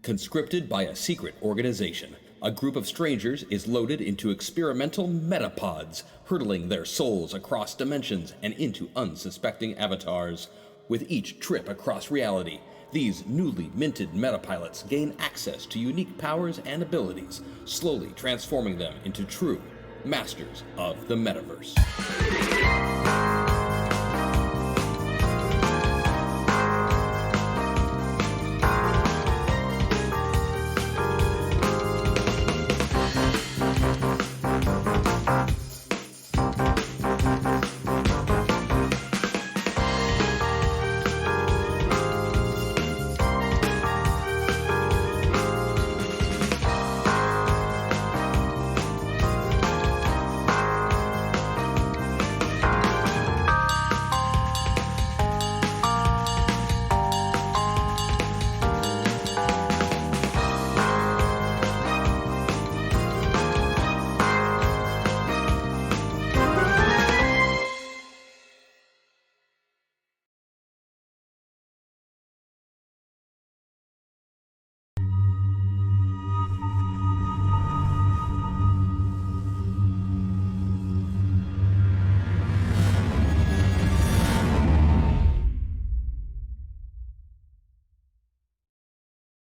conscripted by a secret organization. A group of strangers is loaded into experimental metapods, hurtling their souls across dimensions and into unsuspecting avatars. With each trip across reality, these newly minted metapilots gain access to unique powers and abilities, slowly transforming them into true masters of the Metaverse.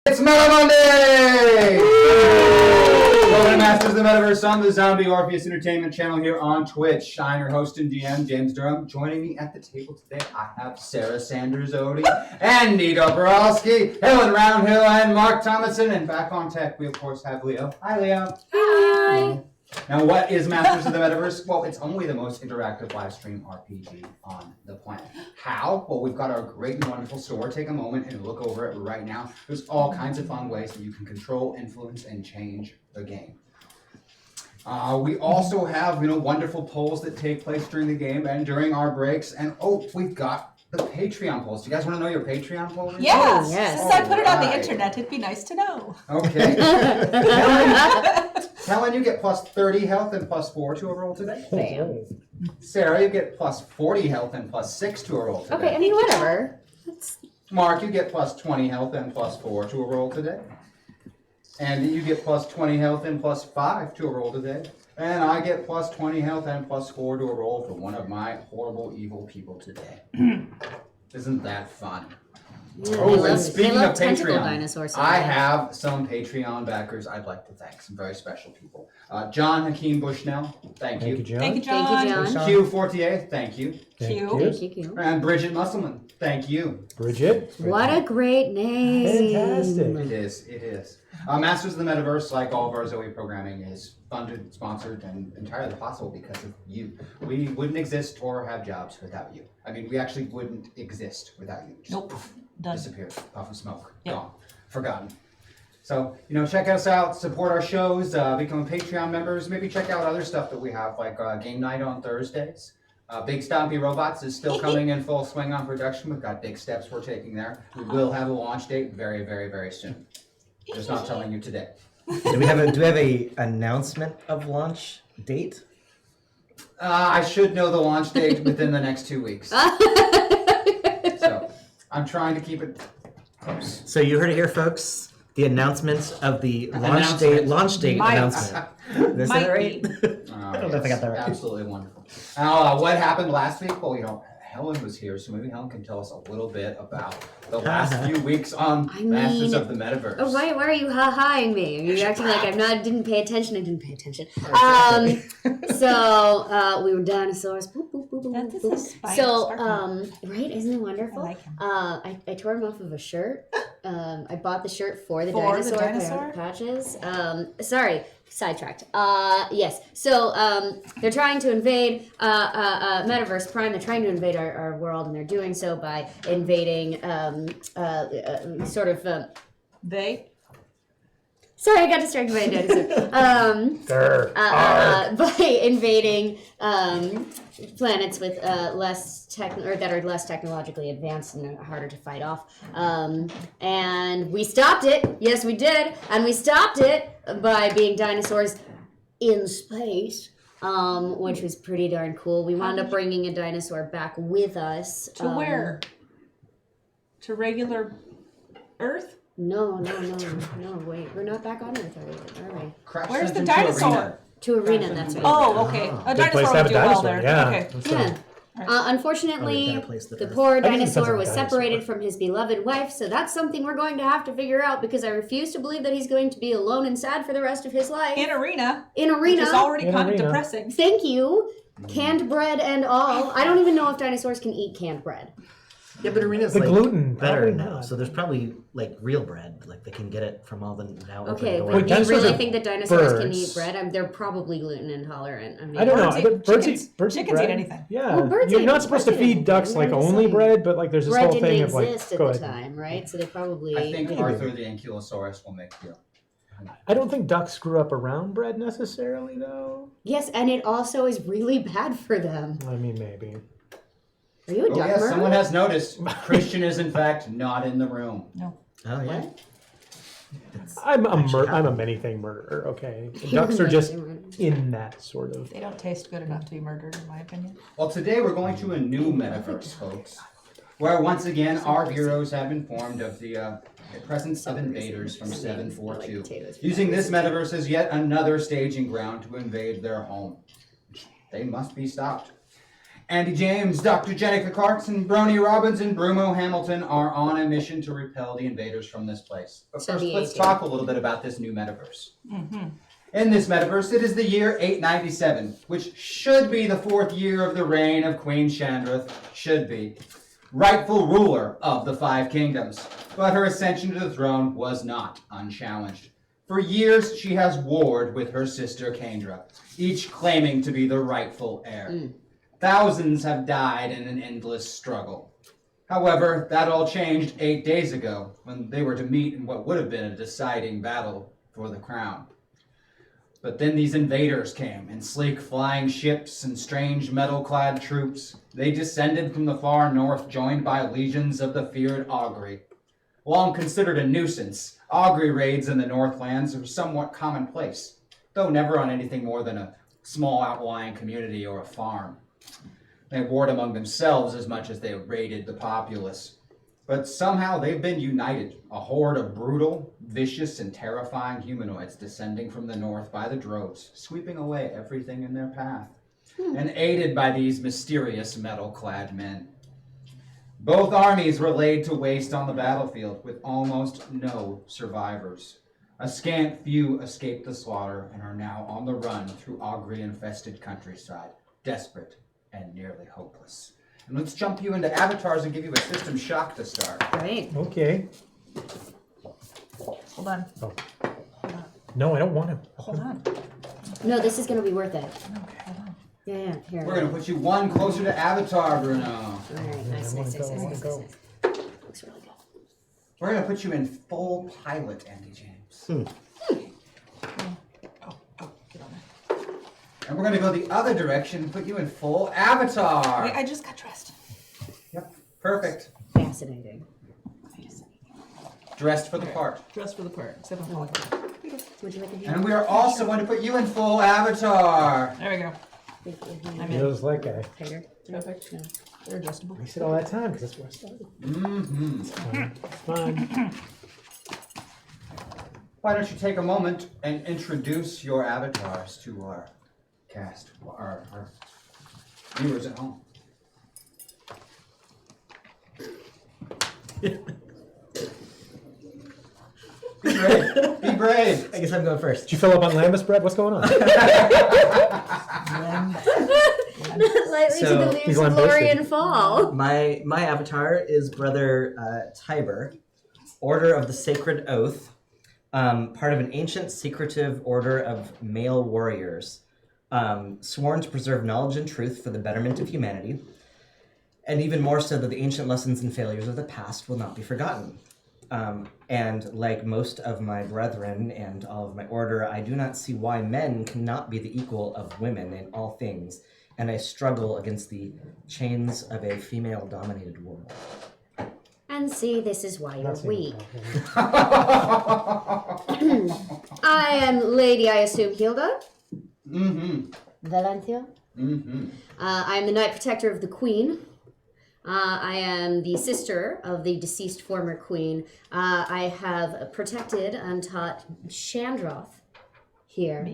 It's Meta Monday! Welcome to Masters of the Metaverse on the Zombie Orpheus Entertainment channel here on Twitch. I'm your host and DM, James Durham. Joining me at the table today, I have Sarah Sanders-Odie, Andy Dobrowski, Helen Roundhill, and Mark Thomason. And back on tech, we of course have Leo. Hi, Leo. Hi. Now, what is Masters of the Metaverse? Well, it's only the most interactive live stream RPG on the planet. How? Well, we've got our great and wonderful store. Take a moment and look over it right now. There's all kinds of fun ways that you can control, influence, and change the game. We also have, wonderful polls that take place during the game and during our breaks. And we've got the Patreon polls. Do you guys want to know your Patreon poll? Yes. Yes. Since I put it on the internet, it'd be nice to know. Okay. Helen, you get plus 30 health and plus 4 to a roll today. Bam. Sarah, you get plus 40 health and plus 6 to a roll today. Okay, I mean, whatever. Mark, you get plus 20 health and plus 4 to a roll today. Andy, you get plus 20 health and plus 5 to a roll today. And I get plus 20 health and plus 4 to a roll for one of my horrible, evil people today. Isn't that fun? Yeah, And speaking of Patreon, dinosaurs I have some Patreon backers I'd like to thank, some very special people. John Hakeem Bushnell, thank you. John. Thank you, John. Thank you, John. Q Fortier, thank you. Q. Thank you. And Bridget Musselman, thank you. Bridget. What a great name. Fantastic. It is. Masters of the Metaverse, like all of our Zoe programming, is funded, sponsored, and entirely possible because of you. We wouldn't exist or have jobs without you. I mean, we actually wouldn't exist without you. Just Nope. Done. disappeared, puff of smoke, Yep. gone, forgotten. So, check us out, support our shows, become Patreon members, maybe check out other stuff that we have, like game night on Thursdays. Big Stompy Robots is still coming in full swing on production. We've got big steps we're taking there. We will have a launch date very, very, very soon. Just not telling you today. Do we have a announcement of launch date? I should know the launch date within the next 2 weeks. So, I'm trying to keep it close. So you heard it here, folks. The announcement of the launch date Might. announcement. Is Might that right? be. I don't know if I got that right. Absolutely wonderful. Now, what happened last week? Well, Helen was here, so maybe Helen can tell us a little bit about the last few weeks on Masters of the Metaverse. Oh, why are you ha-haing me? Are you acting like didn't pay attention? I didn't pay attention. So we were dinosaurs. Boop, boop, boop, boop, That is boop. a spider So, sparkling. right? Isn't it wonderful? I like him. I tore him off of a shirt. I bought the shirt for the For the dinosaur dinosaur? patches. Sorry, sidetracked. Yes. So they're trying to invade Metaverse Prime. They're trying to invade our world, and they're doing so by invading They. Sorry, I got distracted by a dinosaur. By invading planets with that are less technologically advanced and are harder to fight off. And we stopped it. Yes, we did. And we stopped it by being dinosaurs in space, which was pretty darn cool. We wound up bringing a dinosaur back with us. To where? To regular Earth? No, wait. We're not back on Earth, are we? Crash Where's sent the him to dinosaur? arena. To Arena, that's right. Oh, okay. A Good place dinosaur to have would a do well dinosaur, there. yeah. Okay. Yeah. Oh, Unfortunately, better place than the Earth. poor I guess it depends dinosaur on was the dinosaur. separated from his beloved wife, so that's something we're going to have to figure out because I refuse to believe that he's going to be alone and sad for the rest of his life. In Arena, In which Arena. is already In kind of Arena. depressing. Thank you. Canned bread and all. I don't even know if dinosaurs can eat canned bread. Yeah, but Arena's The like gluten, better probably now, not. so there's probably like real bread, like they can get it from all the now. Okay, open but doors. Wait, do you dinosaurs really are think that dinosaurs can birds. eat bread? They're probably gluten intolerant. I mean, I don't know. Birds Birds eat- eat chickens bread. eat anything. Yeah, Well, birds you're eat- not supposed to birds eat feed ducks anything, like I'm just only saying. bread, but like there's this bread whole didn't thing of like. exist at Go the ahead. time, right? So they probably. I think Maybe. Arthur the Ankylosaurus will make you. I don't think ducks grew up around bread necessarily, though. Yes, and it also is really bad for them. I mean, maybe. Are you a Oh duck yes, murderer? someone has noticed. Christian is in fact not in the room. No. Oh yeah. What? I'm Actually a many thing murderer. Okay, ducks are just Murderers. in that sort of. They don't taste good enough to be murdered, in my opinion. Well, today we're going to a new metaverse, folks, where once again our heroes have been informed of the presence of invaders from 742, using this metaverse as yet another staging ground to invade their home. They must be stopped. Andy James, Dr. Jenica Clarkson, Brony Robbins, and Bruno Hamilton are on a mission to repel the invaders from this place. But first, let's talk a little bit about this new metaverse. In this metaverse, it is the year 897, which should be the 4th year of the reign of Queen Chandrath, should be, rightful ruler of the 5 kingdoms. But her ascension to the throne was not unchallenged. For years, she has warred with her sister Kendra, each claiming to be the rightful heir. Thousands have died in an endless struggle. However, that all changed 8 days ago, when they were to meet in what would have been a deciding battle for the crown. But then these invaders came, in sleek flying ships and strange metal-clad troops. They descended from the far north, joined by legions of the feared Augury. Long considered a nuisance, Augury raids in the Northlands are somewhat commonplace, though never on anything more than a small outlying community or a farm. They warred among themselves as much as they raided the populace. But somehow they've been united, a horde of brutal, vicious, and terrifying humanoids descending from the north by the droves, sweeping away everything in their path, and aided by these mysterious metal-clad men. Both armies were laid to waste on the battlefield, with almost no survivors. A scant few escaped the slaughter and are now on the run through Augury-infested countryside, desperate and nearly hopeless. And let's jump you into avatars and give you a system shock to start. Right. Okay. Hold on. No, I don't want to. Hold on. No, this is gonna be worth it. Okay, hold on. Yeah, here. We're going to put you one closer to avatar, Bruno. All right, nice. Looks really good. We're going to put you in full pilot, Andy James. Oh, get on there. And we're going to go the other direction and put you in full avatar. Wait, I just got dressed. Yep, perfect. Fascinating. Dressed for the part. Dressed for the part, except I'm falling. Would you like a hand? And we are also going to put you in full avatar. There we go. I'm in. Feels like I Tighter. Perfect. No. They're adjustable. wasted all that time because that's where I started. Mm-hmm. It's fine. Why don't you take a moment and introduce your avatars to our cast, our viewers at home. Be brave. Be brave. I guess I'm going first. Did you fill up on Lambus bread? What's going on? Lightly to So- the leaves He's of lambasted. glory and fall. My avatar is Brother Tiber, Order of the Sacred Oath, part of an ancient secretive order of male warriors, sworn to preserve knowledge and truth for the betterment of humanity, and even more so that the ancient lessons and failures of the past will not be forgotten. And like most of my brethren and all of my order, I do not see why men cannot be the equal of women in all things, and I struggle against the chains of a female-dominated world. And see, this is why you're That's weak. even- I am Lady, I assume, Hilda Mm-hmm. Valentia. Mm-hmm. I am the Knight Protector of the Queen. I am the sister of the deceased former queen. I have protected and taught Chandroth here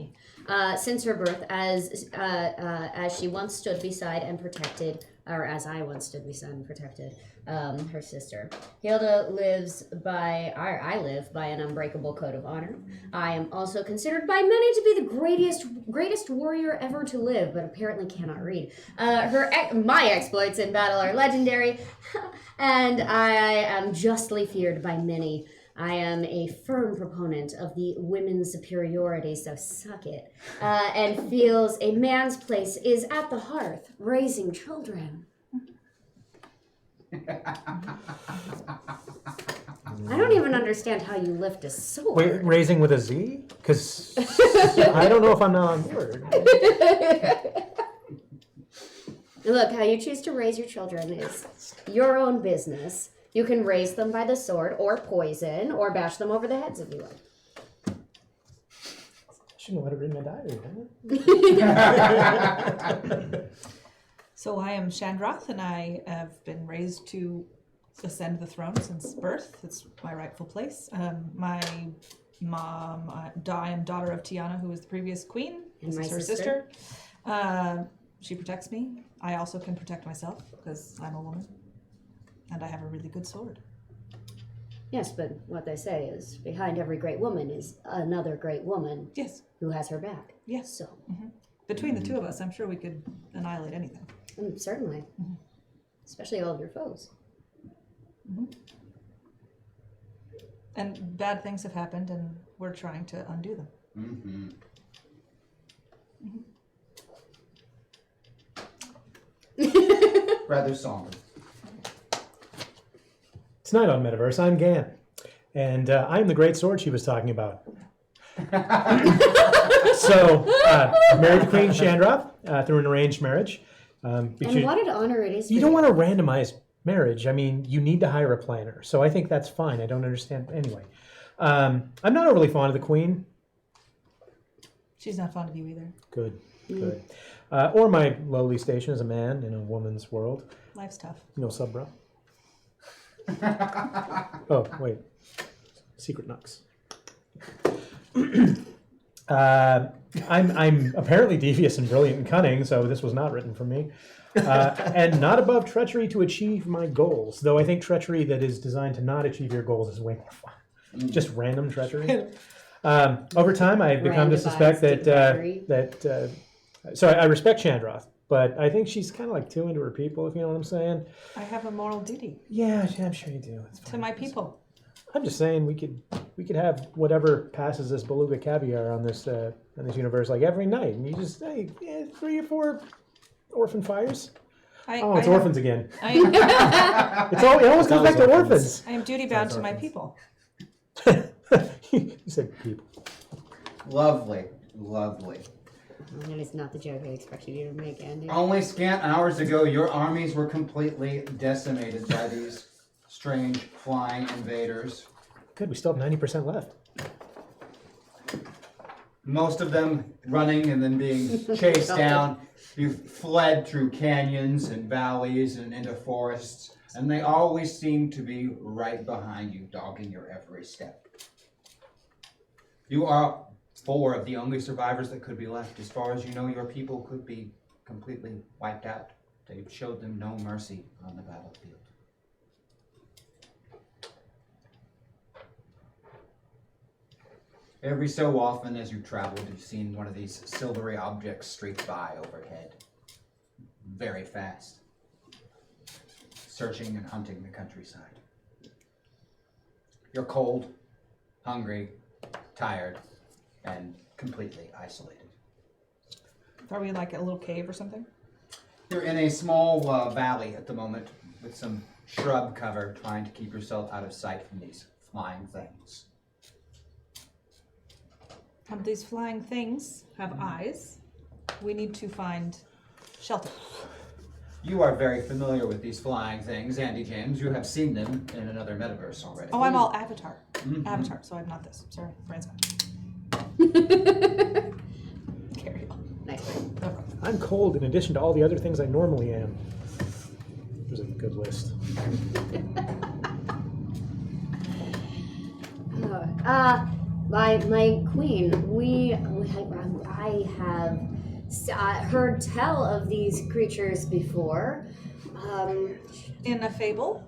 since her birth, as she once stood beside and protected, or as I once stood beside and protected her sister. Hilda lives by, I live by an unbreakable code of honor. I am also considered by many to be the greatest warrior ever to live, but apparently cannot read. My exploits in battle are legendary, and I am justly feared by many. I am a firm proponent of the women's superiority, so suck it, and feels a man's place is at the hearth, raising children. I don't even understand how you lift a sword. Wait, raising with a Z? Because I don't know if I'm not on board. Look, how you choose to raise your children is your own business. You can raise them by the sword, or poison, or bash them over the heads if you like. Shouldn't let it read my diary, So I am Chandroth, and I have been raised to ascend the throne since birth. It's my rightful place. My mom, I am daughter of Tiana, who was the previous queen. And This my is her sister. She protects me. I also can protect myself because I'm a woman, and I have a really good sword. Yes, but what they say is behind every great woman is another great woman Yes, who has her back. yes. So, Between the two of us, I'm sure we could annihilate anything. certainly. Especially all of your foes. And bad things have happened, and we're trying to undo them. Rather somber. Tonight on Metaverse, I'm Gan, and I'm the great sword she was talking about. So, married to Queen Chandroth through an arranged marriage. And what an honor it is for You don't want to randomize marriage. I mean, you need to hire a planner. So I think that's fine. I don't understand. Anyway, I'm not overly fond of the Queen. She's not fond of you either. Good, good. Or my lowly station as a man in a woman's world. Life's tough. No sub, bro. Oh, wait. Secret Nux. I'm apparently devious and brilliant and cunning, so this was not written for me. And not above treachery to achieve my goals, though I think treachery that is designed to not achieve your goals is way more fun. Just random treachery. Over time, I've become to suspect that so I respect Chandroth, but I think she's kind of like too into her people, if you know what I'm saying. I have a moral duty Yeah, I'm sure you do. It's to fine. my people. I'm just saying we could have whatever passes this beluga caviar on this universe like every night, and you just 3 or 4 orphan fires. It's orphans again. It always comes back to orphans. I am duty bound to my people. You said people. Lovely, lovely. That is not the joke I expected you to make, Andy. Only scant hours ago, your armies were completely decimated by these strange flying invaders. Good, we still have 90% left. Most of them running and then being chased down. You fled through canyons and valleys and into forests, and they always seem to be right behind you, dogging your every step. You are 4 of the only survivors that could be left. As far as you know, your people could be completely wiped out. They showed them no mercy on the battlefield. Every so often as you traveled, you've seen one of these silvery objects streak by overhead. Very fast. Searching and hunting the countryside. You're cold, hungry, tired, and completely isolated. Are we like a little cave or something? You're in a small valley at the moment with some shrub cover, trying to keep yourself out of sight from these flying things. These flying things have eyes. We need to find shelter. You are very familiar with these flying things, Andy James. You have seen them in another metaverse already. Oh, I'm all Avatar. Mhm. Avatar, so I'm not this. Sorry, brain's gone. Carry on. Nice one. No problem. I'm cold in addition to all the other things I normally am. It was a good list. My queen, I have heard tell of these creatures before. In a fable?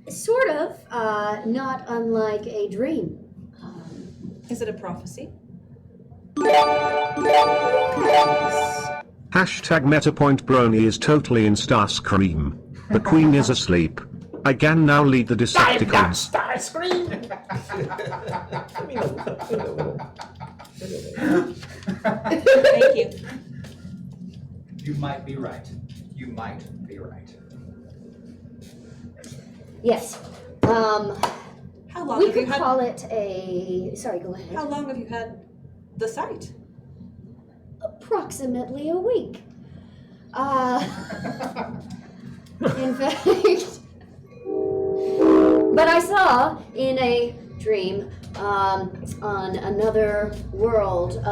Sort of, not unlike a dream. Is it a prophecy? Hashtag MetaPoint Brony is totally in Starscream. The queen is asleep. I can now lead the Decepticons. Thank you. You might be right. You might be right. Yes. How long We have you could had? call it a. Sorry, go ahead. How long have you had the site? Approximately a week. In fact, but I saw in a dream on another world.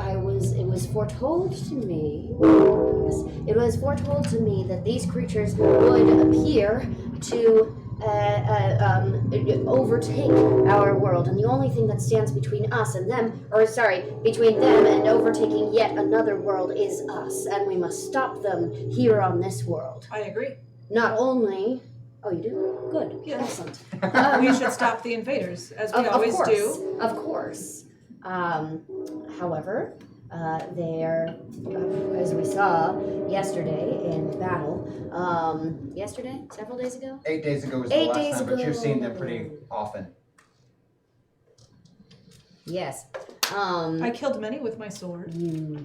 It was foretold to me. Yes, it was foretold to me that these creatures would appear to overtake our world, and the only thing that stands between us and them, between them and overtaking yet another world is us, and we must stop them here on this world. I agree. Not only. Oh, you do? Good. Yes. Excellent. We should stop the invaders, as we always do. Of course. However, they're, as we saw yesterday in battle, several days ago? 8 days ago was the 8 last days time, but you've seen them ago. pretty often. Yes. I killed many with my sword. You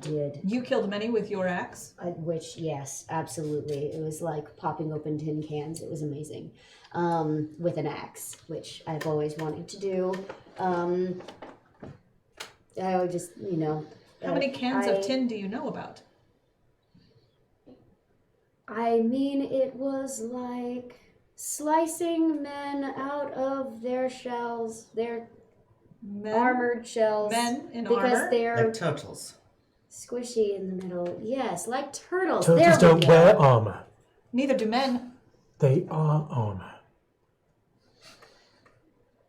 did. You killed many with your axe. Which, yes, absolutely. It was like popping open tin cans. It was amazing. With an axe, which I've always wanted to do. I would just, How many cans of tin do you know about? I mean, it was like slicing men out of their shells, their armored shells. Men in because armor? they're Like turtles. squishy in the middle. Yes, like turtles. Turtles There we don't go. wear armor. Neither do men. They are armor.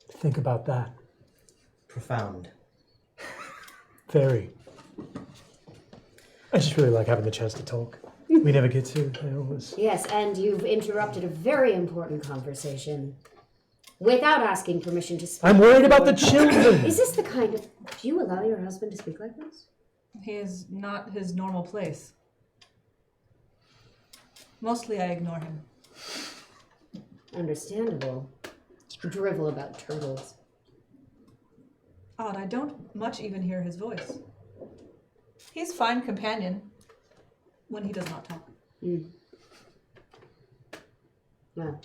Think about that. Profound. Very. I just really like having the chance to talk. We never get to. I always. Yes, and you've interrupted a very important conversation without asking permission to speak. I'm worried about the children. Is this the kind of... Do you allow your husband to speak like this? He is not his normal place. Mostly I ignore him. Understandable. Drivel about turtles. Odd, I don't much even hear his voice. He's fine companion when he does not talk. Well,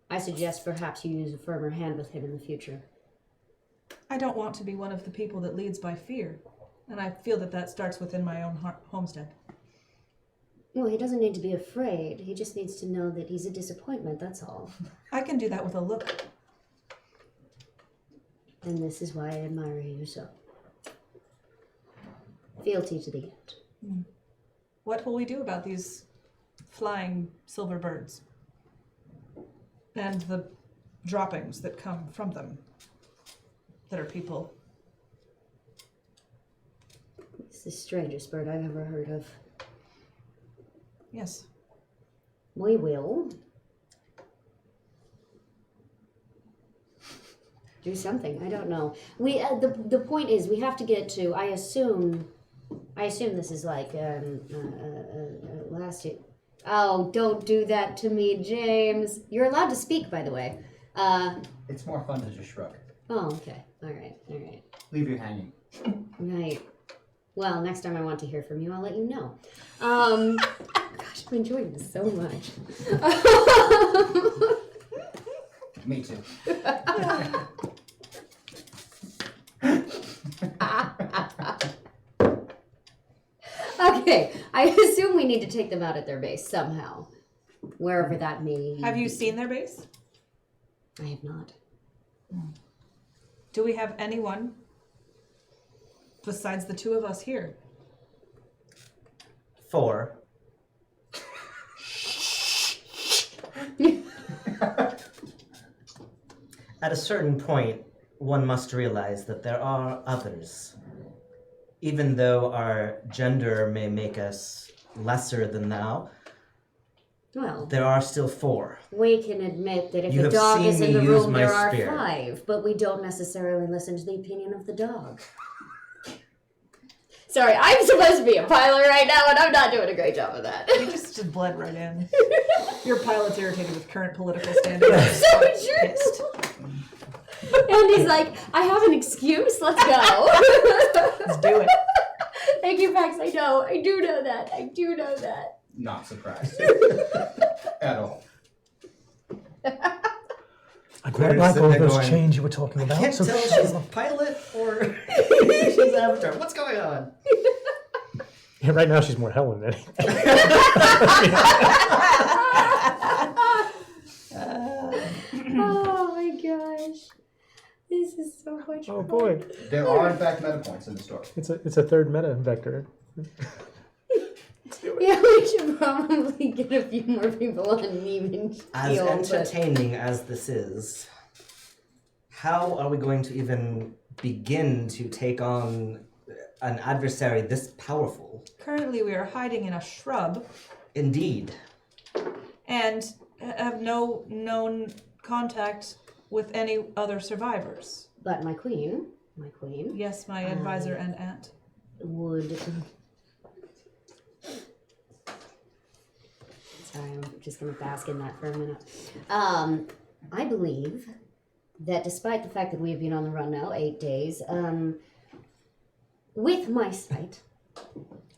I suggest perhaps you use a firmer hand with him in the future. I don't want to be one of the people that leads by fear, and I feel that starts within my own homestead. Well, he doesn't need to be afraid. He just needs to know that he's a disappointment, that's all. I can do that with a look. And this is why I admire you so. Fealty to the end. What will we do about these flying silver birds? And the droppings that come from them that are people? It's the strangest bird I've ever heard of. Yes. We will do something. I don't know. We the point is we have to get to. I assume this is like last year. Oh, don't do that to me, James. You're allowed to speak, by the way. It's more fun to just shrug. Oh, okay. All right. Leave you hanging. Right. Well, next time I want to hear from you, I'll let you know. Gosh, I'm enjoying this so much. Me too. Okay, I assume we need to take them out at their base somehow, wherever that may be. Have you seen their base? I have not. Do we have anyone besides the two of us here? 4. At a certain point, one must realize that there are others. Even though our gender may make us lesser than thou, Well, there are still 4. we can admit that if You a have dog seen is in me the use room, my there are spear. 5, but we don't necessarily listen to the opinion of the dog. Sorry, I'm supposed to be a pilot right now, and I'm not doing a great job of that. You just bled right in. Your pilot's irritated with current political standards. So true. And he's like, I have an excuse, let's go. Let's do it. Thank you, Max. I do know that. Not surprised at all. I quite We're like sitting all there those going, change you were talking about. Can't so tell if shut she's a up. pilot or she's an avatar. What's going on? Yeah, right now she's more Helen than anything. Oh my gosh. This is so much Oh fun. boy, There are in fact meta points in the story. it's a third meta vector. Yeah, we should probably get a few more people on an even As keel, but entertaining as this is, how are we going to even begin to take on an adversary this powerful? Currently, we are hiding in a shrub Indeed. and have no known contact with any other survivors. But my queen Yes, my advisor and aunt. would. Sorry, I'm just gonna bask in that for a minute. I believe that despite the fact that we have been on the run now 8 days, with my sight,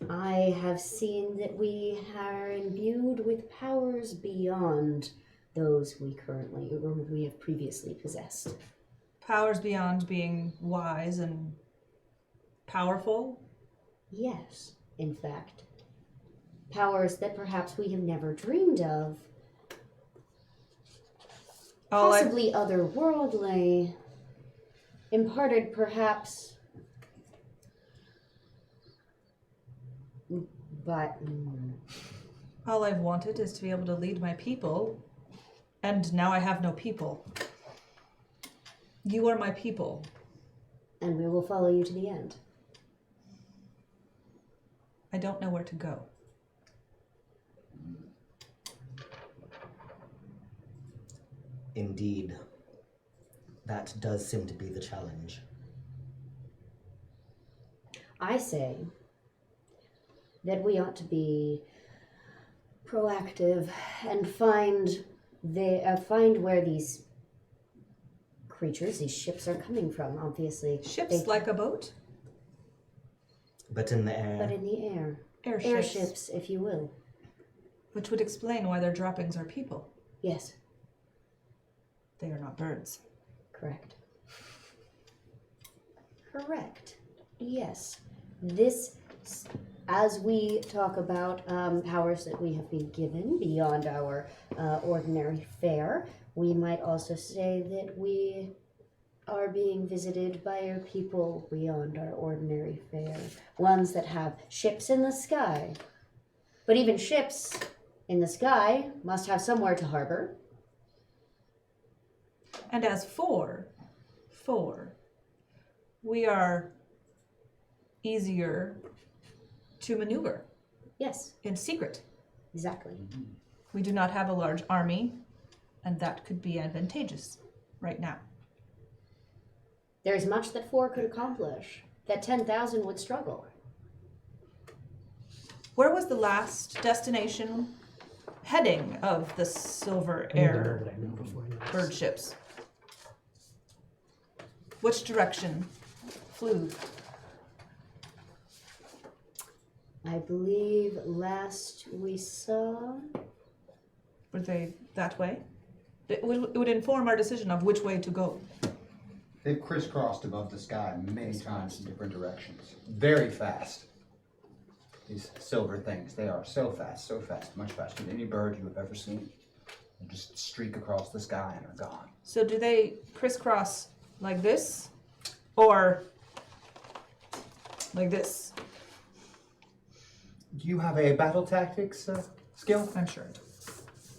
I have seen that we are imbued with powers beyond those we have previously possessed. Powers beyond being wise and powerful. Yes, in fact. Powers that perhaps we have never dreamed of. Possibly otherworldly. Imparted perhaps. But All I've wanted is to be able to lead my people, and now I have no people. You are my people. and we will follow you to the end. I don't know where to go. Indeed. That does seem to be the challenge. I say that we ought to be proactive and find where these creatures, these ships, are coming from. Obviously, Ships like a boat? But in the air. but in the air, Airships. airships, if you will. Which would explain why their droppings are people. Yes, They are not birds. correct. Correct. Yes, this. As we talk about powers that we have been given beyond our ordinary fare, we might also say that we are being visited by a people beyond our ordinary fare. Ones that have ships in the sky. But even ships in the sky must have somewhere to harbor. And as four, we are easier to maneuver Yes, in secret. exactly. We do not have a large army, and that could be advantageous right now. There's much that 4 could accomplish, that 10,000 would struggle. Where was the last destination heading of the Silver I need to know Air what I know before you ask. bird ships? Which direction flew? I believe last we saw. Were they that way? It would inform our decision of which way to go. They've crisscrossed above the sky many times in different directions. Very fast. These silver things, they are so fast, much faster than any bird you have ever seen. They just streak across the sky and are gone. So do they crisscross like this? Or like this? Do you have a battle tactics skill? I'm sure.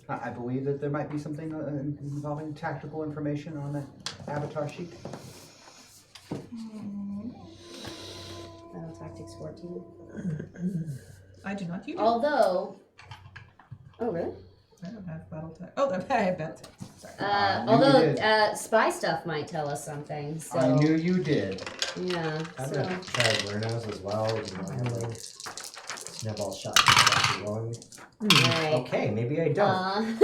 I believe that there might be something involving tactical information on that. avatar sheet? Battle Tactics 14. I do not. You do. Although, oh really? I don't have battle tech. Oh, I have battle tech. Sorry. knew you Although did. spy stuff might tell us something. So I knew you did. yeah. I'm So gonna try Bruno's as well. You know, I have like snowball shot actually rolling. alright. Okay, maybe I don't.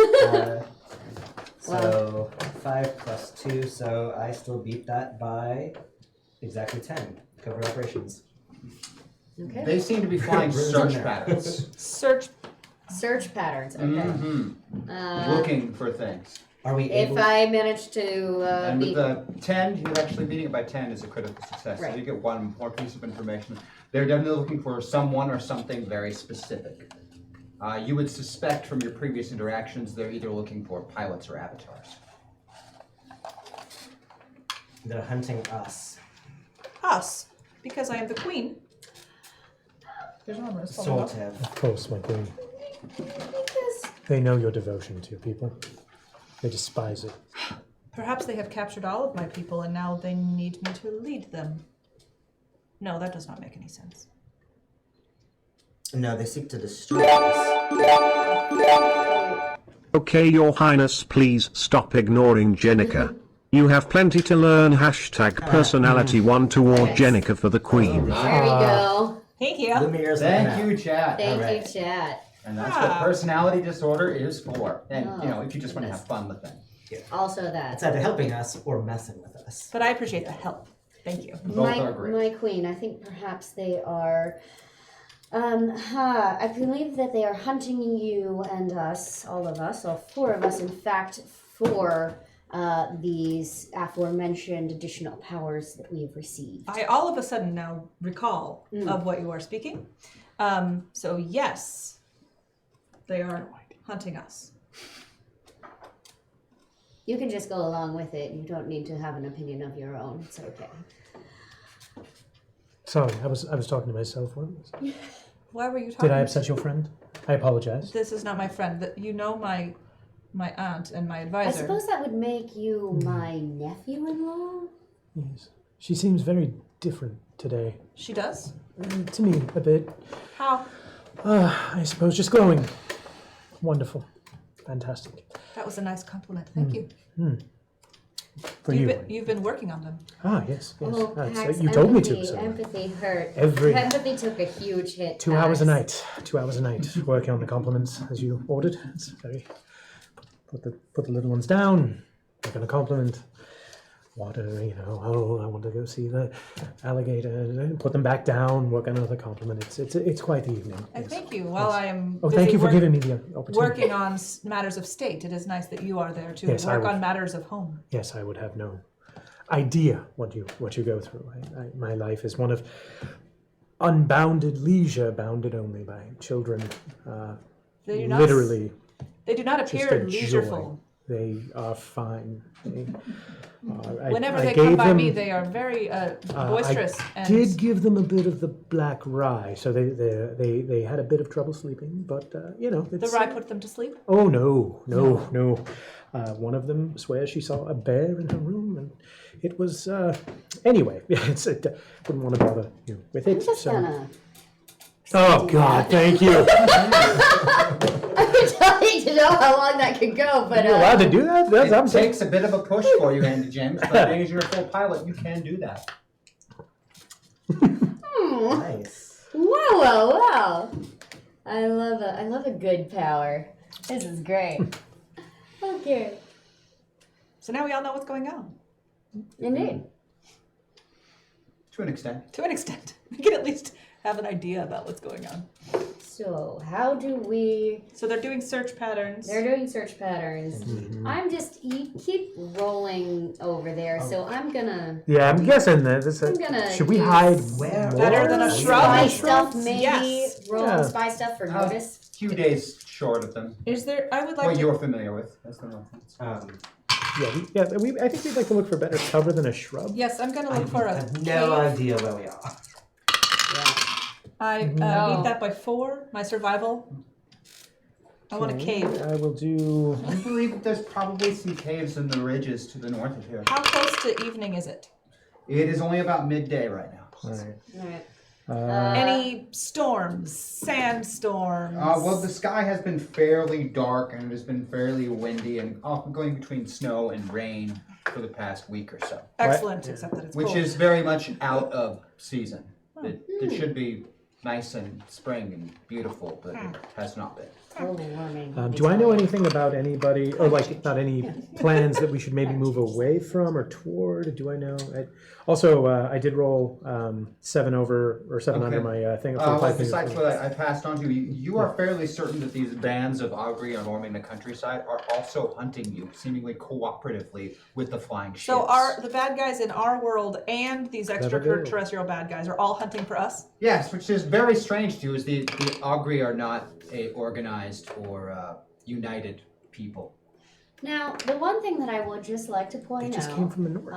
So 5 plus 2, so I still beat that by exactly 10. Cover operations. Okay. They seem to be flying Bruno's search in there. patterns. Search. Search patterns. Okay. Mm-hmm. Looking for things. Are we If able? I manage to And with beat, the 10, you actually beating it by 10 is a critical success. Right. So you get one more piece of information. They're definitely looking for someone or something very specific. You would suspect from your previous interactions they're either looking for pilots or avatars. They're hunting us. Us. Because I am the queen. There's no one Sort of. Of course, my queen. because They know your devotion to people. They despise it. Perhaps they have captured all of my people and now they need me to lead them. No, that does not make any sense. No, they seek to destroy us. Okay, Your Highness, please stop ignoring Jenica. You have plenty to learn. #personality1 toward Jenica for the Queen. there we go. Thank you. Lumire's Thank you, chat. Thank Alright. you, chat. And that's what personality disorder is for. And, Oh, you know, if you just want to have fun with it. Also It's that. either helping us or messing with us. But I appreciate the help. Thank you. Both are great. My queen, I think perhaps they are. I believe that they are hunting you and us, all of us, all 4 of us, in fact, for these aforementioned additional powers that we have received. I all of a sudden now recall of what you are speaking. So yes, they are hunting us. You can just go along with it. You don't need to have an opinion of your own. It's okay. Sorry, I was talking to myself. Why were you talking? Did I upset your friend? I apologize. This is not my friend. You know my aunt and my I advisor. suppose that would make you my nephew-in-law? Yes. She seems very different today. She does? To me, a bit. How? I suppose just glowing. Wonderful. Fantastic. That was a nice compliment. Thank you. For you. You've been working on them. Ah, yes, yes. Oh, So Pax, you told me to. empathy- So Empathy hurt. Every- Empathy took a huge hit. 2 hours a Pax. night. 2 hours a night working on the compliments as you ordered. It's very. Put the little ones down. Work on a compliment. Water, you know. Oh, I want to go see the alligator. Put them back down. Work on another compliment. It's quite the evening. And Yes. thank you. While I am Oh, busy thank you for giving me the opportunity. working on matters of state, it is nice that you are there to Yes, I work would. on matters of home. Yes, I would have no idea what you go through. My life is one of unbounded leisure, bounded only by children. They do not, Literally, They do not just appear a leisureful. joy. They are fine. Whenever I they gave come by them, me, they are very boisterous. I and did give them a bit of the black rye, so they had a bit of trouble sleeping. But you know, the it's, rye put them to sleep. Oh no. One of them swears she saw a bear in her room, and it was anyway. Wouldn't want to bother you with I'm it. just So. gonna. Oh God, thank you. I'm dying to know how long that could go, but You're allowed to do that? That's, I'm It takes a bit of a push for you, Andy James, but being as you're a full pilot, you can do that. Nice. Wow. I love a good power. This is great. Okay. So now we all know what's going on. Indeed. To an extent. To an extent. We can at least have an idea about what's going on. So how do we? So they're doing search patterns. They're doing search patterns. I'm just you keep rolling over there, so I'm gonna. Yeah, I'm guessing that. I'm gonna Should we use hide Where? Better than a more? shrub. Spy and stuff, shrubs? maybe. Yes. Roll Yeah. on spy stuff for notice. A few days short of them. Is there? I would like What to. you're familiar with. That's the reference. I think we'd like to look for better cover than a shrub. Yes, I'm gonna I look for a have no cave. idea where we are. I No. beat that by 4. My survival. I want a cave. I will do. I believe that there's probably some caves in the ridges to the north of here. How close to evening is it? It is only about midday right now. All right. All right. Any storms, sandstorms? Well, the sky has been fairly dark and it has been fairly windy and often going between snow and rain for the past week or so, Excellent, except that it's which cold. is very much out of season. It should be nice and spring and beautiful, but it has not been. Global warming. Do I know anything about anybody, or like not any plans that we should maybe move away from or toward? Do I know? I did roll 7 over or 7 under my thing. Besides what I passed on to you, you are fairly certain that these bands of Augury are roaming the countryside are also hunting you, seemingly cooperatively with the flying ships. So are the bad guys in our world and these extraterrestrial bad guys are all hunting for us? Yes, which is very strange to you, is the Augury are not a organized or united people. Now, the one thing that I would just like to point It just out, came from the north.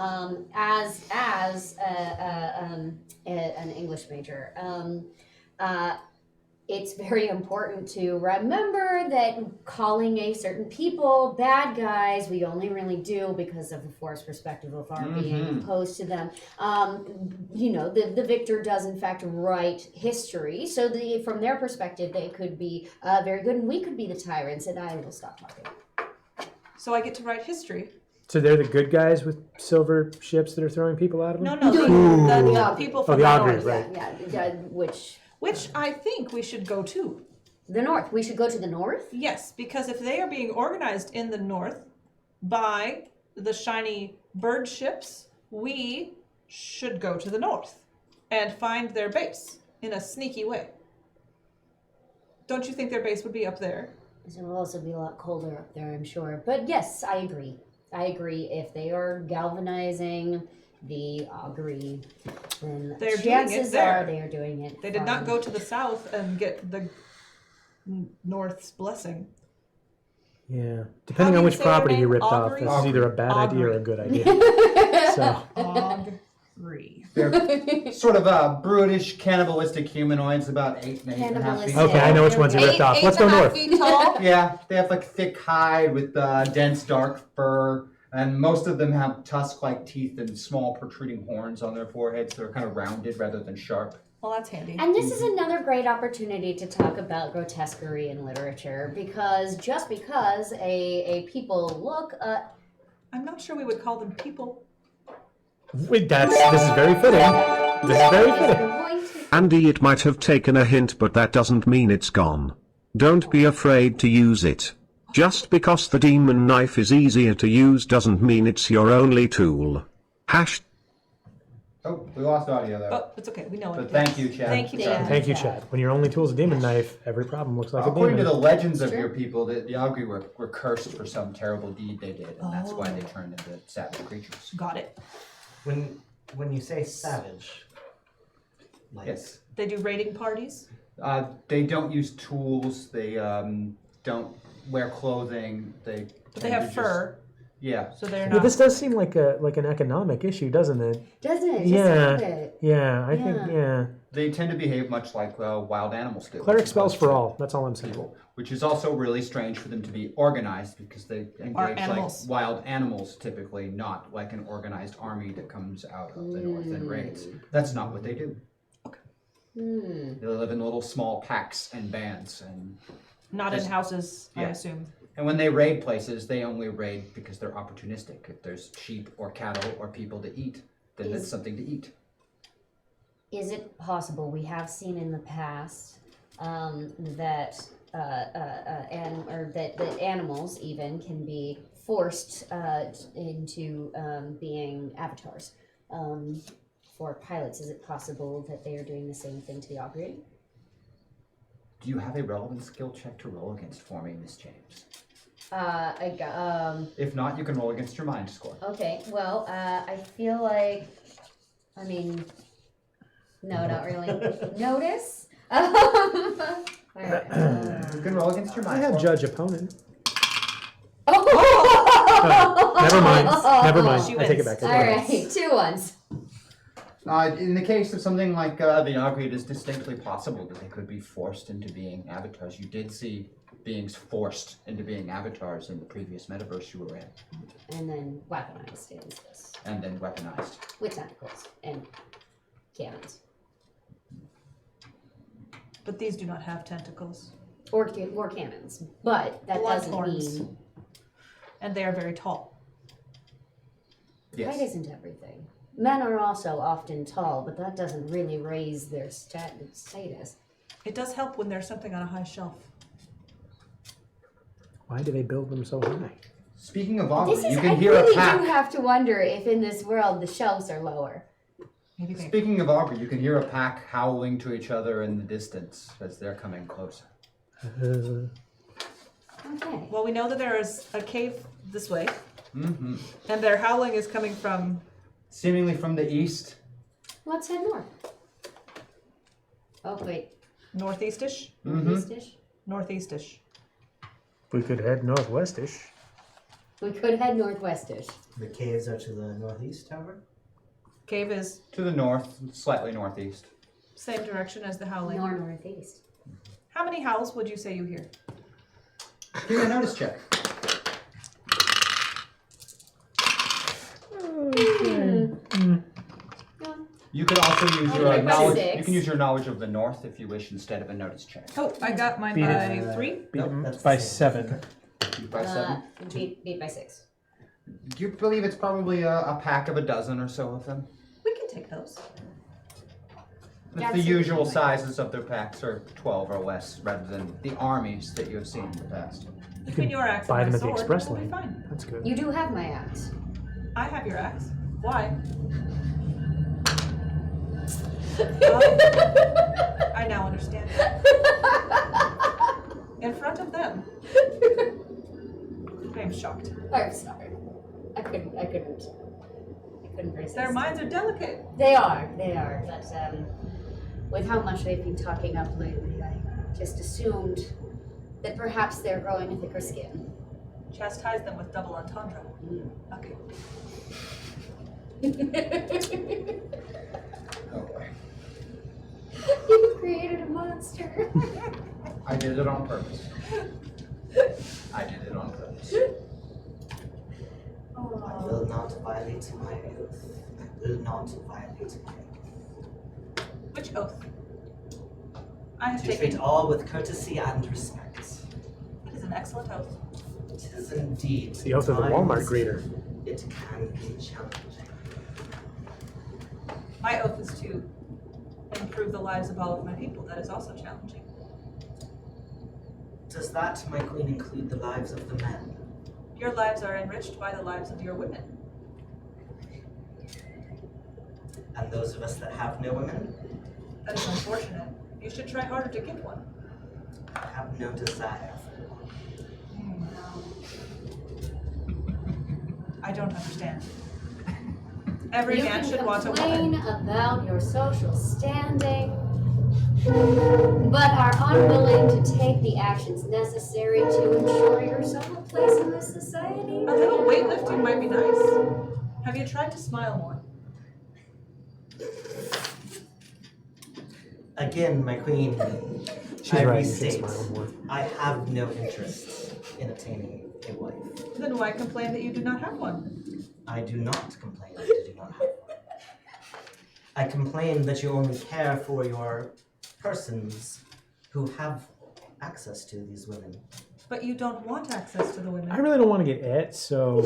as an English major, it's very important to remember that calling a certain people bad guys, we only really do because of the forced perspective of our being opposed to them. The victor does in fact write history, so from their perspective, they could be very good, and we could be the tyrants. And I will stop talking. So I get to write history. So they're the good guys with silver ships that are throwing people out of them? No, the people from the the Augury, north. right. Yeah, Which I think we should go to. the north. We should go to the north. Yes, because if they are being organized in the north by the shiny bird ships, we should go to the north and find their base in a sneaky way. Don't you think their base would be up there? It will also be a lot colder up there, I'm sure. But yes, I agree. If they are galvanizing the augury, then They're doing it chances there. are they are doing it. They did not go to the south and get the north's blessing. Yeah. Depending How on do you which say their property you name? ripped off, Augury? this is either a bad idea or a Augury. good idea. So, Augury. They're sort of brutish, cannibalistic humanoids, about 8 and 8.5 feet. okay, I know which ones you ripped off. Let's go north. Feet tall. Yeah, they have like thick hide with dense dark fur, and most of them have tusk-like teeth and small protruding horns on their foreheads. They're kind of rounded rather than sharp. Well, that's handy. And this is another great opportunity to talk about grotesquerie in literature, because just because a people look, I'm not sure we would call them people. Wait, this is very fitting. This is very fitting. Andy, it might have taken a hint, but that doesn't mean it's gone. Don't be afraid to use it. Just because the demon knife is easier to use doesn't mean it's your only tool. Oh, we lost audio there. But it's okay. We know But it. thank you, Chad. Thank you, Chad. Thank you, Chad. When your only tool is a demon knife, every problem looks like a According to demon. the legends of your people, the Augury were cursed for some terrible deed they did, and that's why they turned into savage creatures. Got it. When you say savage, like Yes. They do raiding parties. They don't use tools. They don't wear clothing. But they tend to have just- fur, Yeah. so they're Yeah, not. this does seem like an economic issue, doesn't it? doesn't it? Just Yeah. a bit. Yeah, I think, yeah. They tend to behave much like wild animals do. Cleric as spells opposed for to all. That's all I'm saying. people, which is also really strange for them to be organized because they Are engage like animals. wild animals typically, not like an organized army that comes out of the north and raids. That's not what they do. They live in little small packs and bands, and Not in houses, I Yeah. assume. when they raid places, they only raid because they're opportunistic. If there's sheep or cattle or people to eat, then that's something to eat. Is it possible, we have seen in the past that animals even can be forced into being avatars for pilots? Is it possible that they are doing the same thing to the Augury? Do you have a relevant skill check to roll against for me, Miss James? If not, you can roll against your mind score. Okay, well, I feel like, no, not really. Notice? Alright. You can roll against your I mind have score. judge opponent. Oh! Never mind. Never mind. She I take it wins. back. Alright, 2 ones. In the case of something like the Augury, it is distinctly possible that they could be forced into being avatars. You did see beings forced into being avatars in the previous metaverse you were in. And then weaponized in this. And then weaponized. With tentacles and cannons. But these do not have tentacles. Or cannons. But that Blood doesn't horns. mean And they are very tall. Yes. height isn't everything. Men are also often tall, but that doesn't really raise their status. It does help when there's something on a high shelf. Why do they build them so high? Speaking of This Augury, is, you I can hear really a pack. do have to wonder if in this world the shelves are lower. Maybe they. Speaking of Augury, you can hear a pack howling to each other in the distance as they're coming closer. Okay. Well, we know that there is a cave this way, Mm-hmm. and their howling is coming from. Seemingly from the east. Let's head north. Oh, wait. Northeastish? Northeastish? Northeastish. We could head northwestish. We could head northwestish. The caves are to the northeast, however. Cave is To the north, slightly northeast. same direction as the howling. Northeast. How many howls would you say you hear? Give me a notice check. You could also use Oh, your like knowledge. six. You can use your knowledge of the north if you wish instead of a notice check. Oh, I got mine Beat by it. 3. Beat Nope, them that's by the same. 7. By 7. Beat by 6. You believe it's probably a pack of a dozen or so of them. We can take those. The Absolutely. usual sizes of their packs are 12 or less, rather than the armies that you have seen in the past. Between your axe buy and them my at the sword, express we'll be lane. fine. That's good. You do have my axe. I have your axe. Why? Oh, I now understand. In front of them. I am shocked. I'm sorry. I couldn't resist. Their minds are delicate. They are. But with how much they've been talking up lately, I just assumed that perhaps they're growing a thicker skin. Chastise them with double entendre. Okay. Oh boy. You created a monster. I did it on purpose. I did it on purpose. I will not violate my oath. I will not violate my oath. Which oath? I have To treat taken. all with courtesy and respect. It is an excellent oath. It is indeed. It's the oath of the times Walmart greeter. It can be challenging. My oath is to improve the lives of all of my people. That is also challenging. Does that, my queen, include the lives of the men? Your lives are enriched by the lives of your women. And those of us that have no women? That is unfortunate. You should try harder to get one. I have no desire for one. I don't understand. Every man should want a complain woman. about your social standing, but are unwilling to take the actions necessary to ensure yourself a place in this society. A little weightlifting might be nice. Have you tried to smile more? Again, my queen, She's I right. You should restate, smile more. I have no interest in obtaining a wife. Then why complain that you do not have one? I do not complain that you do not have one. I complain that you only care for your persons who have access to these women. But you don't want access to the women. I really don't want to get et, so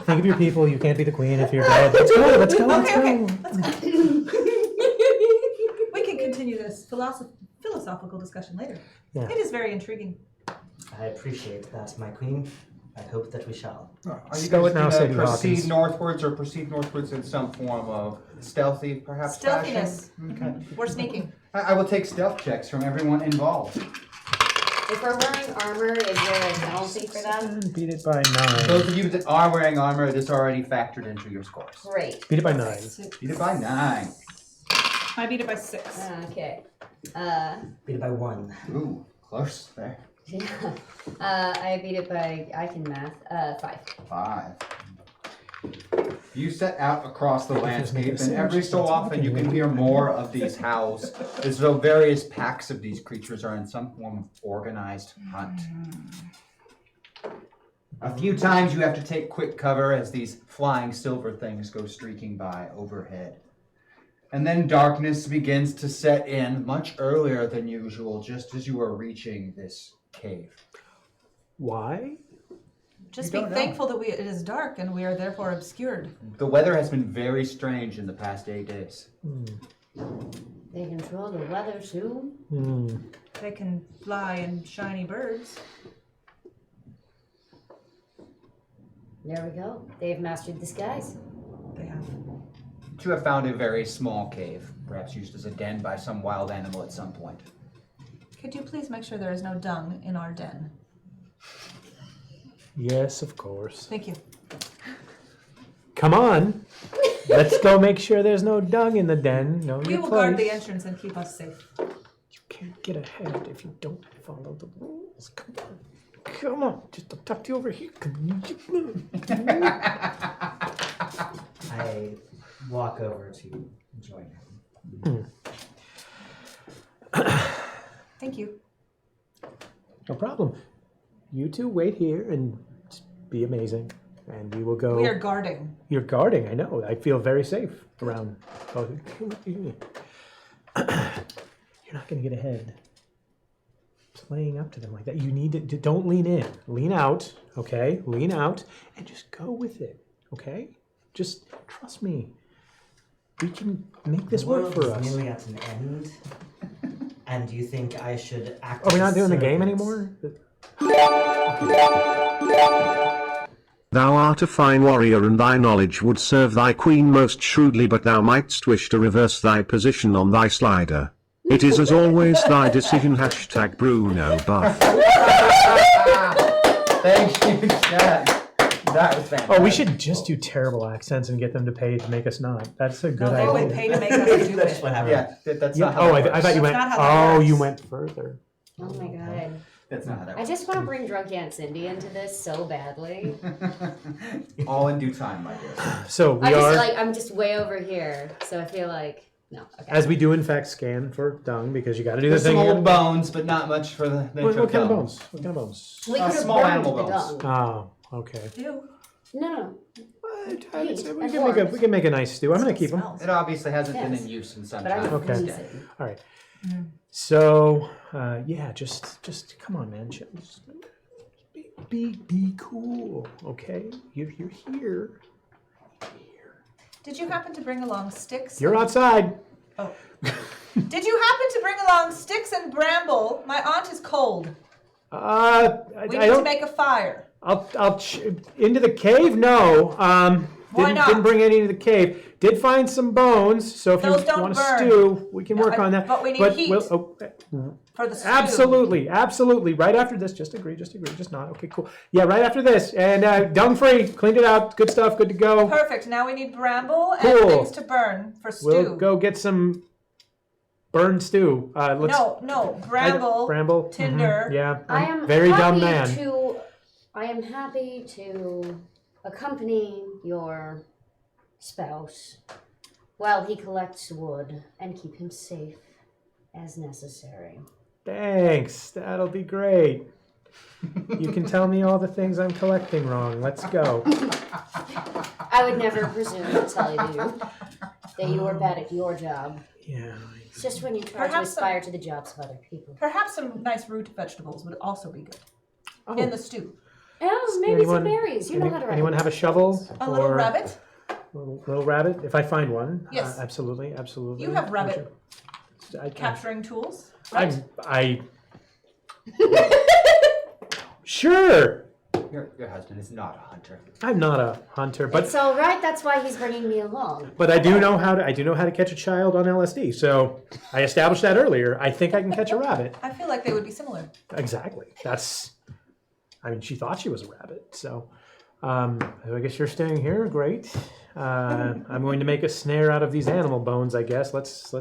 think of your people. You can't be the queen if you're dead. Let's go. Let's go. Let's Okay, go. okay. Let's go. We can continue this philosophical discussion later. Yeah. It is very intriguing. I appreciate that, my queen. I hope that we shall. Are you Stow it guys now, going Sadie to proceed Hawkins. northwards or proceed northwards in some form of stealthy, perhaps? Stealthiness. Fashion? Okay. We're sneaking. I will take stealth checks from everyone involved. If we're wearing armor, is there a penalty for that? And beat it by 9. Those of you that are wearing armor, this already factored into your scores. Great. Beat it by 9. Beat it by 9. I beat it by 6. Okay. Beat it by 1. Ooh, close there. I beat it by, I can math, 5. 5. You set out across the landscape, and every so often you can hear more of these howls, as though various packs of these creatures are in some form of organized hunt. A few times you have to take quick cover as these flying silver things go streaking by overhead. And then darkness begins to set in much earlier than usual, just as you are reaching this cave. Why? Just You be don't know. thankful that it is dark and we are therefore obscured. The weather has been very strange in the past 8 days. They control the weather too. They can fly in shiny birds. There we go. They've mastered the skies. They have. You have found a very small cave, perhaps used as a den by some wild animal at some point. Could you please make sure there is no dung in our den? Yes, of course. Thank you. Come on. Let's go make sure there's no dung in the den. Know We your will place. guard the entrance and keep us safe. You can't get ahead if you don't follow the rules. Come on. Come on. Just I'll talk to you over here. Come on. I walk over to join him. Thank you. No problem. You two wait here and just be amazing. And we will go. We are guarding. You're guarding, I know. I feel very safe around. Oh, you're not going to get ahead. Playing up to them like that. You need to, don't lean in. Lean out, okay? Lean out and just go with it, okay? Just trust me. We can make this work for us. Nearly at an end. And you think I should act? Are we not as doing the game servants? anymore? Thou art a fine warrior, and thy knowledge would serve thy queen most shrewdly, but thou mightst wish to reverse thy position on thy slider. It is as always thy decision. # Bruno Buff. Thank you, Chad. That was fantastic. Oh, we should just do terrible accents and get them to pay to make us not. That's a good No, they idea. would pay to make us do That's it. what happened. Yeah, that's Yeah, not how oh, that I thought you works. went. That's not how that Oh, works. you went further. Oh my god. That's not how that I just want to bring drunk Aunt Cindy into this so badly. works. All in due time, my dear. So we are, I'm just way over here, so I feel like no. Okay. as we do in fact, scan for dung because you got to do the There's some thing. old bones, but not much for the What kind of dung. bones? What kind of bones? We could have small burned animal the bones. dung. Oh, okay. Ew. No. We and can make a nice stew. I'm gonna keep them. Smells. It obviously hasn't been Yes. in use in some But I time. didn't Okay. use it. All right. So, yeah, just come on, man. Just be cool, okay? You're here. Did you happen to bring along sticks? You're outside. Oh. Did you happen to bring along sticks and bramble? My aunt is cold. We We need to make a fire. into the cave. No. Why not? Didn't bring any to the cave. Did find some bones. So if Those you don't want to burn. stew, we can No, work on that. but we need heat. We'll, For the stew. absolutely. Right after this, just agree. Just not. Okay, cool. Yeah, right after this, and dung free. Cleaned it out. Good stuff. Good to go. Perfect. Now we need bramble and Cool. things to burn for stew. We'll go get some burned stew. Let's No. Bramble. bramble, tinder. Yeah, I I'm am very happy dumb man. I am happy to accompany your spouse while he collects wood and keep him safe as necessary. Thanks. That'll be great. You can tell me all the things I'm collecting wrong. Let's go. I would never presume to tell you that you are bad at your job. Yeah. It's just when you try to Perhaps aspire to the jobs of other people. Perhaps some nice root vegetables would also be good Oh, in the stew. Oh, maybe some berries. You know how to write. anyone have a shovel? A little or rabbit. Little rabbit? If I find one. Yes. Absolutely. You have rabbit I, capturing tools. Right? Sure. Your husband is not a hunter. I'm not a hunter, but It's all right. That's why he's bringing me along. I do know how to catch a child on LSD. So I established that earlier. I think I can catch a rabbit. I feel like they would be similar. Exactly. She thought she was a rabbit. So I guess you're staying here. Great. I'm going to make a snare out of these animal bones, I guess. Let's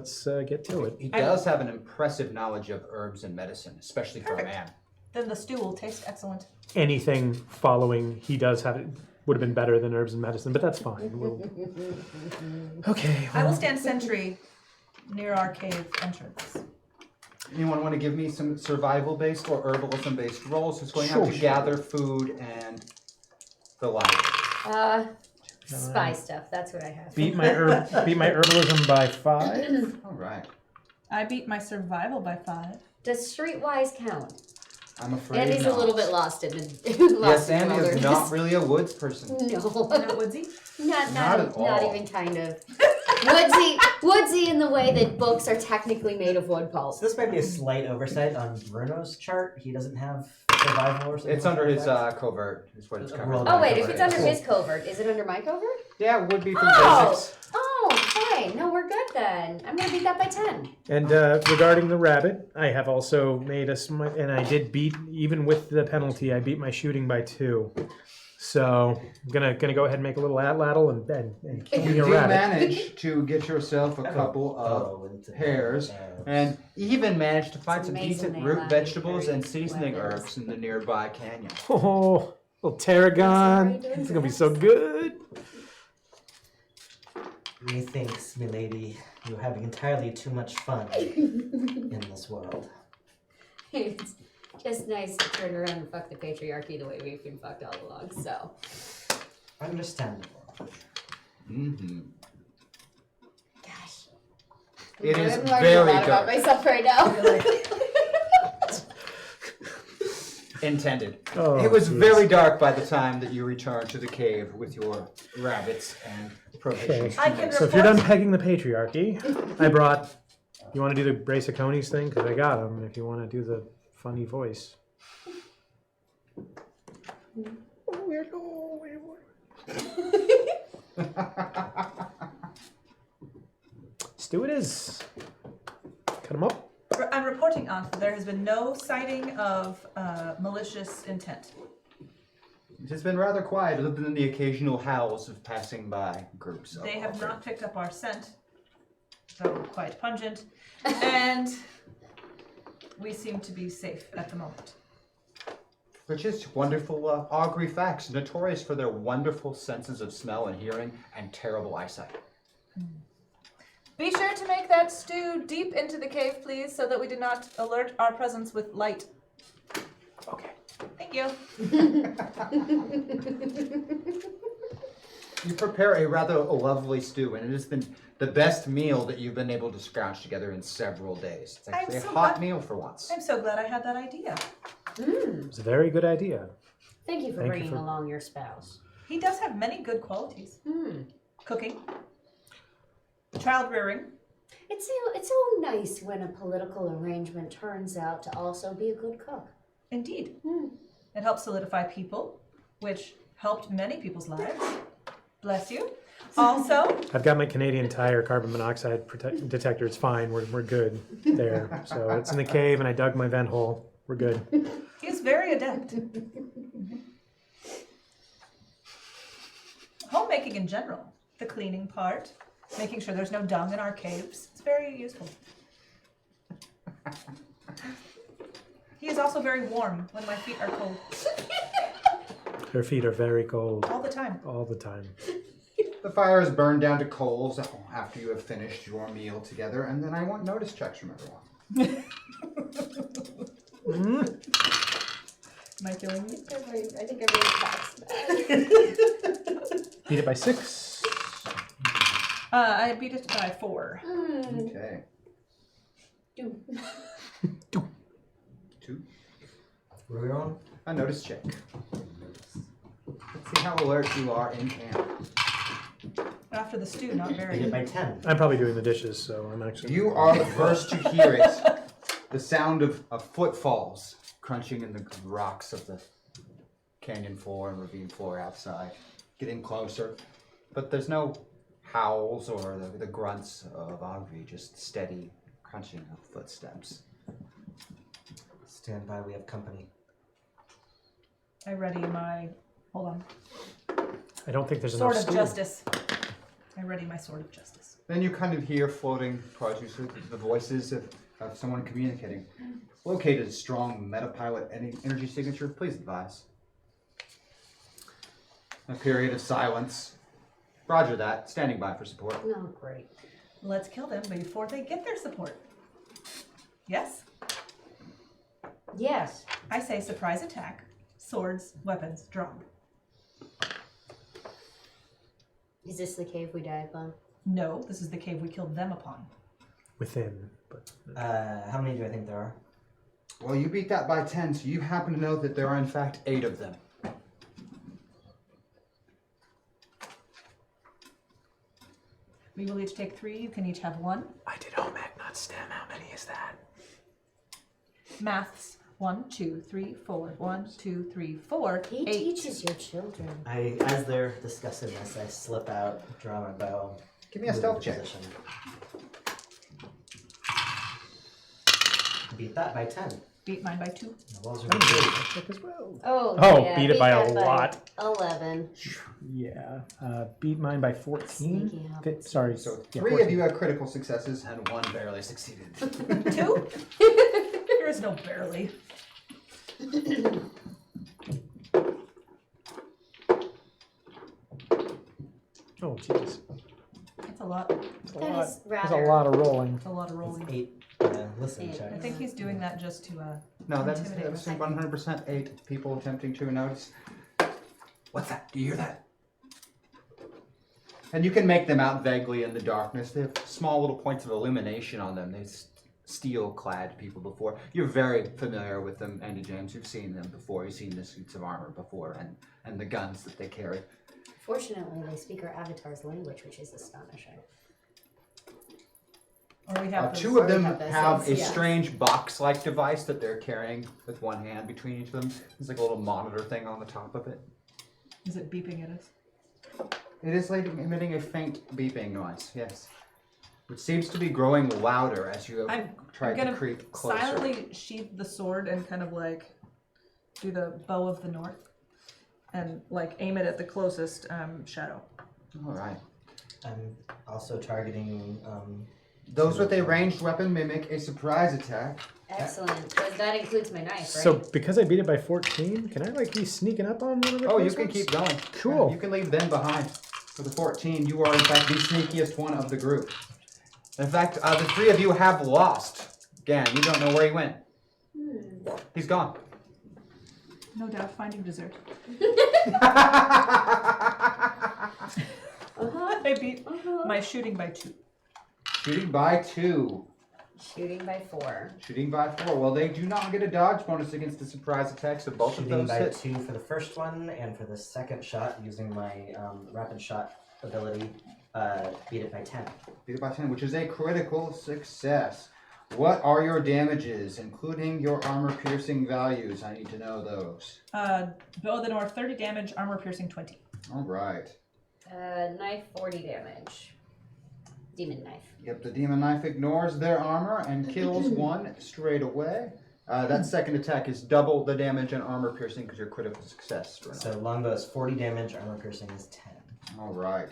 get to it. He does have an impressive knowledge of herbs and medicine, especially for a man. Then the stew will taste excellent. Anything following, he does have it. would have been better than herbs and medicine, but that's fine. Okay. I will stand sentry near our cave entrance. Anyone want to give me some survival-based or herbalism-based roles? Who's going out Sure. to gather food and the like? Spy stuff. That's what I have. Beat my herbalism by 5. All right. I beat my survival by 5. Does streetwise count? I'm afraid Andy's not. a little bit lost in the Yes, in Andy is wilderness. not really a woods person. No, Not woodsy? not Not at all. not even kind of. Woodsy in the way that books are technically made of wood pulp. So this might be a slight oversight on Bruno's chart. He doesn't have survival or something. It's under his covert, is what it's covered. Roll Oh wait, Cool. if it's under his covert, is it under my covert? Yeah, it would be for Oh! basics. Oh, fine. No, we're good then. I'm gonna beat that by 10. And regarding the rabbit, I have also made and I did beat, even with the penalty, I beat my shooting by 2. So I'm gonna go ahead and make a little atlatl and kill me You a do rabbit. manage to get yourself a couple of hairs, and even manage to find It's some amazing decent they root allow you vegetables very and seasoning weapons. herbs in the nearby canyon. Oh, little tarragon. That's what It's I gonna be do. so good. Methinks, milady, you're having entirely too much fun in this world. It's just nice to turn around and fuck the patriarchy the way we've been fucked all along, so. Understandable. Mm-hmm. Gosh. It is I'm learning very a lot about dark. myself right now. Intended. Oh, It was jeez. very dark by the time that you returned to the cave with your rabbits and provisions. I can So if you're done pegging the patriarchy, I brought. You want to do the brace of conies thing? Because I got them. If you want to do the funny voice. Stew it is. Cut them up. I'm reporting on. There has been no sighting of malicious intent. It has been rather quiet, other than the occasional howls of passing by groups. Of They have Alfred. not picked up our scent, though quite pungent, and we seem to be safe at the moment. Which is wonderful augury facts, notorious for their wonderful senses of smell and hearing and terrible eyesight. Be sure to make that stew deep into the cave, please, so that we do not alert our presence with light. Okay. Thank you. You prepare a rather lovely stew, and it has been the best meal that you've been able to scrounge together in several days. It's actually so a hot glad- meal for once. I'm so glad I had that idea. It's a very good idea. Thank you for Thank you bringing for- along your spouse. He does have many good qualities. Cooking, child rearing. It's so nice when a political arrangement turns out to also be a good cook. Indeed. It helps solidify people, which helped many people's lives. Bless you. Also, I've got my Canadian Tire carbon monoxide detector. It's fine. We're good there. So it's in the cave, and I dug my vent hole. We're good. he is very adept. Homemaking in general, the cleaning part, making sure there's no dung in our caves. It's very useful. He is also very warm when my feet are cold. Her feet are very cold All the time. all the time. The fire is burned down to coals after you have finished your meal together, and then I want notice checks from everyone. Am I killing you? I think everyone's passed. Beat it by 6. I beat it by 4. Okay. 2. 2. What are we on? A notice check. Let's see how alert you are in camp. After the stew, not Beat very. it by 10. I'm probably doing the dishes, so I'm actually. You are the first to hear it. The sound of footfalls crunching in the rocks of the canyon floor and ravine floor outside. Getting closer. But there's no howls or the grunts of Agri, just steady crunching of footsteps. Stand by, we have company. I ready my. Hold on. I don't think there's Sword enough of stew. Justice. I ready my sword of justice. Then you kind of hear floating towards you the voices of someone communicating. Located a strong metapilot energy signature, please advise. A period of silence. Roger that. Standing by for support. Oh, great. Let's kill them before they get their support. Yes? Yes. I say surprise attack. Swords, weapons, drawn. Is this the cave we died upon? No, this is the cave we killed them upon. Within, but How many do I think there are? Well, you beat that by 10, so you happen to know that there are in fact 8 of them. We will each take 3. You can each have 1. I did home ec, not STEM. How many is that? Maths. 1, 2, 3, 4. 1, 2, 3, 4. He 8. teaches your children. As they're discussing this, I slip out, draw my bow. Give me a move stealth into check. position. Beat that by 10. Beat mine by 2. The walls are good. Check as well. Oh, Oh, yeah, beat it by a that lot. 11. Yeah. Beat mine by 14. Sneaky how Okay, sorry. So yeah, 3 of 14. you had critical successes and 1 barely succeeded. 2? There is no barely. Oh, jeez. That's a lot. That's a That lot. is That's a rather- lot of rolling. That's a lot of rolling. 8 listen Eight. I checks. think he's doing that just to No, that's Intimidate. 100% 8 people attempting to notice. What's that? Do you hear that? And you can make them out vaguely in the darkness. They have small little points of illumination on them. They steel-clad people before. You're very familiar with them, Andy James. You've seen them before. You've seen the suits of armor before and the guns that they carry. Fortunately, they speak our avatar's language, which is astonishing. or we have 2 of them have those have a things, yeah. strange box-like device that they're carrying with one hand between each of them. There's like a little monitor thing on the top of it. Is it beeping at us? It is like emitting a faint beeping noise, yes. Which seems to be growing louder as you I'm try to gonna creep closer. silently sheath the sword and kind of like do the bow of the north and like aim it at the closest shadow. Alright. I'm also targeting. Those with a ranged weapon may make a surprise attack. Excellent. But that includes my knife, right? So because I beat it by 14, can I like be sneaking up on one of the Oh, you close can ones? keep going. Cool. Yeah, you can leave them behind. For the 14, you are in fact the sneakiest one of the group. In fact, the 3 of you have lost. Gan, you don't know where he went. He's gone. No doubt finding dessert. I beat my shooting by 2. Shooting by 2. Shooting by 4. Shooting by 4. Well, they do not get a dodge bonus against the surprise attack, so both Shooting of those by hit. 2 for the first one, and for the second shot, using my rapid shot ability, beat it by 10. Beat it by 10, which is a critical success. What are your damages, including your armor-piercing values? I need to know those. Bow of the north 30 damage, armor piercing 20. All right. Knife 40 damage. Demon knife. Yep, the demon knife ignores their armor and kills 1 straight away. That second attack is double the damage and armor piercing because you're critical success. So longbow is 40 damage, armor piercing is 10. All right.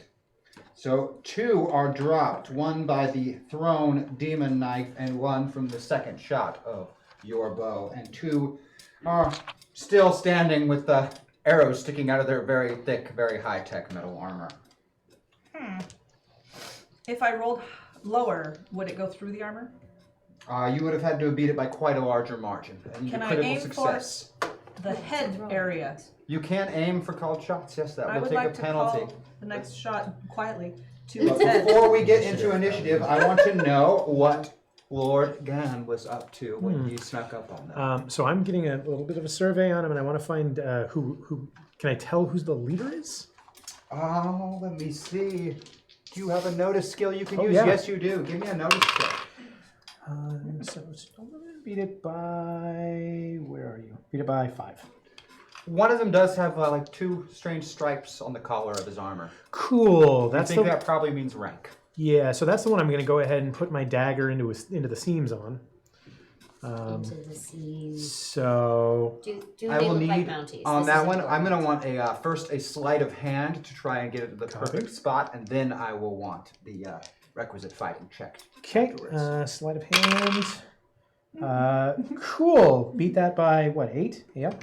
So 2 are dropped, 1 by the thrown demon knife and 1 from the second shot of your bow. And 2 are still standing with the arrows sticking out of their very thick, very high-tech metal armor. If I rolled lower, would it go through the armor? You would have had to have beat it by quite a larger margin. And Can your I critical aim success. The head area. You can aim for called shots, yes, that I will would take like a to penalty. call the next shot quietly to But its head. before we get into initiative, I want to know what Lord Gan was up to when he snuck up on them. So I'm getting a little bit of a survey on him, and I want to find who. Can I tell who the leader is? Oh, let me see. Do you have a notice skill you can Oh, use? yeah. Yes, you do. Give me a notice check. So beat it by. Where are you? Beat it by 5. One of them does have like 2 strange stripes on the collar of his armor. Cool. I That's think the that probably means rank. yeah. So that's the one I'm going to go ahead and put my dagger into the seams on. Into the seams. So Do I they will look like need mounties? on This that is one. I'm important. going to want a first a sleight of hand to try and get it to the perfect spot, and then I will want the requisite fighting check. okay, afterwards. sleight of hand. Cool. Beat that by what? 8. Yep.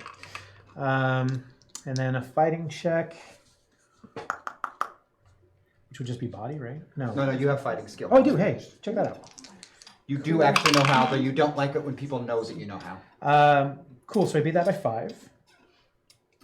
And then a fighting check. which would just be body, right? No. No, you have fighting skill. Oh, I do. Hey, check that out. You do actually know how, but you don't like it when people know that you know how. Cool. So I beat that by 5.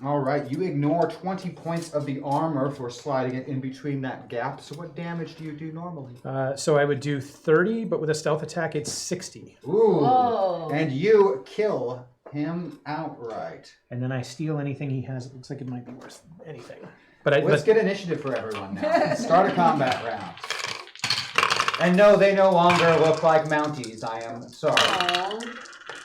All right, you ignore 20 points of the armor for sliding it in between that gap. So what damage do you do normally? So I would do 30, but with a stealth attack, it's 60. Ooh. Whoa. And you kill him outright. And then I steal anything he has. It looks like it might be worth anything. But Let's get initiative for everyone now. Start a combat round. And no, they no longer look like Mounties. I am sorry. Aw.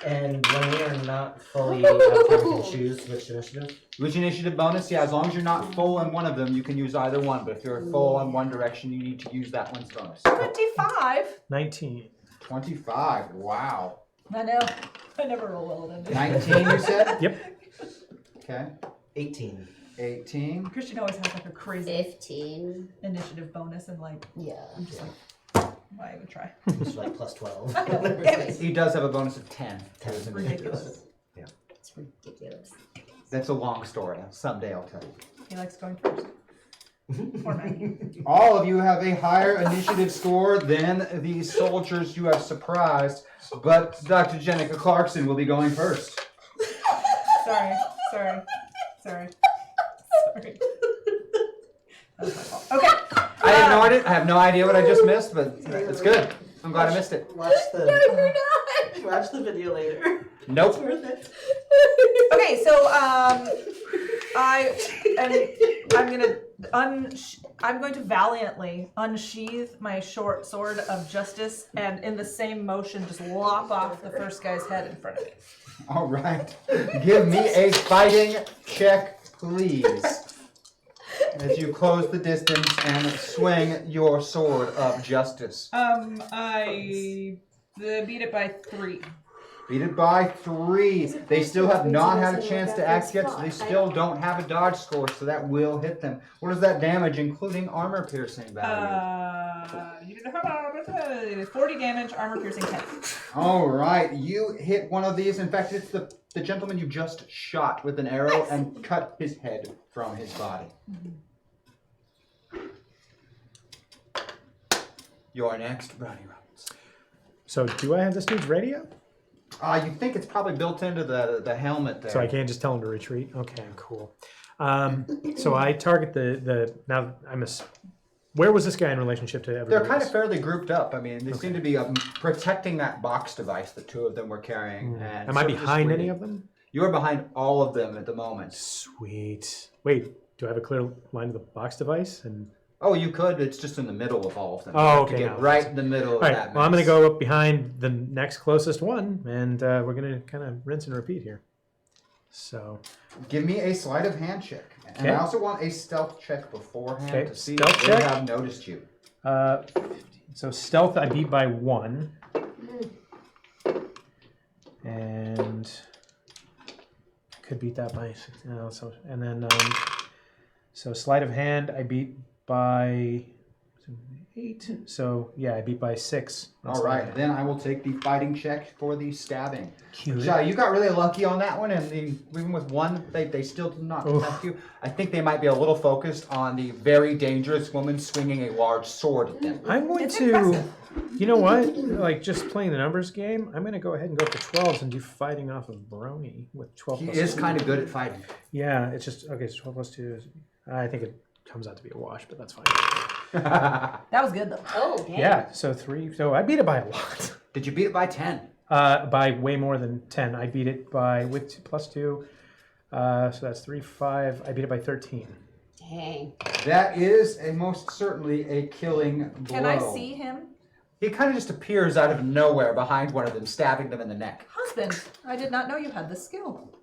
And when we are not fully up here, we can choose which initiative. Which initiative bonus? Yeah, as long as you're not full on one of them, you can use either one. But if you're full on one direction, you need to use that one's bonus. 25. 19. 25. Wow. I know. I never roll well in it. 19, you said? Yep. Okay. 18. 18. Christian always has like a crazy 15. initiative bonus, and like, Yeah. I'm just like, why even try? It's like plus 12. He does have a bonus of 10. to his initiative. Ridiculous. It's ridiculous. That's a long story. Someday I'll tell you. He likes going first. Poor Maggie. All of you have a higher initiative score than the soldiers you have surprised, but Dr. Jenica Clarkson will be going first. Sorry. That was my fault. Okay. I ignored it. I have no idea what I just missed, but it's good. I'm glad I missed it. Watch the You're not. watch the video later. Nope. Worth it. Okay, so I'm going to valiantly unsheath my short sword of justice, and in the same motion, just lop off the first guy's head in front of me. All right. Give me a fighting check, please. As you close the distance and swing your sword of justice. I beat it by 3. Beat it by 3. They still have not had a chance to act yet, so they still don't have a dodge score, so that will hit them. What is that damage, including armor piercing value? 40 damage, armor piercing 10. All right, you hit one of these. In fact, it's the gentleman you just shot with an arrow and cut his head from his body. You're next, Brownie Roberts. So do I have this dude's radio? You think it's probably built into the helmet there. So I can't just tell him to retreat? Okay, cool. So I target now where was this guy in relationship to everybody They're kind else? of fairly grouped up. I mean, they seem to be protecting that box device the two of them were carrying. And Am I sort of behind just any of them? You are behind all of them at the moment. Sweet. Wait, do I have a clear line to the box device? And Oh, you could. It's just in the middle of all of them. Oh, You have okay, to get now. right in the middle of all right, that. well, I'm going mess. to go up behind the next closest one, and we're going to kind of rinse and repeat here. So, Give me a sleight of hand check. And Okay. I also want a stealth check beforehand Okay, to see stealth if they check. have noticed you. so stealth I beat by 1. And could beat that by and then so sleight of hand I beat by 8. So yeah, I beat by 6. on All sleight of right, hand. then I will take the fighting check for the stabbing. Cute. You got really lucky on that one, and even with one, they still did not detect you. I think they might be a little focused on the very dangerous woman swinging a large sword at them. I'm going It's to, impressive. you know what? Like just playing the numbers game, I'm going to go ahead and go for 12s and do fighting off of Brony with 12 He plus is 2. kind of good at fighting. Yeah, it's just, okay, so 12 plus 2 is, I think it comes out to be a wash, but that's fine. That was good though. Oh, dang. Yeah, so 3, so I beat it by a lot. Did you beat it by 10? By way more than 10. I beat it by, with plus 2, so that's 3, 5. I beat it by 13. Dang. That is most certainly a killing blow. Can I see him? He kind of just appears out of nowhere behind one of them, stabbing them in the neck. Husband, I did not know you had this skill.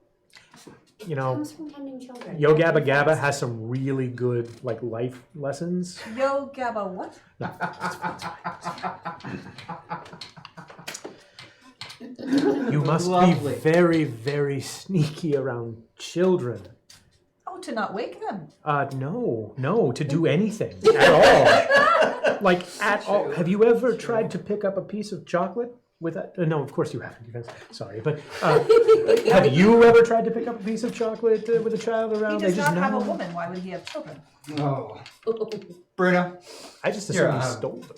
You know, Comes from tending children. Yo Gabba Gabba has some really good, like, life lessons. Yo, Gabba, what? You must Lovely. be very, very sneaky around children. Oh, to not wake them. No, to do anything at all. Like, at all. Have you ever tried to pick up a piece of chocolate with that? No, of course you haven't. Sorry, but have you ever tried to pick up a piece of chocolate with a child around? He does They just not have a know. woman. Why would he have children? Oh. Bruno. I just assumed Here, he stole them.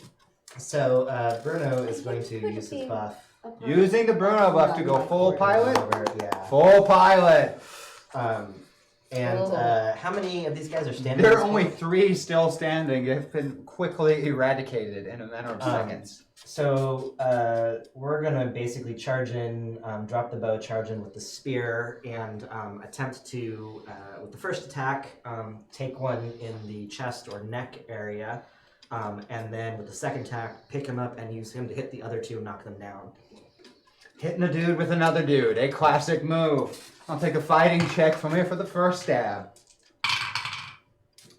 So Bruno is going to use his buff. Using the Bruno buff to go full pilot? Yeah. Full pilot. How many of these guys are standing? There at are this only point? 3 still standing. They've been quickly eradicated in a matter of seconds. So we're gonna basically charge in, drop the bow, charge in with the spear, and attempt to, with the first attack, take one in the chest or neck area, and then with the second attack, pick him up and use him to hit the other 2 and knock them down. Hitting a dude with another dude. A classic move. I'll take a fighting check from here for the first stab.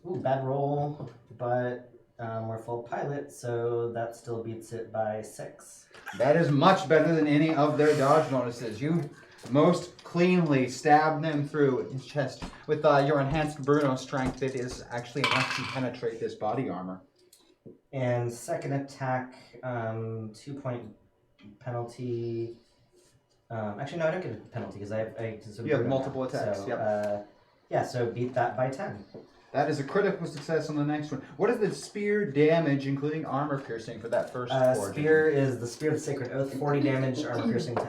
Ooh, bad roll, but we're full pilot, so that still beats it by 6. That is much better than any of their dodge bonuses. You most cleanly stabbed them through his chest. With your enhanced Bruno strength, it is actually enough to penetrate this body armor. And second attack, 2-point penalty. Actually, no, I don't get a penalty because I You have multiple attacks, yep. So beat that by 10. That is a critical success on the next one. What is the spear damage, including armor piercing, for that first forge? Spear is the Spear of the Sacred Oath, 40 damage, armor piercing 10.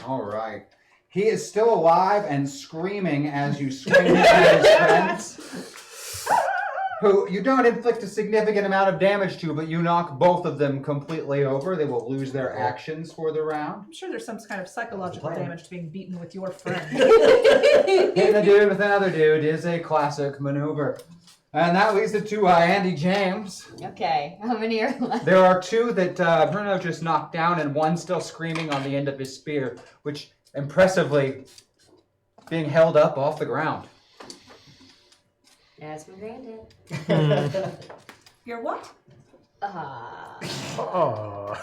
All right. He is still alive and screaming as you swing him at his friends, who you don't inflict a significant amount of damage to, but you knock both of them completely over. They will lose their actions for the round. I'm sure there's some kind of psychological damage to being beaten with your friend. Hitting a dude with another dude is a classic maneuver. And that leads it to Andy James. Okay, how many are left? There are 2 that Bruno just knocked down, and one still screaming on the end of his spear, which impressively being held up off the ground. That's my granddad. Your what? Oh.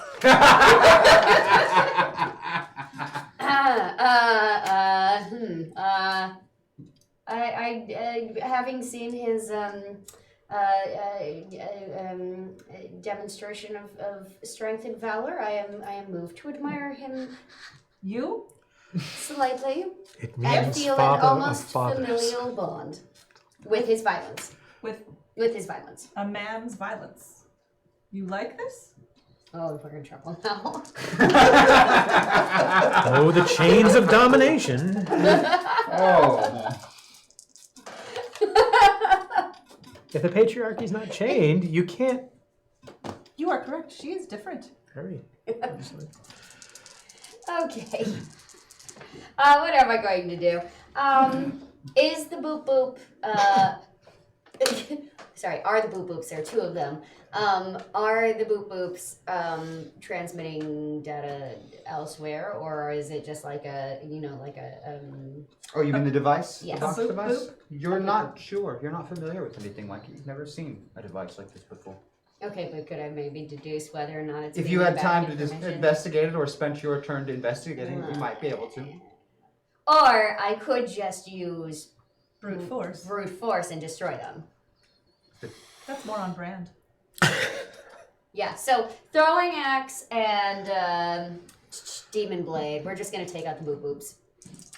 Having seen his demonstration of strength and valor, I am moved to admire him You? slightly It and means feel an father of almost fathers. familial bond with his violence. With With his violence. a man's violence. You like this? Oh, we're in trouble now. Oh, the chains of domination. Oh. If the patriarchy's not chained, you can't. You are correct. She is different. Hurry. Okay. What am I going to do? Is the boop boop, sorry, are the boop boops, there are 2 of them, are the boop boops transmitting data elsewhere, or is it just like a, Oh, you mean the device? Yes. The box Boop, device? boop. You're not sure. You're not familiar with anything like it. You've never seen a device like this before. okay, but could I maybe deduce whether or not it's If being you had back time to just information? investigate it or spent your turn to investigating it, you might be able to. Or I could just use Brute force. brute force and destroy them. That's more on brand. Yeah, so throwing axe and demon blade, we're just gonna take out the boop boops.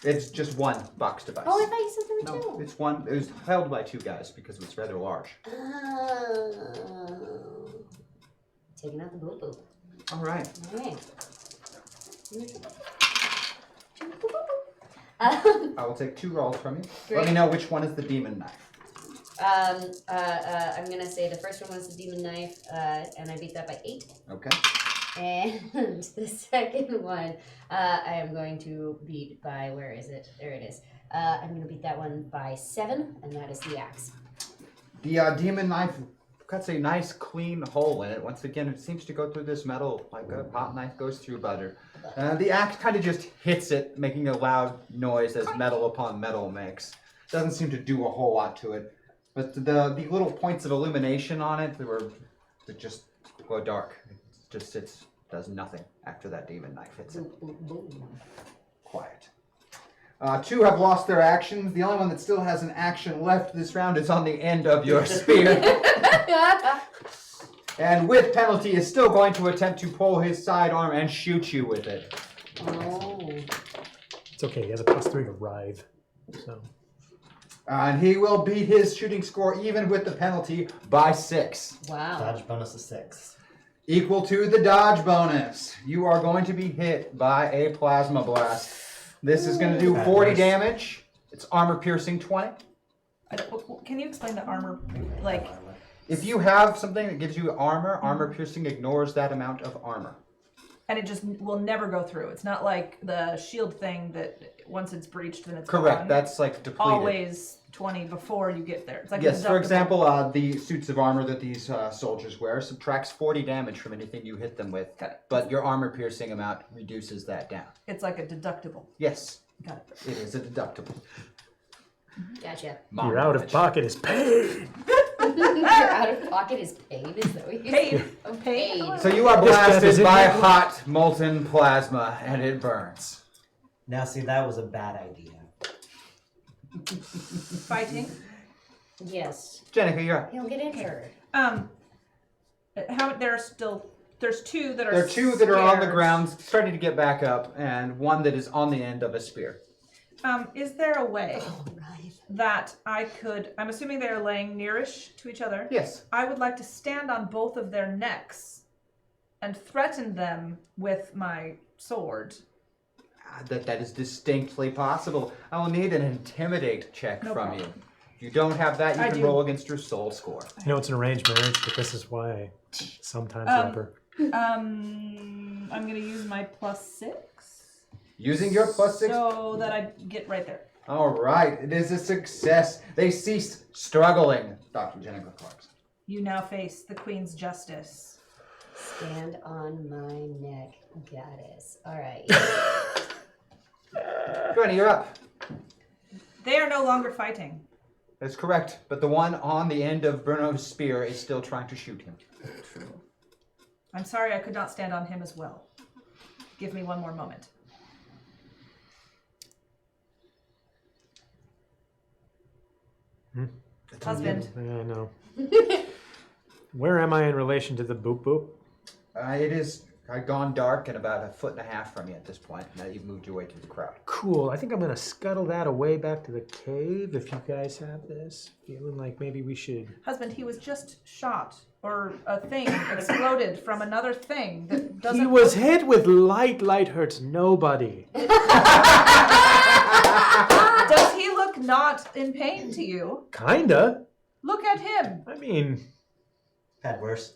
It's just one box device. Oh, I thought you said there were No, two. it's one. It was held by 2 guys because it's rather large. Oh. Taking out the boop boop. All right. Alright. I will take 2 rolls from you. Great. Let me know which one is the demon knife. I'm gonna say the first one was the demon knife, and I beat that by 8. Okay. And the second one, I am going to beat by, where is it? There it is. I'm gonna beat that one by 7, and that is the axe. The demon knife cuts a nice clean hole in it. Once again, it seems to go through this metal like a hot knife goes through butter. The axe kind of just hits it, making a loud noise as metal upon metal makes. Doesn't seem to do a whole lot to it. But the little points of illumination on it, they just go dark. It just sits, does nothing after that demon knife hits it. Boop, boop, boop. Quiet. 2 have lost their actions. The only one that still has an action left this round is on the end of your spear. and with penalty is still going to attempt to pull his sidearm and shoot you with it. Oh. It's okay. He has a +3 to writhe. So. And he will beat his shooting score even with the penalty by 6. Wow. Dodge bonus is 6. Equal to the dodge bonus. You are going to be hit by a plasma blast. This is going to do 40 damage. It's armor piercing 20. Can you explain the armor? Like, If you have something that gives you armor piercing ignores that amount of armor. and it just will never go through. It's not like the shield thing that once it's breached, then it's Correct. gone. That's like depleted. Always 20 before you get there. It's like Yes, a for deductible. example, the suits of armor that these soldiers wear subtracts 40 damage from anything you hit them with, Got it. but your armor piercing amount reduces that down. It's like a deductible. Yes, Got it. it is a deductible. Gotcha. Mom Your out of knowledge. pocket is paid. Your out of pocket is paid. Is that what you Paid. said? Paid. So you are This death is blasted by inevitable. hot, molten plasma, and it burns. Now, see, that was a bad idea. Fighting. Yes. Jenica, you're up. He'll get injured. There's two that are There are 2 that are on the scared. ground, starting to get back up, and 1 that is on the end of a spear. Is there a way Right. that I could, I'm assuming they're laying nearish to each other. Yes. I would like to stand on both of their necks and threaten them with my sword. That is distinctly possible. I will need an intimidate check No from problem. you. If you don't have that, you I can do. roll against your soul score. You know, it's an arranged marriage, but this is why I sometimes rubber. I'm gonna use my +6 Using your +6. so that I get right there. All right, it is a success. They ceased struggling. Dr. Jenica Clarkson. You now face the Queen's justice. Stand on my neck, goddess. All right. Johnny, you're up. They are no longer fighting. That's correct, but the one on the end of Bruno's spear is still trying to shoot him. I'm sorry I could not stand on him as well. Give me one more moment. Husband. Yeah, I know. Where am I in relation to the boop boop? It is gone dark and about 1.5 feet from you at this point, now that you've moved your way through the crowd. Cool. I think I'm gonna scuttle that away back to the cave. If you guys have this, feeling like maybe we should. Husband, he was just shot, or a thing exploded from another thing that doesn't. He was hit with light. Light hurts nobody. Does he look not in pain to you? Kinda. Look at him. I mean, Had worse.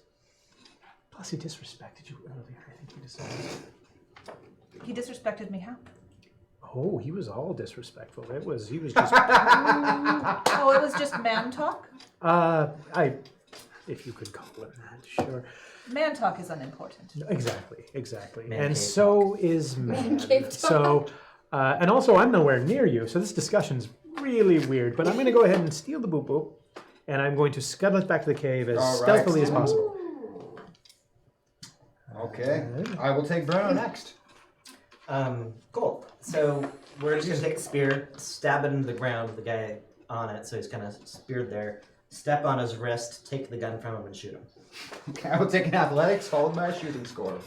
plus he disrespected you earlier. I think he deserves. He disrespected me how? Oh, he was all disrespectful. He was just. Oh, it was just man talk? If you could call it that, sure. Man talk is unimportant. Exactly. Man And cave so is man. cave talk. So, and also I'm nowhere near you, so this discussion's really weird. But I'm going to go ahead and steal the boop boop, and I'm going to scuttle it back to the cave as All right. stealthily as possible. Okay, I will take Bruno next. Cool. So we're just gonna take the spear, stab it into the ground with the guy on it, so he's kind of speared there. Step on his wrist, take the gun from him, and shoot him. Okay, I will take an athletics followed by a shooting score.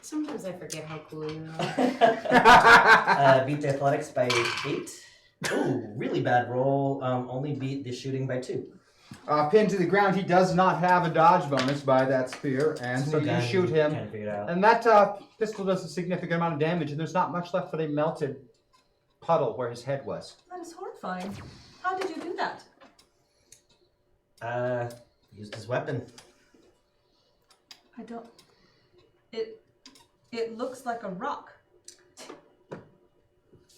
Sometimes I forget how cool you are. Beat the athletics by 8. Ooh, really bad roll. Only beat the shooting by 2. Pinned to the ground, he does not have a dodge bonus by that spear, and so you Gun, shoot him. Can't figure it out. And that pistol does a significant amount of damage, and there's not much left but a melted puddle where his head was. That is horrifying. How did you do that? Used his weapon. I don't. It looks like a rock.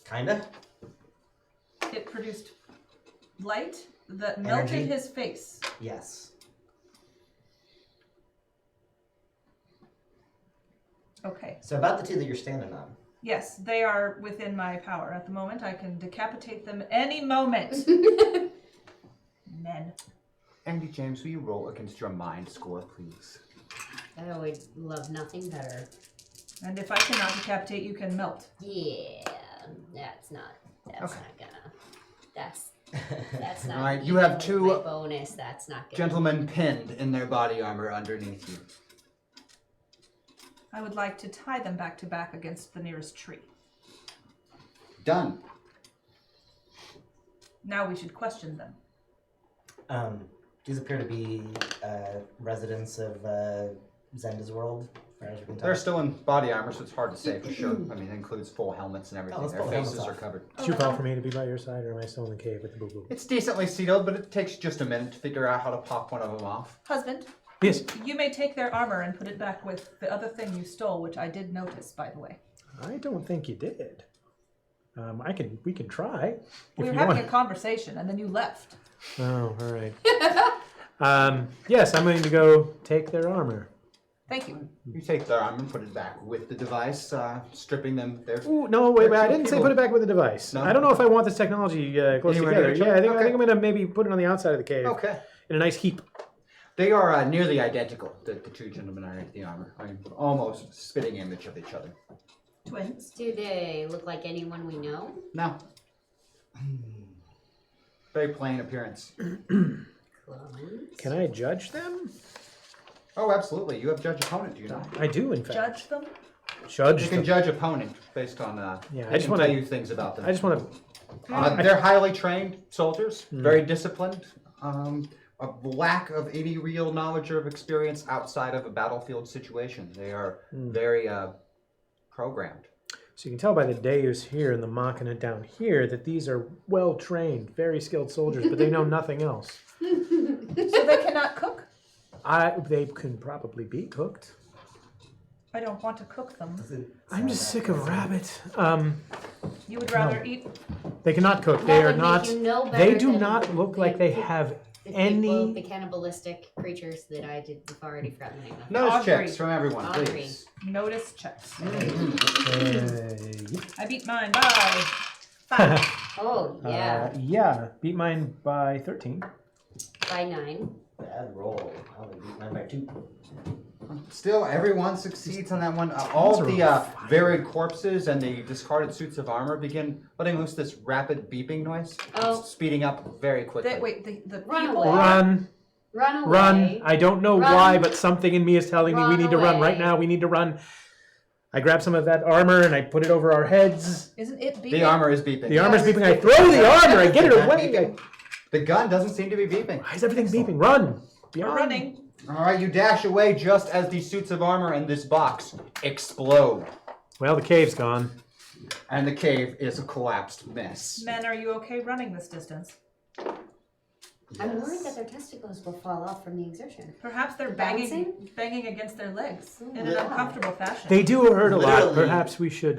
Kinda. It produced light that melted Energy? his face. Yes. Okay. So about the 2 that you're standing on. Yes, they are within my power at the moment. I can decapitate them any moment. Men. Andy James, will you roll against your mind score, please? I would love nothing better. And if I cannot decapitate, you can melt. Yeah, that's not gonna. That's not. All right, you have even two with my bonus. That's not good. gentlemen pinned in their body armor underneath you. I would like to tie them back to back against the nearest tree. Done. Now we should question them. These appear to be residents of Zenda's world, as far as we can tell. They're still in body armor, so it's hard to say for sure. I mean, it includes full helmets and everything. let's Their pull the helmets faces are off. covered. Did you call for me to be by your side, or am I still in the cave with the boo-boo? It's decently sealed, but it takes just a minute to figure out how to pop one of them off. Husband, Yes. you may take their armor and put it back with the other thing you stole, which I did notice, by the way. I don't think you did. We can try. We if were you having want. a conversation, and then you left. Oh, all right. Yes, I'm going to go take their armor. Thank you. You take their armor and put it back with the device, stripping them. Ooh, no, wait, I Actually, didn't say people- put it back with the device. No? I don't know if I want this technology close Anywhere together. near each Yeah, other? I think Okay. I'm going to maybe put it on the outside of the cave Okay. in a nice heap. They are nearly identical. The two gentlemen underneath the armor. I mean, almost spitting image of each other. Twins. Do they look like anyone we know? No. Very plain appearance. Clones. Can I judge them? Oh, absolutely. You have judge opponent, do you not? I do, in fact. Judge them? Judge You can them. judge opponent based on. Yeah, I they just can wanna- tell you things about them. I just want to. They're highly trained soldiers, very disciplined. A lack of any real knowledge or experience outside of a battlefield situation. They are very programmed. So you can tell by the Deus here and the Machina down here that these are well trained, very skilled soldiers, but they know nothing else. So they cannot cook? They can probably be cooked. I don't want to cook them. I'm just sick of rabbit. You would rather eat. They cannot cook. What They are would make not. you know They better do than not look like they have the any. the cannibalistic creatures that I did. We've already forgotten the name of. Notice Audrey. checks from everyone, Audrey. please. Notice checks. Yep. I beat mine by 5. Oh yeah, Yeah. Beat mine by 13. by 9. Bad roll. I only beat mine by 2. Still, everyone succeeds on that one. All of the varied corpses and the discarded suits of armor begin letting loose this rapid beeping noise. Oh. It's speeding up very quickly. Wait, the Run people away. are. Run away. Run. I don't know Run. why, but something in me is telling me we Run need to run away. right now. We need to run. I grab some of that armor and I put it over our heads. Isn't it beeping? The armor is beeping. The armor's beeping. I throw the armor. I get it away. The gun doesn't seem to be beeping. Why is everything beeping? Run. We're Beyond. running. All right, you dash away just as the suits of armor in this box explode, Well, the cave's gone. and the cave is a collapsed mess. Men, are you okay running this distance? I'm worried that their testicles will fall off from the exertion. Perhaps they're banging against their legs in an Yeah. uncomfortable fashion. They do hurt a lot. Literally, Perhaps we should.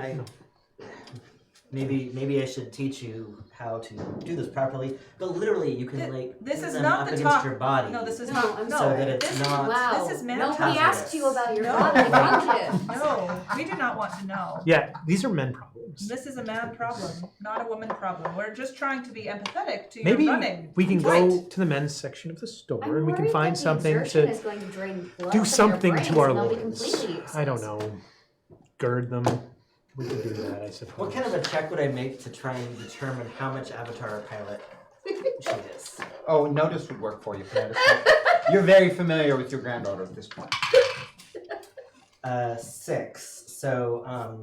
Maybe I should teach you how to do this properly. But literally, you can This put is them not up the against top. your body. No, this is No, not. I'm No, so that it's this not. Wow. This is man Nobody hazardous. asked you about your No. bodily functions. No, we do not want to know. Yeah, these are men problems. This is a man problem, not a woman problem. We're just trying to be empathetic to Maybe your running. we can go Right. to the men's section of the store I'm and we can worried find that the something exertion to is going to drain blood do from something their to brains our and they'll be loins. completely I don't useless. know. Gird them. We could do that, I suppose. What kind of a check would I make to try and determine how much Avatar pilot she is? Oh, notice would work for you, Candace. You're very familiar with your granddaughter at this point. 6. So,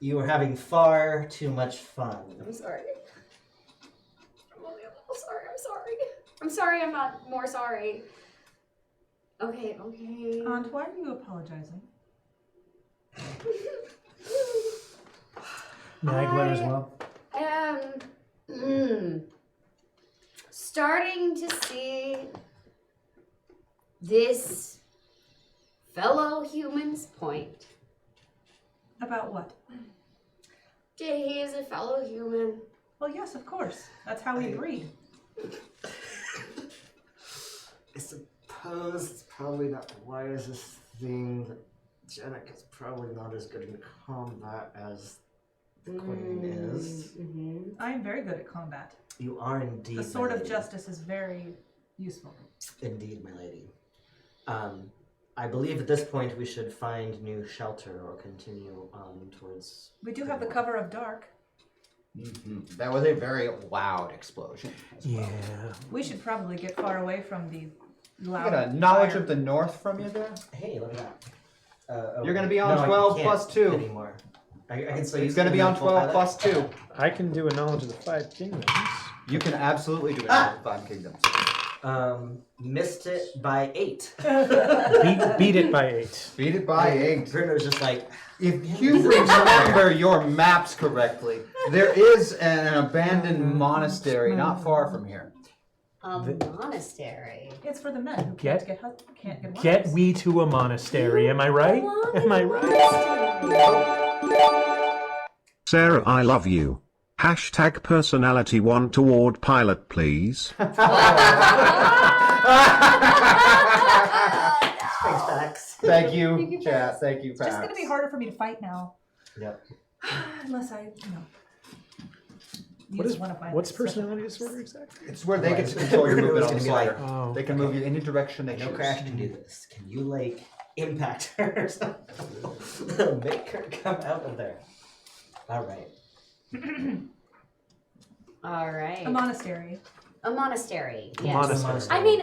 you are having far too much fun. I'm sorry. I'm only a little sorry. I'm sorry. I'm sorry. I'm not more sorry. Okay. Aunt, why are you apologizing? Nagler as well. Starting to see this fellow human's point. About what? That he is a fellow human. Well, yes, of course. That's how we breed. I suppose it's probably not the wisest thing. That Janek is probably not as good in combat as the Queen is. Mm-hmm. I am very good at combat. You are indeed. The sword my of lady. justice is very useful. Indeed, my lady. I believe at this point we should find new shelter or continue on towards. We do have the cover of dark. That was a very loud explosion. Yeah. We should probably get far away from the You loud got a knowledge fire. of the north from you there? Hey, look at that. You're gonna be on I 12 can't plus 2. anymore. I can still It's use gonna be on full 12 pilot. plus 2. I can do a knowledge of the 5 kingdoms. You can absolutely do it in 5 kingdoms. Missed it by 8. Beat it by 8. Beat it by 8. Bruno's just like, If you remember your maps correctly, there is an abandoned monastery not far from here. A monastery. It's for the men who Get- can't get Get wives. we to a monastery. Am I right? Am I right? Sarah, I love you. Hashtag personality 1 toward pilot, please. thanks, Pax. Thank you, chat. Thank you, It's just Pat. gonna be harder for me to fight now. Yep. Unless I, What use is one of my what's special personality powers. disorder exactly? It's where they get to control your movement on the slider. Oh. They can move you any direction they I know choose. Crash can do this. Can you, like, impact her or something? Make her come out of there. Alright. All right. A monastery. A monastery. A Yes. monastery. I mean,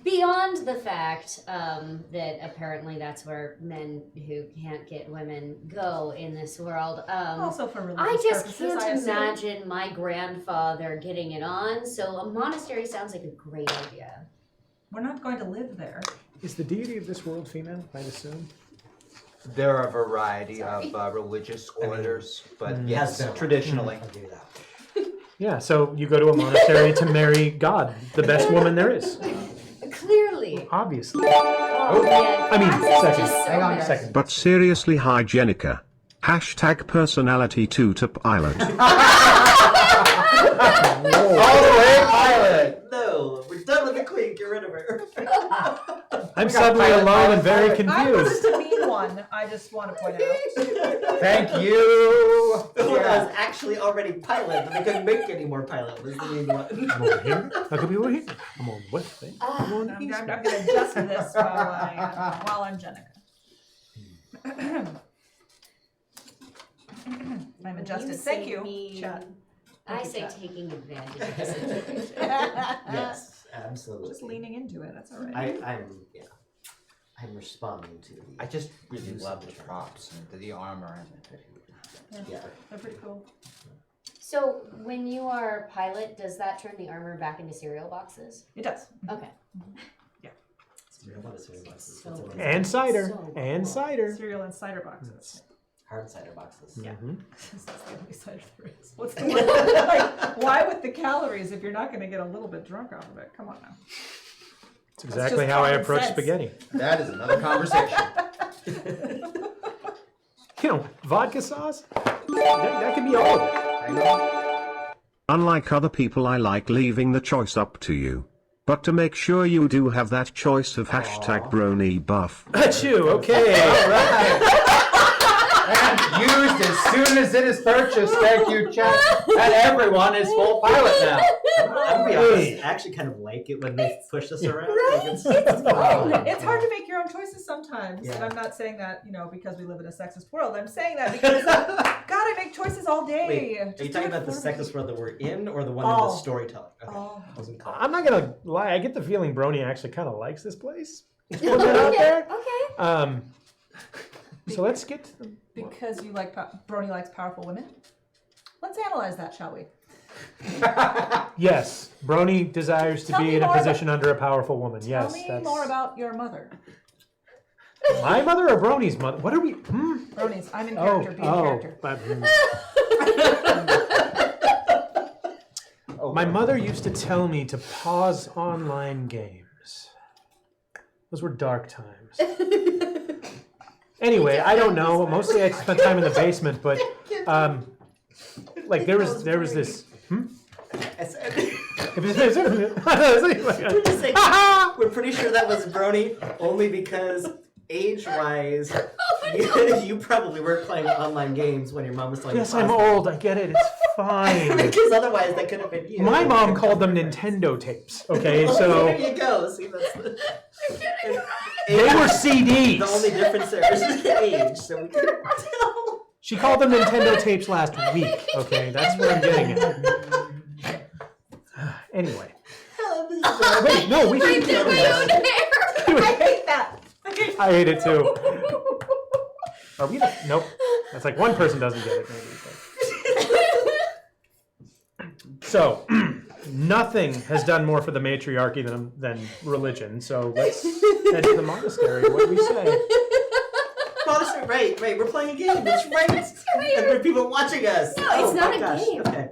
beyond the fact that apparently that's where men who can't get women go in this world. Also for religious I just purposes, can't I assume. imagine my grandfather getting it on. So a monastery sounds like a great idea. We're not going to live there. Is the deity of this world female, I'd assume? There are a variety Sorry. of religious orders, but Mm. yes, Has been. traditionally. I'll do that. Yeah, so you go to a monastery to marry God, the best woman there is. Clearly. Obviously. Oh, man. I mean, Access is second. just so Hang on, nice. Second. But seriously, Hygienica. Hashtag personality 2 to pilot. All the way, pilot. No, we're done with the queen. Get rid of her. I'm got suddenly pilot, alone pilot, and very pilot. I'm confused. just a mean one. I just want to point out. Thank you. The one that Yeah. was actually already pilot, but they couldn't make any more pilot. Was the main one. I'm over here. How come you over here? I'm on what thing? I'm on I'm east. going to adjust this while I'm Jenica. I'm adjusted. You Thank say you, mean. chat. I Thank you, say chat. taking advantage of the situation. Yes, absolutely. Just leaning into it. That's all right. I'm responding to. I just really Use love of the the props and the armor and the Yeah. They're pretty cool. So when you are pilot, does that turn the armor back into cereal boxes? It does. Okay. Cereal boxes, cereal boxes. So- What's it like? And cider. So And cool. cider. Cereal and cider boxes. Hard cider boxes. Yeah. Mhm. That's the only cider there is. What's the like, why with the calories if you're not going to get a little bit drunk off of it? Come on now. That's exactly just how I common approach sense. spaghetti. That is another conversation. You know, vodka sauce? That could be all of it. Hang on. Unlike other people, I like leaving the choice up to you. But to make sure you do have that choice of hashtag brony buff. Achoo, okay. And used as soon as it is purchased. Thank you, chat. And everyone is full pilot now. I'm gonna be honest. I actually kind of like it when they push this around. Like It's fun. It's hard to make your own choices sometimes. Yeah. And I'm not saying that, because we live in a sexist world. I'm saying that because, God, I make choices all day. Wait, are Just you do talking it about the for me. sexist world that we're in, or the one in the Oh. storytelling? Okay. Oh. I wasn't clear. I'm not gonna lie, I get the feeling Brony actually kind of likes this place. Just Okay. putting it out there. Okay. So let's get to the... Because you like, Brony likes powerful women? Let's analyze that, shall we? Yes, Brony desires to Tell be me in a more position under a powerful woman. Yes, Tell me that's... more about your mother. My mother or Brony's mother? What are we... Brony's. I'm in Oh, character. Be in character. My mother used to tell me to pause online games. Those were dark times. Anyway, I don't know. Mostly I spent time in the basement, but like there was this. I said, We're we're just saying, we're pretty sure that was Brony only because age-wise, you probably weren't playing online games when your mom was telling you. Yes, to I'm pause old. I get it. It's fine. because otherwise that could have been you. My mom called them Nintendo tapes. Okay, Well, so there you go. See, that's the. they were CDs. The only difference there is age, so we can tell. She called them Nintendo tapes last week. Okay, that's what I'm getting at. Anyway. Wait, no, we Right should there, right over there. I hate that. I hate it too. Are we? Nope. That's like one person doesn't get it. Maybe. So, nothing has done more for the matriarchy than religion. So let's head to the monastery. What do we say? Monastery, right, we're playing a game. That's right. And there are people watching us. No, it's not my a gosh. game. Okay.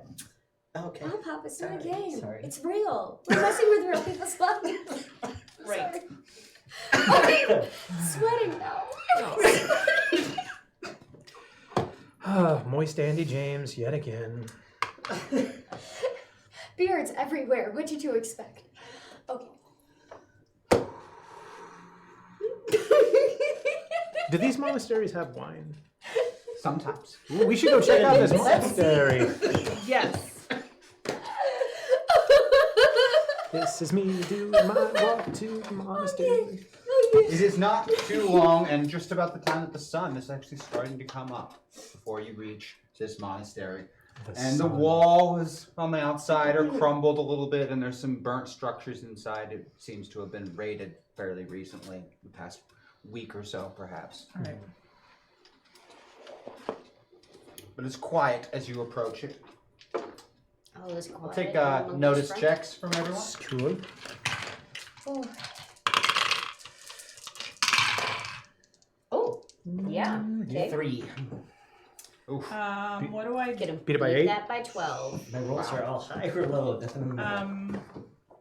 Okay. Oh, Pop, it's not a game. Sorry. It's real. We're messing with real people's lives. Right. Okay. Sweating now. Moist Andy James yet again. Beards everywhere. What did you expect? Okay. Do these monasteries have wine? Sometimes. Ooh, we should go check out this monastery. Yes. This is me doing my walk to the monastery. It is not too long, and just about the time that the sun is actually starting to come up before you reach this monastery. And the walls on the outside are crumbled a little bit, and there's some burnt structures inside. It seems to have been raided fairly recently, the past week or so, perhaps. All right. But it's quiet as you approach it. Oh, it was quiet. I'll take Among notice those checks from everyone. Cool. Oh. Oh. Yeah. Okay. 3. Oof. What do I Get him. Beat it by 8? That by 12. My rolls are all high or low.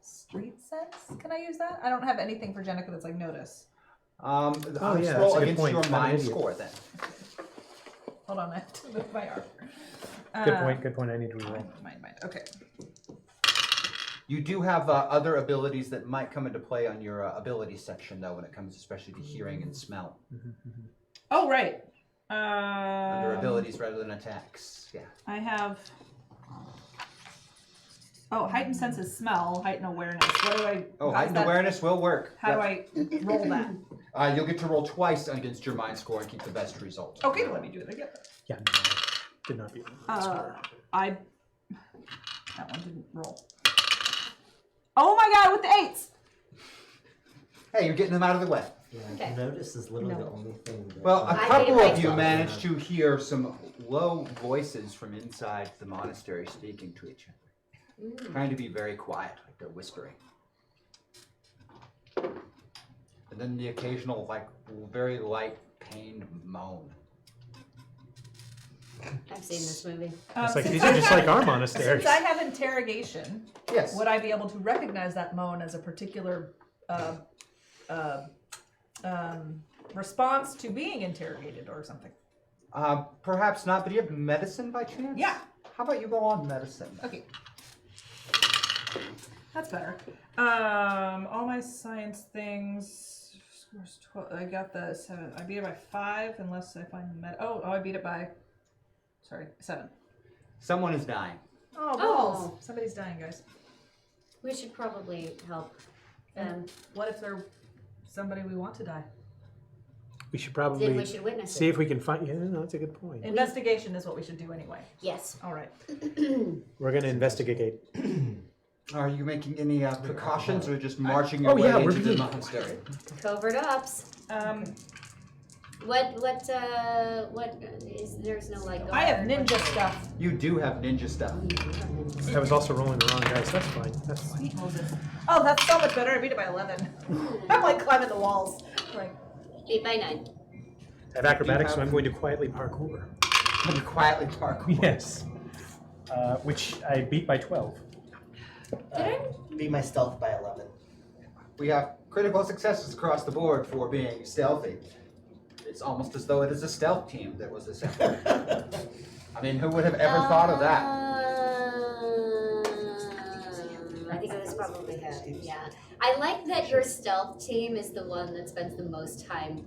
Street sense? Can I use that? I don't have anything for Jenica that's like notice. I'll yeah, roll that's a good against point. your I'm an mind idiot. score then. Hold on, I have to move my arm. Good point. I need to reroll. Mind. Okay. You do have other abilities that might come into play on your ability section, though, when it comes especially to hearing and smell. Oh, right. Under abilities rather than attacks. Yeah. I have. Oh, heightened senses smell, heightened awareness. What do I? Oh, how's heightened that- awareness will work. How Yep. do I roll that? You'll get to roll twice against your mind score and keep the best result. Okay, let me do it again. Yeah, no, did not be. That one didn't roll. Oh my god, with the 8s! Hey, you're getting them out of the way. Okay. Notice is literally the only thing. That Well, a I couple made it of you myself. managed to hear some low voices from inside the monastery speaking to each other, trying to be very quiet, like they're whispering. And then the occasional, like, very light, pained moan. I've seen this movie. It's like Since these I are just have- like our monasteries. Since I have interrogation, Yes. would I be able to recognize that moan as a particular response to being interrogated or something? Perhaps not, but do you have medicine by chance? Yeah. How about you go on medicine? Okay. That's better. All my science things. Scores 12. I got the 7. I beat it by 5 unless I find the med. Oh, I beat it by. Sorry, 7. Someone is dying. Oh, balls. Somebody's dying, guys. We should probably help them. What if they're somebody we want to die? We should Then probably we should witness see it. if we can find. Yeah, no, that's a good point. Investigation is what we should do anyway. Yes. All right. We're gonna investigate. Are you making any precautions or just marching your Oh, way yeah, we're into the being- monastery? Covert ops. What is, there's no like. I have guard. ninja stuff. You do have ninja stuff. I was also rolling the wrong dice. That's fine. That's fine. Sweet Moses. Oh, that's so much better. I beat it by 11. I'm like climbing the walls. Like, 8 by 9. I have acrobatics, so I'm going to quietly parkour. And you quietly parkour. Yes. Which I beat by 12. Beat my stealth by 11. We have critical successes across the board for being stealthy. It's almost as though it is a stealth team that was assembled. I mean, who would have ever thought of that? I think it was probably him. Yeah. I like that your stealth team is the one that spends the most time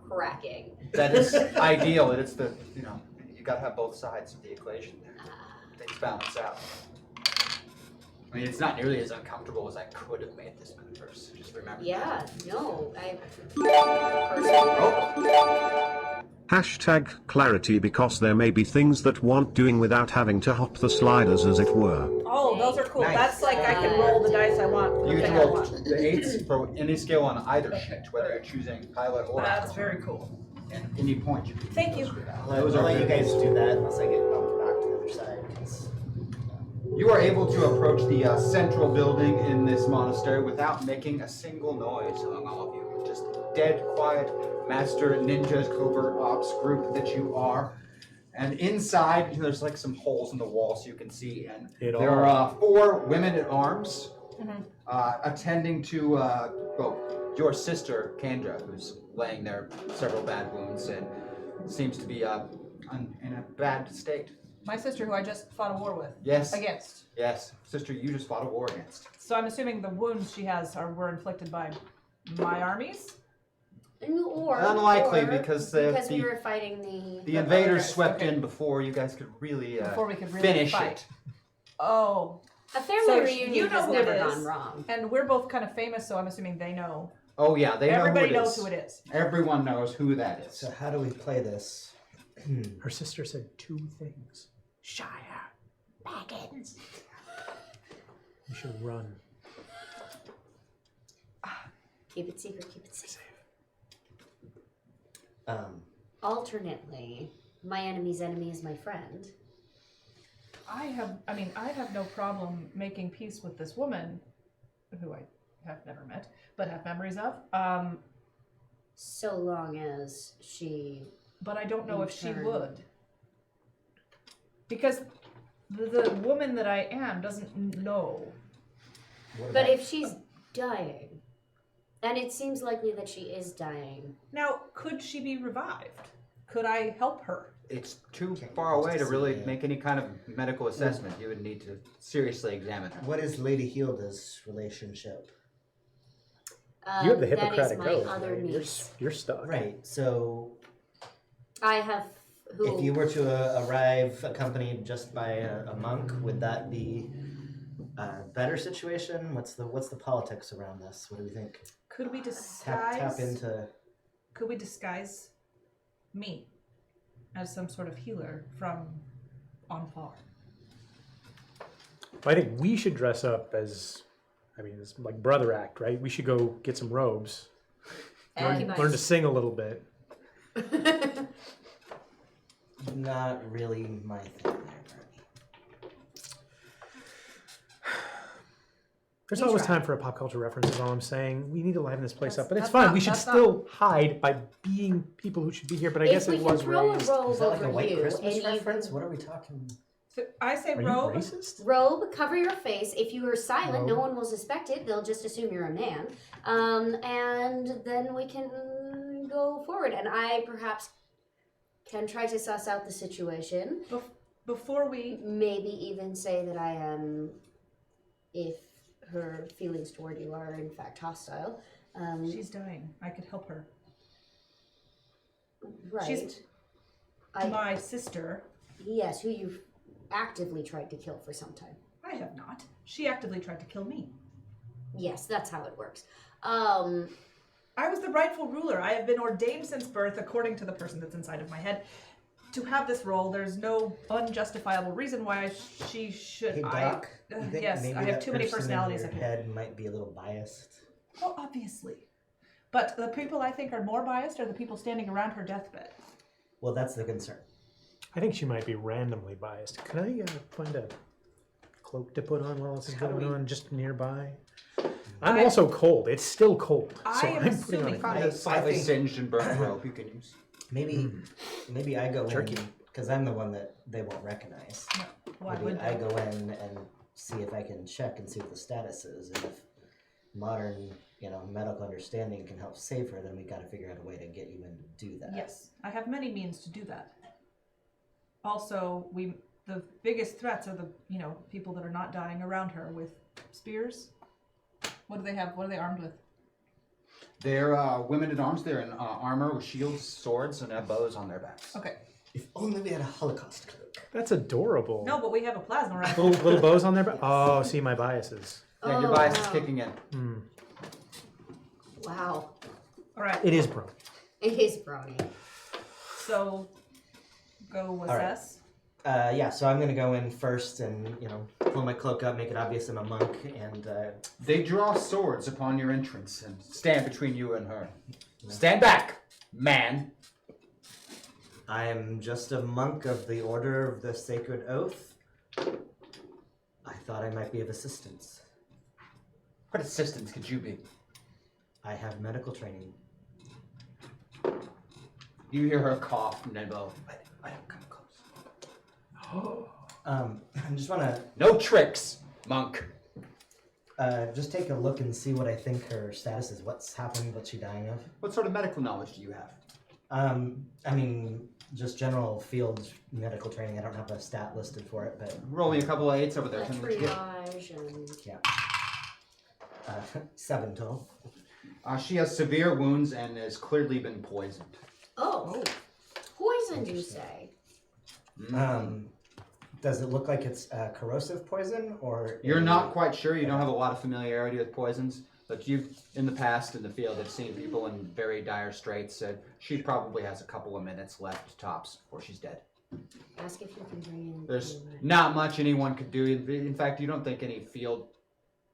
cracking. That is ideal. It's the, you gotta have both sides of the equation there. Things balance out. I mean, it's not nearly as uncomfortable as I could have made this metaverse. Just remember. Yeah. No. Oh. Hashtag clarity, because there may be things that want doing without having to hop the sliders, as it were. Oh, those are cool. Nice. That's like I can roll the dice I want for You the can thing I roll want. the 8s for any skill on either sheet, whether you're choosing pilot or That's very cool. and any point you can Thank you. I'll let you guys do that unless I get bumped back to the other side. 'Cause You are able to approach the central building in this monastery without making a single noise among all of you. You're just dead quiet, master ninjas, covert ops group that you are. And inside, there's like some holes in the wall so you can see. And there are 4 women at arms attending to your sister, Kendra, who's laying there, several bad wounds, and seems to be in a bad state. My sister, who I just fought a war with. Yes. Against. Yes, sister, you just fought a war against. So I'm assuming the wounds she has were inflicted by my armies? Or Unlikely, because we were fighting the invaders swept in before you guys could really, Before we could really finish fight. it. Oh. A family So reunion you know has who never it is. gone wrong. And we're both kind of famous, so I'm assuming they know. Oh yeah, they Everybody know knows who it is. Everyone knows who that is. So how do we play this? Her sister said 2 things. Shire. Baggins. You should run. Keep it secret, keep it safe. Um, Alternately, my enemy's enemy is my friend. I have no problem making peace with this woman, who I have never met, but have memories of. So long as she... But I don't know if she Return. would. Because the woman that I am doesn't know. But if she's dying, and it seems likely that she is dying... Now, could she be revived? Could I help her? It's too far away to really make any kind of medical assessment. You would need to seriously examine her. what is Lady Hilda's relationship? You have the That Hippocratic is my Oath. other right? niece. You're stuck. Right, so I have... Who? if you were to arrive accompanied just by a monk, would that be a better situation? What's the politics around this? What do we think? Could we disguise? Tap into... Could we disguise me as some sort of healer from on far? I think we should dress up as, it's like brother act, right? We should go get some robes. Learn to sing a little bit. Not really my thing there, Bernie. There's always time for a pop culture reference, is all I'm saying. We need to liven this place up, but it's that's fine. not- We should that's still hide by being people who should be here, but I guess If we it can was throw raised. a robe Is that like a over white you, Christmas and you reference? can- What are we talking? So I say Are you robe. racist? Robe, cover your face. If you are silent, no Robe. one will suspect it. They'll just assume you're a man. And then we can go forward. And I perhaps can try to suss out the situation. Before we Maybe even say that I am, if her feelings toward you are in fact hostile. she's dying. I could help her. Right. She's my sister. Yes, who you've actively tried to kill for some time. I have not. She actively tried to kill me. Yes, that's how it works. I was the rightful ruler. I have been ordained since birth, according to the person that's inside of my head, to have this role. There's no unjustifiable reason why she should. Hey Doc, you think yes, maybe I have that too many person personalities in up your here. head might be a little biased. Oh, obviously. But the people I think are more biased are the people standing around her deathbed. Well, that's the concern. I think she might be randomly biased. Can I find a cloak to put on while this is going on just nearby? I'm also cold. It's still cold. I am I'm assuming- putting on Find a slightly think- singed and burnt rope you can use. Maybe I go Jerky. in because I'm the one that they won't recognize. Why Maybe would I they? go in and see if I can check and see what the status is, and if modern, medical understanding can help save her, then we got to figure out a way to get you in to do that. Yes, I have many means to do that. Also, the biggest threats are the people that are not dying around her with spears. What do they have? What are they armed with? They're women at arms. They're in armor with shields, swords, and have bows on their backs. Okay. If only we had a Holocaust cloak. That's adorable. No, but we have a plasma rifle. Little bows on their back. Oh, see my biases. Yeah, your Oh, bias is wow. kicking in. Wow. All right. It is bro. It is brownie. So go assess. Yeah, so I'm gonna go in first and, pull my cloak up, make it obvious I'm a monk, and They draw swords upon your entrance and stand between you and her. Stand back, man. I am just a monk of the Order of the Sacred Oath. I thought I might be of assistance. What assistance could you be? I have medical training. You hear her cough and then go, let him come close. I just wanna No tricks, monk. just take a look and see what I think her status is. What's happened? What's she dying of? What sort of medical knowledge do you have? I mean, just general field medical training. I don't have a stat listed for it, but Roll me a couple of 8s over there. Like Tell me what you get. triage and yeah. 7 total. She has severe wounds and has clearly been poisoned. poison. You say? Does it look like it's corrosive poison, or You're not quite sure. You don't have a lot of familiarity with poisons, but you've, in the past, in the field, have seen people in very dire straits. She probably has a couple of minutes left, tops, before she's dead. Ask if you can bring in. There's not much anyone could do. In fact, you don't think any field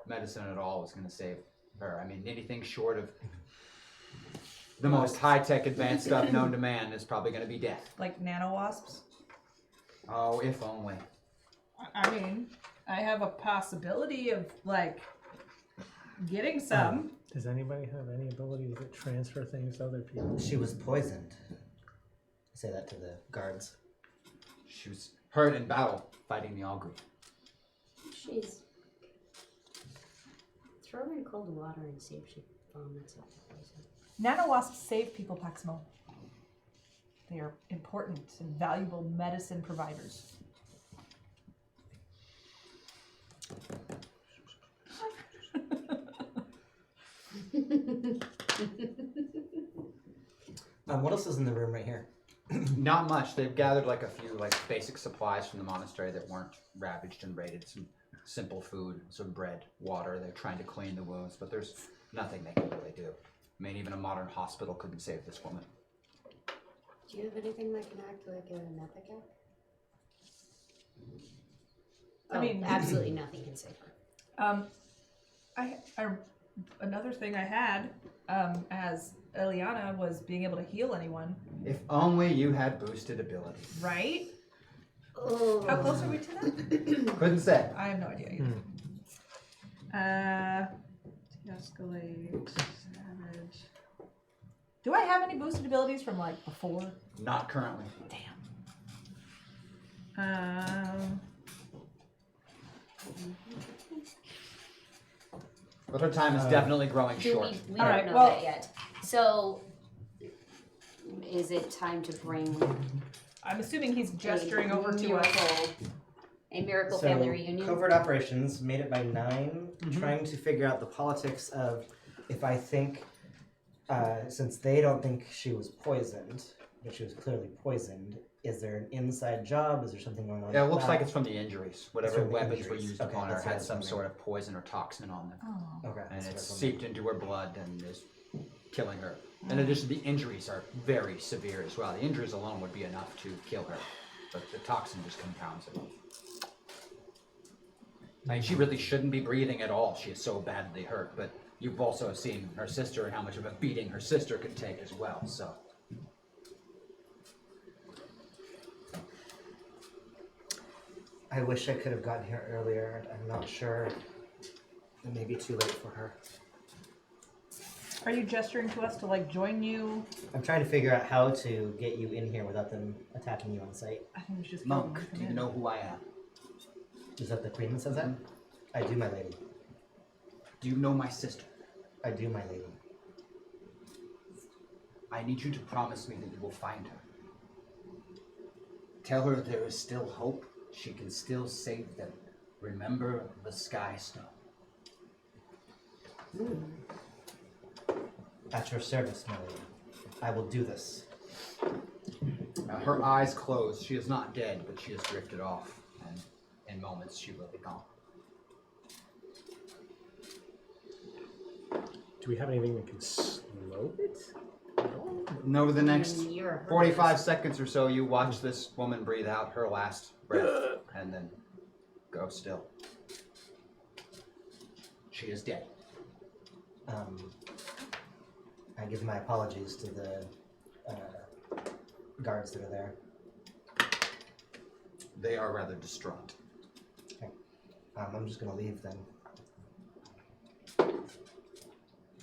medicine at all is going to save her. I mean, anything short of the most high-tech advanced stuff known to man is probably going to be death. Like nano wasps. Oh, if only. I mean, I have a possibility of like getting some. Does anybody have any abilities that transfer things to other people? She was poisoned. I say that to the guards. She was hurt in battle fighting the Augury. She's. Throw her in cold water and see if she vomits up the poison. Nano wasps save people, Paximo. They are important and valuable medicine providers. What else is in the room right here? Not much. They've gathered like a few like basic supplies from the monastery that weren't ravaged and raided. Some simple food, some bread, water. They're trying to clean the wounds, but there's nothing they can really do. I mean, even a modern hospital couldn't save this woman. Do you have anything that can act like an epicac? I mean, absolutely nothing can save her. Another thing I had as Eliana was being able to heal anyone. If only you had boosted abilities. Right? Oh. How close are we to that? Couldn't say. I have no idea either. De-escalate, savage. Do I have any boosted abilities from like before? Not currently. Damn. But her time is definitely growing short. We All don't right, know well- that yet. So, is it time to bring I'm assuming he's gesturing over to us. a miracle So, family reunion? covert operations made it by 9. Trying to figure out the politics of if I think, since they don't think she was poisoned, but she was clearly poisoned. Is there an inside job? Is there something going on? Yeah, it with looks that? like it's from the injuries. Whatever from the weapons were injuries. used Okay, upon her that's what I had was some wondering. sort of poison or toxin on them. Oh. Okay, And that's what I it's was wondering. seeped into her blood and is killing her. In addition, the injuries are very severe as well. The injuries alone would be enough to kill her, but the toxin just compounds it. I mean, she really shouldn't be breathing at all. She is so badly hurt, but you've also seen her sister and how much of a beating her sister could take as well, so. I wish I could have gotten here earlier. I'm not sure. It may be too late for her. Are you gesturing to us to like join you? I'm trying to figure out how to get you in here without them attacking you on sight. I think we should just Monk, do you know who I am? Is that the queen that says that? I do, my lady. Do you know my sister? I do, my lady. I need you to promise me that you will find her. Tell her there is still hope. She can still save them. Remember the Sky Stone. At your service, my lady. I will do this. Her eyes closed. She is not dead, but she has drifted off. And in moments, she will be gone. Do we have anything that can slow it at all? And over the next You're a 45 seconds or so, you watch this woman breathe out her last breath and then go still. She is dead. I give my apologies to the guards that are there. They are rather distraught. Okay. I'm just gonna leave then.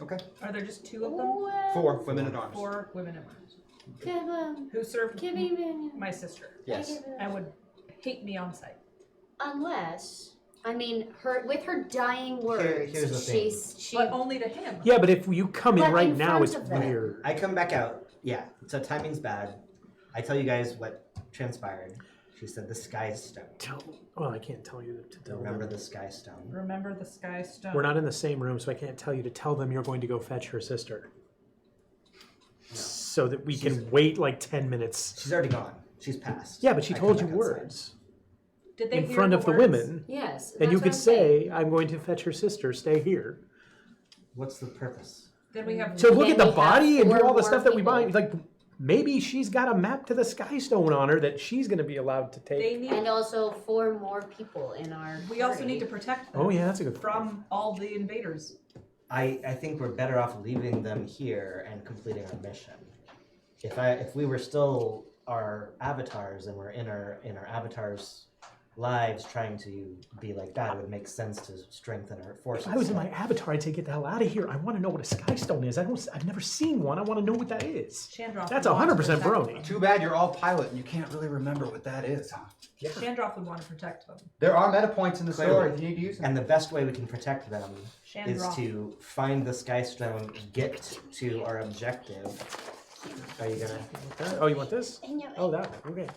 Okay. Are there just two of them? 4 women at arms. 4 women in arms. Come on. Who served Give me my sister Yes. and would hate me on sight. Unless, I mean, with her dying words, here's the thing. she. But only to him. Yeah, but if you come in But right in now, front it's of them. weird. I come back out. Yeah, so timing's bad. I tell you guys what transpired. She said the sky stone. Well, I can't tell you to tell Remember them. the sky stone. Remember the sky stone. We're not in the same room, so I can't tell you to tell them you're going to go fetch her sister. So that we can wait like 10 minutes. She's already gone. She's passed. Yeah, but she I told you come back outside. words Did they in hear front of the words? women. Yes. And you that's could what I'm saying. say, I'm going to fetch her sister, stay here. What's the purpose? Then we have To look Then at the we have body and do 4 all the more stuff that we people. buy. Like, maybe she's got a map to the Sky Stone on her that she's going to be allowed to take. they need. And also 4 more people in our. We also party. need to protect them Oh, yeah, that's a good point. from all the invaders. I think we're better off leaving them here and completing our mission. If we were still our avatars and we're in our avatars' lives trying to be like that, it would make sense to strengthen our forces. If I was in my avatar, I'd say, get the hell out of here. I want to know what a Sky Stone is. I've never seen one. I want to know what that is. Chandroth. That's would want to 100% protect brony. them. Too bad you're all pilot and you can't really remember what that is, huh? Chandroth would want to protect them. There are meta points in the Clearly. story if you need to use them. And the best way we can protect them is Chandroth. to find the sky stone, get to our objective. Are you gonna? Oh, you want this? I know. Oh, that one. Okay.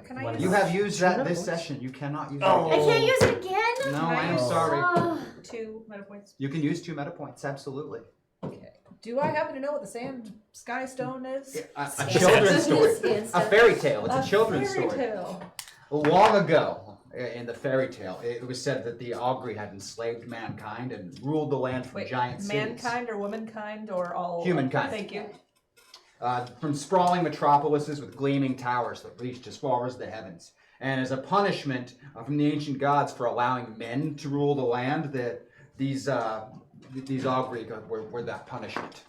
Can I What use You have used that Meta this points? session. You cannot use Oh. I it. can't use it again? No, I am Oh. sorry. Oh. 2 meta points? You can use 2 meta points, absolutely. Okay. Do I happen to know what the sand sky stone is? A Sand children's stone. story. Sand A stone. fairy tale. It's a children's fairy story. Tale. Long ago, in the fairy tale, it was said that the Augury had enslaved mankind and ruled the land from Wait, giant cities. mankind or womankind or all? Humankind. Thank you. From sprawling metropolises with gleaming towers that reached as far as the heavens. And as a punishment from the ancient gods for allowing men to rule the land, these Augury were that punishment.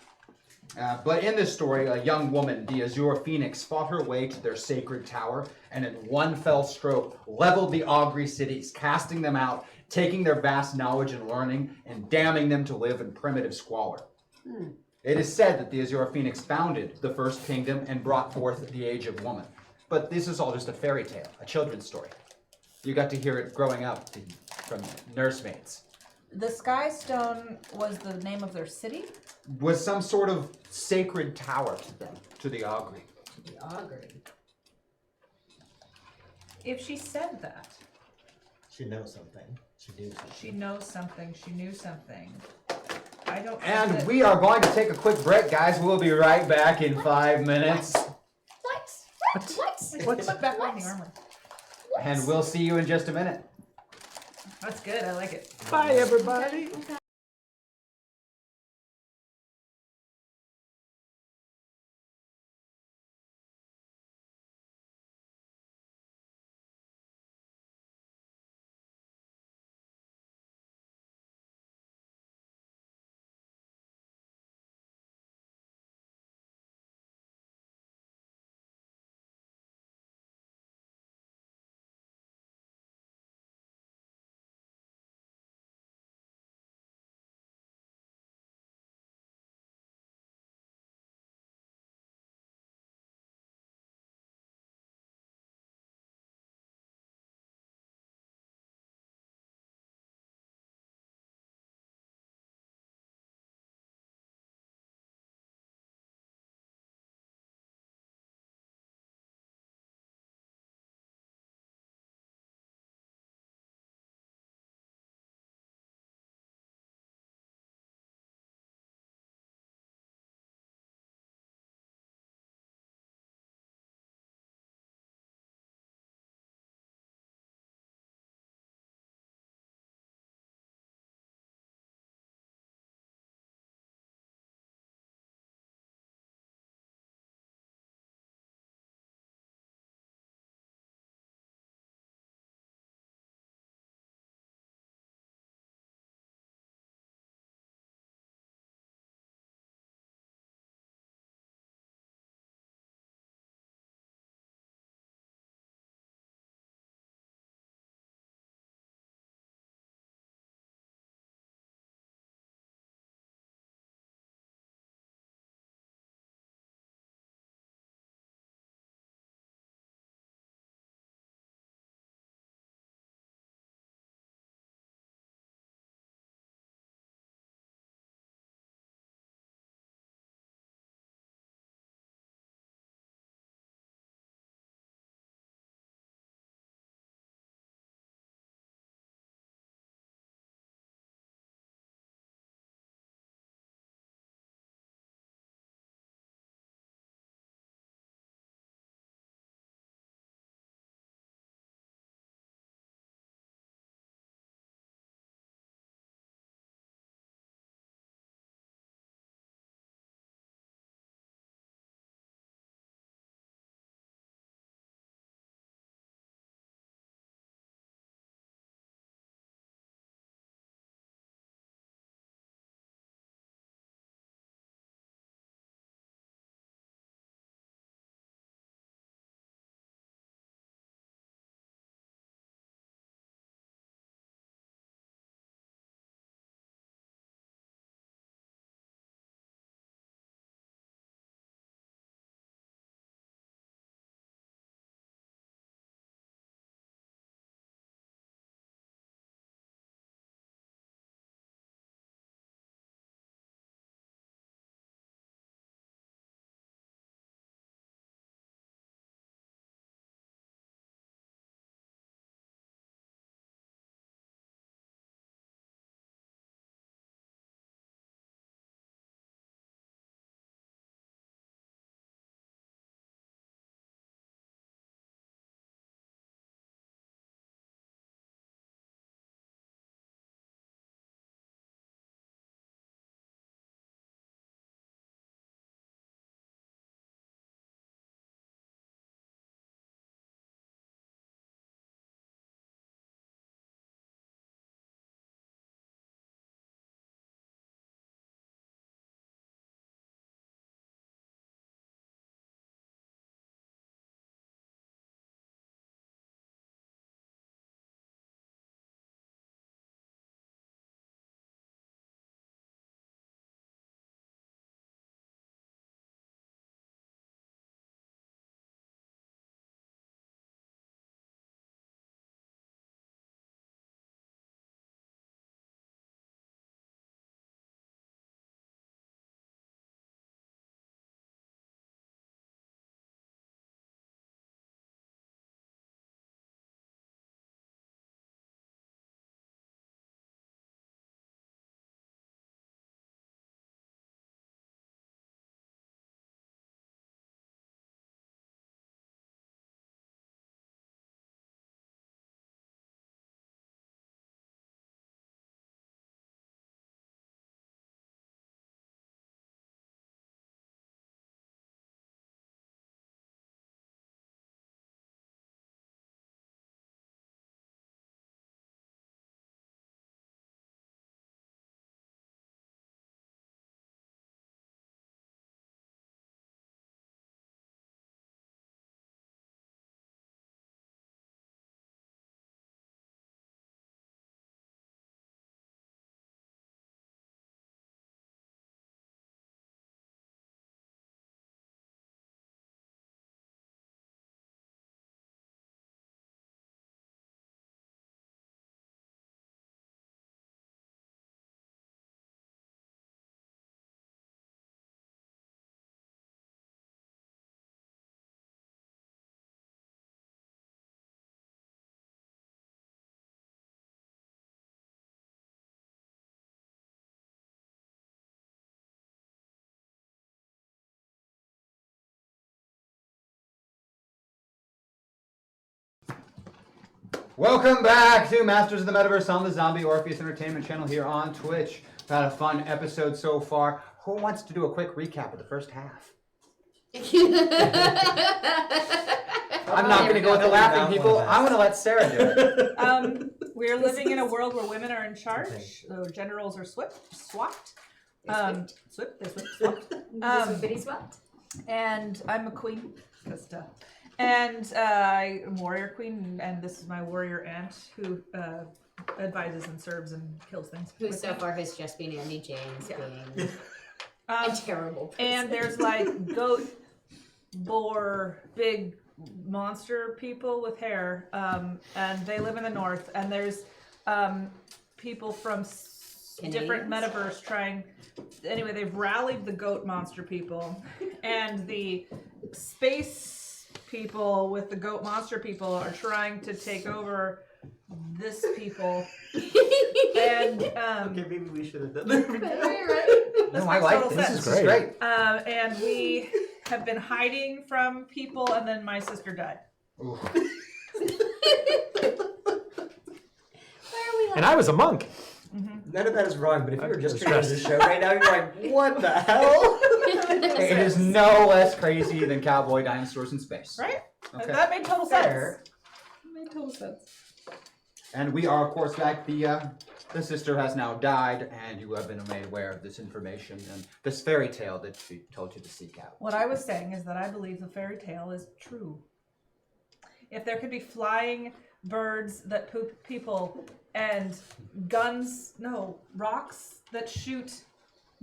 But in this story, a young woman, the Azure Phoenix, fought her way to their sacred tower and in one fell stroke leveled the Augury cities, casting them out, taking their vast knowledge and learning, and damning them to live in primitive squalor. It is said that the Azure Phoenix founded the first kingdom and brought forth the Age of Woman. But this is all just a fairy tale, a children's story. You got to hear it growing up from nursemaids. The sky stone was the name of their city? Was some sort of sacred tower to them, to the Augury. The Augury. If she said that, She knows something. She knew something. she knows something, she knew something. I don't think And that- we are going to take a quick break, guys. We'll be right back in 5 minutes. What? Put back on the armor. And we'll see you in just a minute. That's good, I like it. Bye, everybody. Okay. Welcome back to Masters of the Metaverse on the Zombie Orpheus Entertainment channel here on Twitch. We've had a fun episode so far. Who wants to do a quick recap of the first half? I'm not going to go with the laughing people. I'm going to let Sarah do it. We're living in a world where women are in charge. So gender roles are swapped. Swapped. And I'm a queen. And I'm a warrior queen, and this is my warrior aunt who advises and serves and kills things. Who so far has just been Andy James being a terrible person. And there's like goat, boar, big monster people with hair, and they live in the north. And there's people from different metaverse trying. Anyway, they've rallied the goat monster people, and the space people with the goat monster people are trying to take over this people. And okay, maybe we should have done that. Right? No, I like this. This is great. And we have been hiding from people, and then my sister died. And I was a monk. None of that is wrong, but if you were just trying to the show right now, you're like, what the hell? It is no less crazy than cowboy dinosaurs in space. Right? Okay. That made total sense. Fair. That made total sense. And we are, of course, back. The sister has now died, and you have been made aware of this information and this fairy tale that she told you to seek out. What I was saying is that I believe the fairy tale is true. If there could be flying birds that poop people and rocks that shoot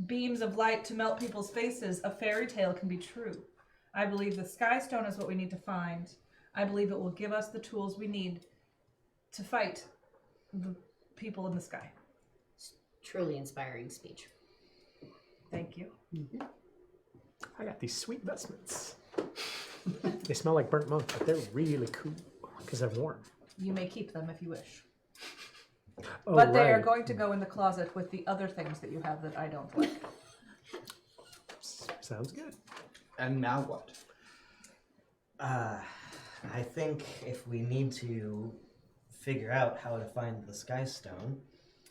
beams of light to melt people's faces, a fairy tale can be true. I believe the Sky Stone is what we need to find. I believe it will give us the tools we need to fight the people in the sky. Truly inspiring speech. Thank you. I got these sweet vestments. They smell like burnt monk, but they're really cool because they're warm. You may keep them if you wish. Oh, But they are right. going to go in the closet with the other things that you have that I don't like. Sounds good. And now what? I think if we need to figure out how to find the Sky Stone,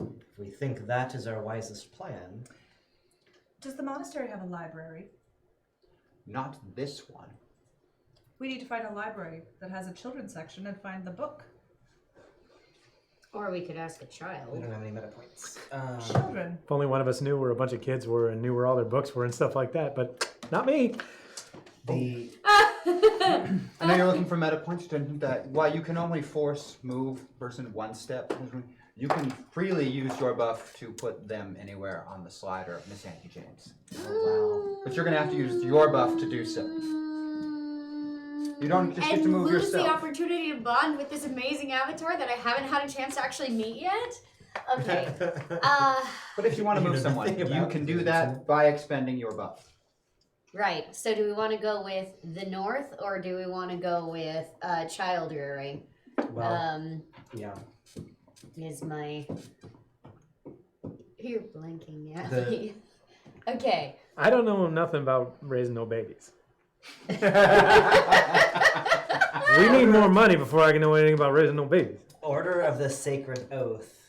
if we think that is our wisest plan. Does the monastery have a library? Not this one. We need to find a library that has a children's section and find the book. Or we could ask a We child. don't have any meta points. Children. If only one of us knew where a bunch of kids were and knew where all their books were and stuff like that, but not me. The I know you're looking for meta points. While you can only force move person one step, you can freely use your buff to put them anywhere on the slider of Miss Auntie James. wow. But you're going to have to use your buff to do so. You don't just get to move lose yourself. the opportunity to bond with this amazing avatar that I haven't had a chance to actually meet yet? Okay. But if you want to You move know someone, nothing you about can it, do so- that by expending your buff. Right. So do we want to go with the north or do we want to go with child rearing? Well, yeah. Is my... You're blinking at The- me. Okay. I don't know nothing about raising no babies. We need more money before I can know anything about raising no babies. Order of the Sacred Oath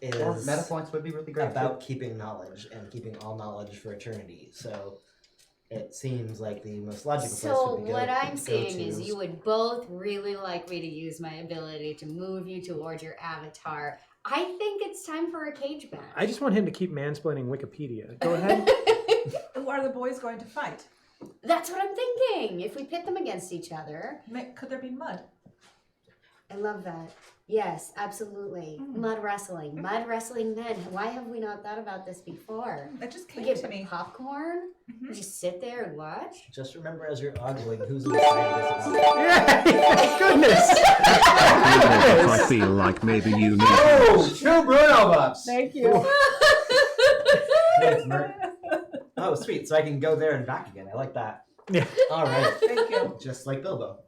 Or is meta points would be really great. about keeping knowledge and keeping all knowledge for eternity. So it seems like the most logical place So would be what go I'm seeing to is you would both really like me to use my ability to move you towards your avatar. I think it's time for a cage match. I just want him to keep mansplaining Wikipedia. Go ahead. Who are the boys going to fight? That's what I'm thinking. If we pit them against each other. Could there be mud? I love that. Yes, absolutely. Mud wrestling. Mud wrestling men. Why have we not thought about this before? It just We came get to me. popcorn. We just sit there and watch. Just remember as you're ogling who's on the side of this. Yeah, goodness. I feel like maybe you need. Oh, 2 Bruno buffs! Thank you. Oh, sweet. So I can go there and back again. I like that. Yeah. All right. Thank you. Just like Bilbo.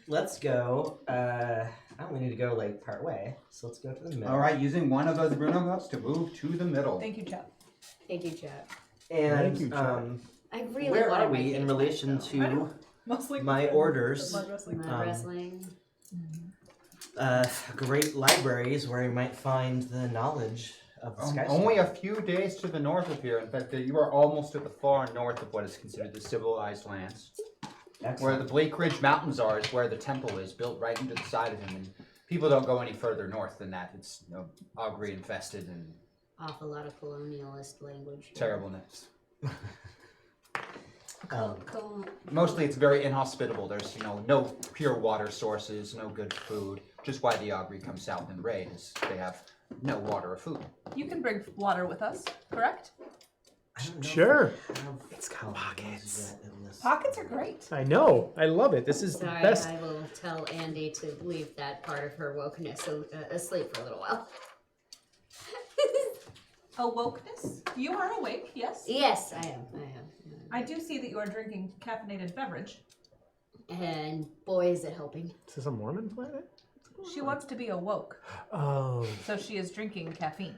Let's go. I only need to go like part way, so let's go to the middle. Alright, using one of those Bruno buffs to move to the middle. Thank you, Chad. Thank you, Chad. And Thank you, Chad. I really where wanted are my we cage in match, relation though. I know. to Mostly my orders? mud wrestling. Mud Um, wrestling. great libraries where you might find the knowledge of the sky. Only a few days to the north of here. In fact, you are almost at the far north of what is considered the civilized lands. Where the Blake Ridge Mountains are is where the temple is, built right into the side of him. And people don't go any further north than that. It's augury infested and Awful lot of colonialist language. terribleness. Cool. Mostly it's very inhospitable. There's, no pure water sources, no good food. Just why the augury comes south and raid is they have no water or food. You can bring water with us, correct? Sure. It's got pockets. Pockets are great. I know. I love it. This is the Sorry, best. I will tell Andy to leave that part of her wokeness asleep for a little while. Awokeness? You are awake, yes? Yes, I am. I do see that you are drinking caffeinated beverage. And boy, is it helping. Is this a Mormon planet? She wants to be awoke, Oh. so she is drinking caffeine.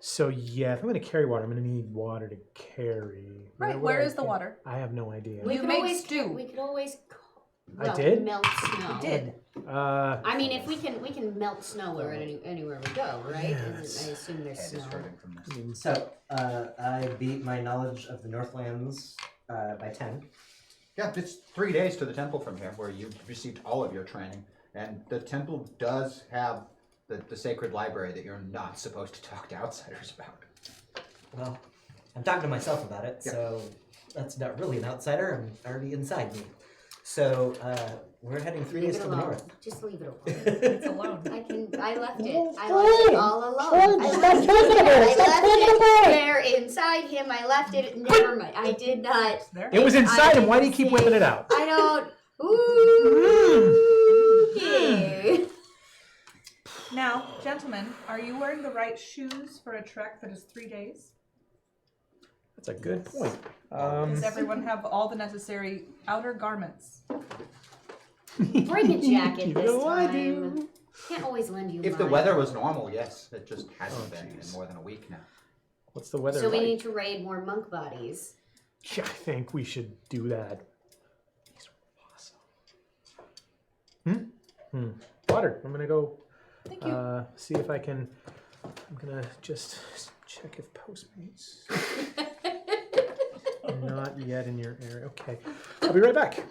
So yeah, if I'm going to carry water, I'm going to need water to carry. Right, would where I is the get- water? I have no idea. You could made always stew. We could always. I did? Melt snow. You did. I mean, if we can melt snow anywhere we go, right? Yes. I assume there's Ed snow. is hurting from this. So, I beat my knowledge of the Northlands by 10. Yeah, it's 3 days to the temple from here, where you received all of your training. And the temple does have the sacred library that you're not supposed to talk to outsiders about. Well, I'm talking to myself about it, Yeah. so that's not really an outsider. I'm already inside me. So, we're heading 3 Leave days it to the alone. north. Just leave it alone. It's alone. I left it. I left it all alone. I left it there inside him. I left it. Never mind. I did not. There. It was inside him. Why do you didn't keep say- whipping it out? I don't. Ooh. Yeah. Now, gentlemen, are you wearing the right shoes for a trek that is 3 days? That's a good point. Does everyone have all the necessary outer garments? Bring a jacket You this know I time. do. Can't always lend you If the mine. weather was normal, yes. It just hasn't been in jeez. more than a week now. What's the weather So we like? need to raid more monk bodies. Yeah, I think we should do that. These are awesome. Water. I'm gonna go Thank you. see if I can. I'm gonna just check if Postmates not yet in your area. Okay, I'll be right back.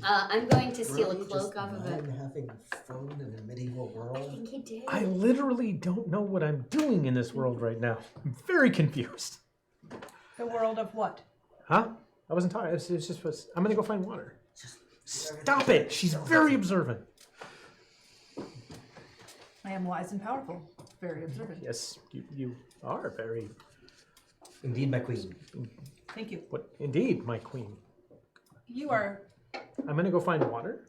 I'm going to steal a Really? cloak Just off of it. man having fun in a medieval I world? think he did. I literally don't know what I'm doing in this world right now. I'm very confused. The world of what? Huh? I wasn't talking. It's just was. I'm gonna go find water. Stop it! She's very observant. I am wise and powerful. Very observant. Yes, you are very. Indeed, my queen. Thank you. What? Indeed, my queen. You are. I'm gonna go find water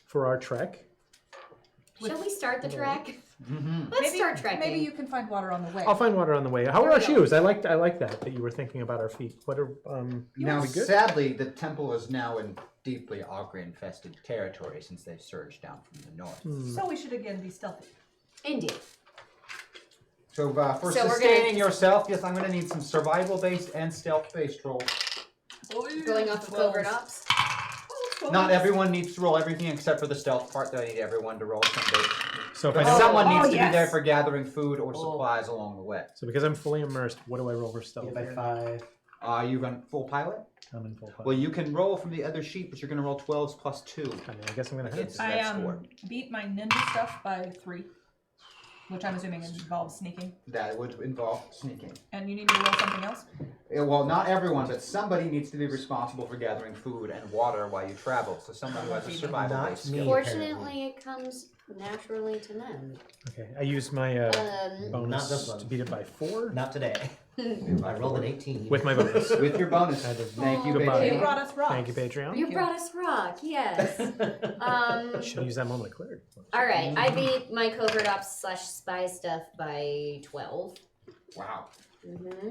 for our trek. Shall we start the trek? Mm-hmm. Let's start trekking. Maybe you can find water on the way. I'll find water on the way. How are There our we go. shoes? I like that you were thinking about our feet. What are Now, we good? sadly, the temple is now in deeply augury-infested territory since they've surged down from the north. So we should again be stealthy. Indeed. So, for So we're sustaining gonna- yourself, yes, I'm going to need some survival-based and stealth-based rolls. Going off of covert ops. Not everyone needs to roll everything except for the stealth part, though I need everyone to roll some base. So if I But don't, someone needs to yes. be there for gathering food or supplies along the way. so because I'm fully immersed, what do I roll for stealth? Get by here? 5. You run full pilot? I'm in full. Well, you can roll from the other sheet, but you're going to roll 12s plus 2. I mean, I guess I'm gonna have Against to. I that score. beat my ninja stuff by 3, which I'm assuming involves sneaking. That would involve sneaking. And you need me to roll something else? Well, not everyone, but somebody needs to be responsible for gathering food and water while you travel. So someone who has a survival-based Not me. skill. Fortunately, it comes naturally to men. Okay, I use my Um, Not bonus this one. to beat it by 4 Not today. I rolled an 18. with my bonus. With your bonus. Kind of Thank you, goodbye. You baby. brought us rocks. Thank you, Patreon. you brought us rock, yes. Should have used that moment of clarity. All right, I beat my covert ops / spy stuff by 12. Wow. Mm-hmm.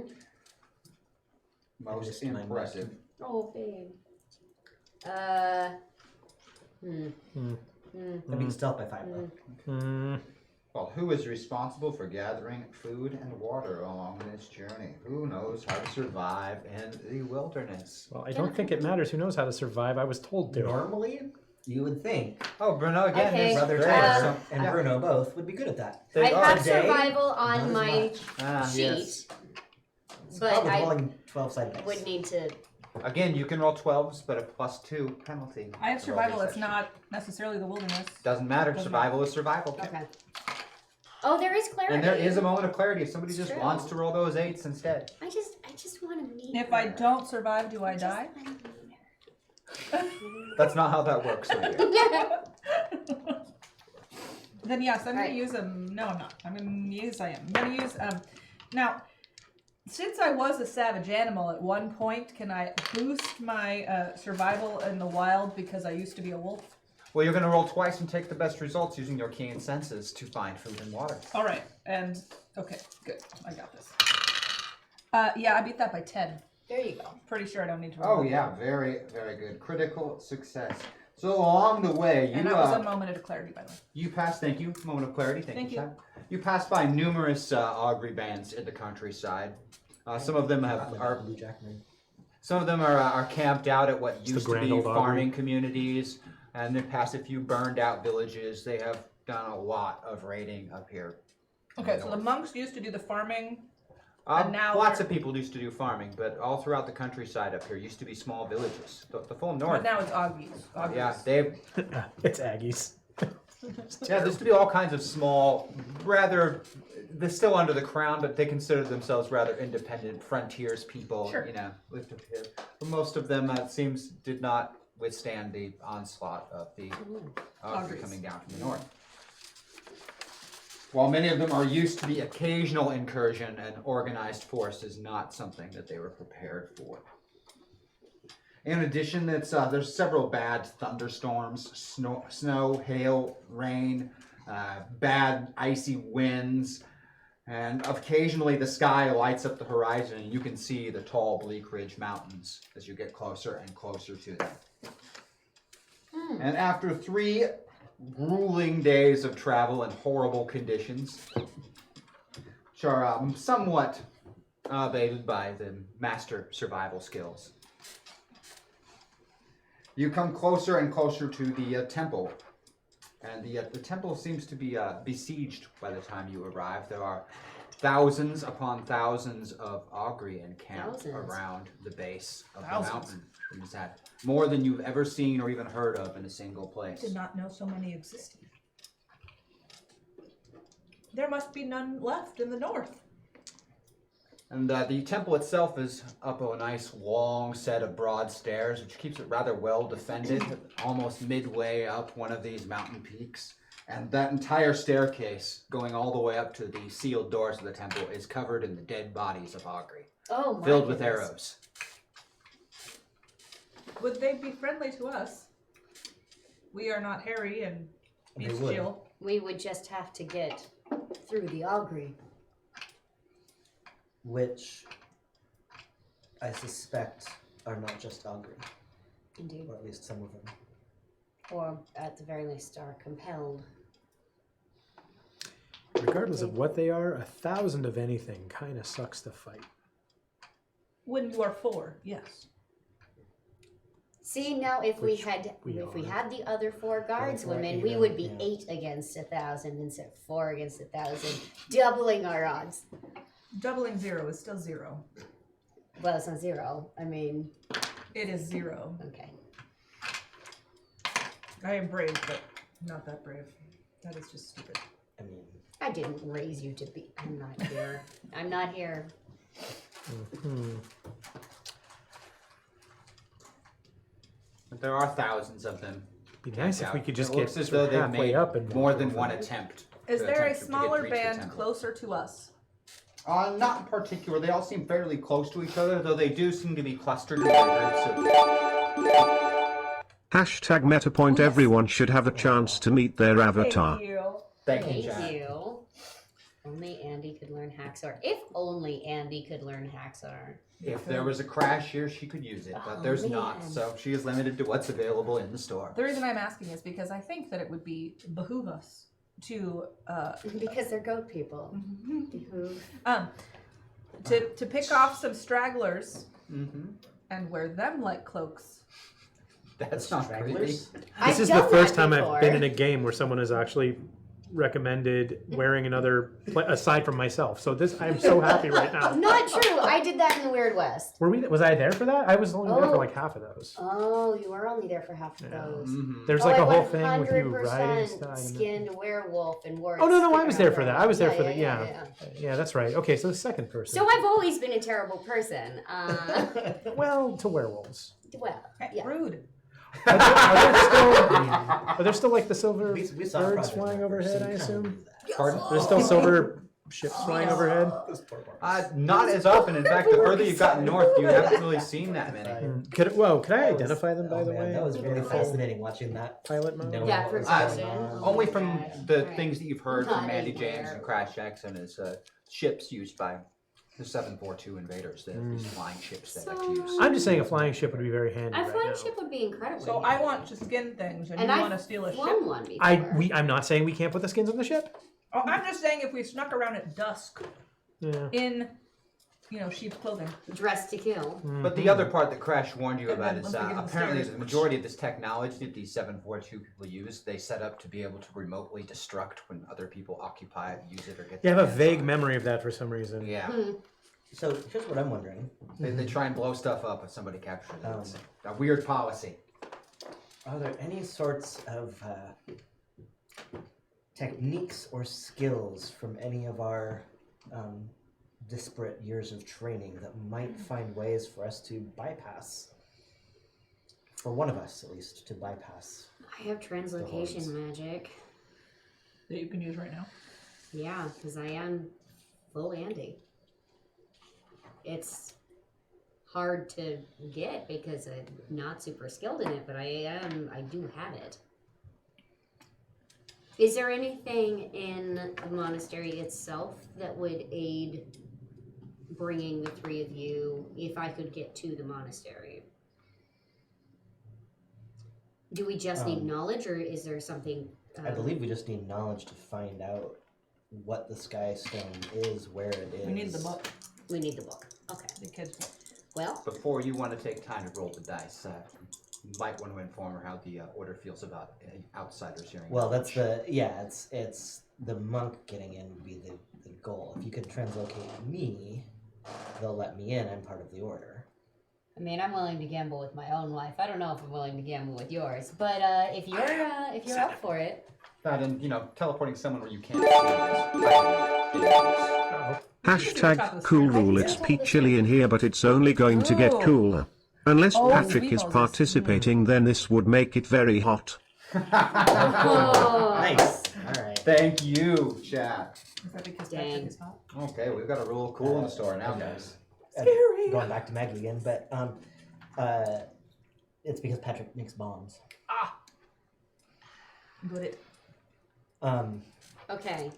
Most Just my impressive. Oh, babe. I beat stealth by 5 though. Mm, Well, who is responsible for gathering food and water along this journey? Who knows how to survive in the wilderness? well, I don't think it matters who knows how to survive. I was told to. Normally, You would think Oh, Bruno again. Okay, is Brother very- Tyler and Yeah. Bruno both would be good at that. They I are have today, survival not on as my much. sheet, yes. but Probably I rolling 12-sided dice. would need to. Again, you can roll 12s, but a +2 penalty. I have to roll survival. It's deception. not necessarily the wilderness. Doesn't matter. Doesn't Survival is survival. Okay. Oh, there is clarity. And there is a moment of clarity if somebody It's just true. wants to roll those 8s instead. I just want to meet. If I her. don't survive, do I Just die? wanna meet her. That's not how that works, my dear. Then yes, I'm Right. gonna use no, I'm not. I am. I'm gonna use now. Since I was a savage animal at one point, can I boost my survival in the wild because I used to be a wolf? Well, you're going to roll twice and take the best results using your keen senses to find food and water. All right, and okay, good. I got this. Yeah, I beat that by 10. There you go. Pretty sure I don't need to. Oh roll. yeah, very, very good. Critical success. So along the way, And you that was a moment of clarity, by the way. you passed. Thank you. Moment of clarity. Thank Thank you. you. Chad. You passed by numerous augury bands in the countryside. Some of them are Blue Jackman. some of them are camped out at what the used to grand be old augury. farming communities, and then past a few burned out villages. They have done a lot of raiding up here. Okay, so the monks used to do the farming. And And now lots they're- of people used to do farming, but all throughout the countryside up here used to be small villages. The full But north. now it's Augies. Yeah, they've It's Aggies. yeah. There used to be all kinds of small, rather. They're still under the crown, but they consider themselves rather independent frontiers people. Sure. You know, lived up here. But most of them, it seems, did not withstand the onslaught of the augury Augries. coming down from the north. While many of them are used to the occasional incursion, an organized force is not something that they were prepared for. In addition, there's several bad thunderstorms, snow, hail, rain, bad icy winds, and occasionally the sky lights up the horizon and you can see the tall Bleak Ridge Mountains as you get closer and closer to them. And after 3 grueling days of travel in horrible conditions, which are somewhat aided by the master survival skills, you come closer and closer to the temple. And the temple seems to be besieged by the time you arrive. There are thousands upon thousands of augury encamped Thousands. around the base of Thousands. the mountain. It is that more than you've ever seen or even heard of in a single place. Did not know so many existed. There must be none left in the north. And the temple itself is up a nice long set of broad stairs, which keeps it rather well defended, almost midway up one of these mountain peaks. And that entire staircase, going all the way up to the sealed doors of the temple, is covered in the dead bodies of augury, Oh my filled with goodness. arrows. Would they be friendly to us? We are not hairy and They would. bestial. We would just have to get through the augury. Which I suspect are not just augury, Indeed. or at least some of them. Or at the very least are compelled. Regardless of what they are, 1,000 of anything kind of sucks to fight. When you are 4, yes. See, now if we Which had we if we are. had the other 4 guardswomen, eight we of would them, be yeah. 8 against 1,000 instead of 4 against 1,000, doubling our odds. Doubling 0 is still 0. Well, it's not 0. I mean, It is 0. okay. I am brave, but not that brave. That is just stupid. I mean, I didn't raise you to be. I'm not here. I'm not here. But there are thousands of them. Be nice if we could just get looks as sort though of they've halfway made up and more walk than over. one attempt. Is to there a attempt to smaller breach the band temple. closer to us? Not in particular. They all seem fairly close to each other, though they do seem to be clustered into groups of. Hashtag MetaPoint. Everyone should have a chance to meet their avatar. Thank you. Thank you, Thank Chad. you. Only Andy could learn Haxor. If only Andy could learn Haxor. If there was a crash here, she could use it, but Oh, there's not, man. so she is limited to what's available in the store. The reason I'm asking is because I think that it would behoove us to Because they're goat people. Behoove. to pick off some stragglers Mm-hmm. and wear them like cloaks That's not creepy. Stragglers? This is the done first that time before. I've been in a game where someone has actually recommended wearing another aside from myself. So this, I'm so happy right now. Not true. I did that in the Weird West. Was I there for that? I was only there for Oh. like half of those. Oh, you were only there for half of those. There's Oh, like I a whole thing with you 100% riding stuff. skinned werewolf and wore. Oh no, I stick was there around for that. her. I was there Yeah, for that. yeah, Yeah. yeah. Yeah, that's right. Okay, so the second person. So I've always been a terrible person. Well, to werewolves. Well, yeah. Rude. Are there still like the silver We saw birds Project flying Metaverse, overhead? so I we kinda assume. knew that. Pardon? There's still silver ships flying overhead. Not as often. In fact, the further you've gotten north, you haven't really seen that many. Could I identify them by Oh, the man, way? that was really Full fascinating watching that. Pilot mode. knowing Yeah, what was perception. going on. Only from the Right. things that you've heard Not from Mandy anywhere. James and Crash Jackson is ships used by the 742 invaders. These flying ships that like to use. I'm just saying a flying ship would be very handy A right flying now. ship would be incredible. So I want to skin things, and, and you I've want to steal a flown ship. one before. I'm not saying we can't put the skins on the ship. Oh, I'm just saying if we snuck around at dusk Yeah. in, sheep's clothing. Dressed to kill. But the other part that Crash warned you And about then is once we get apparently upstairs- the majority of this technology that these 742 people use, they set up to be able to remotely destruct when other people occupy it, use it, or get You have their a hands vague on it. memory of that for some reason. Yeah. So here's what I'm wondering. They try and blow stuff up if somebody captures it. Um, It's a weird policy. Are there any sorts of techniques or skills from any of our disparate years of training that might find ways for us to bypass? For one of us, at least, to bypass. I have translocation magic. That you can use right now. Yeah, because I am full Andy. It's hard to get because I'm not super skilled in it, but I do have it. Is there anything in the monastery itself that would aid bringing the three of you if I could get to the monastery? Do we just need knowledge, or is there something? I believe we just need knowledge to find out what the Sky Stone is, where it is. We need the book. We need the book. Okay. The kids' book. Well, Before you want to take time to roll the dice, you might want to inform her how the order feels about outsiders hearing. Well, that's knowledge. it's the monk getting in would be the goal. If you could translocate me, they'll let me in. I'm part of the order. I mean, I'm willing to gamble with my own life. I don't know if I'm willing to gamble with yours, but if you're up for it, That and teleporting someone where you can't see is dangerous. Hashtag cool rule. It's peak chilly in here, but it's only going to get cooler. Unless Oh, Patrick sweet is Moses. participating, then this would make it very hot. oh, Nice. All right. Thank you, chat. Is that because Dang. Patrick is hot? Okay, we've got a rule of cool in the store now, guys. Scary. Going back to Maggie again, but it's because Patrick makes bombs. Got it. okay.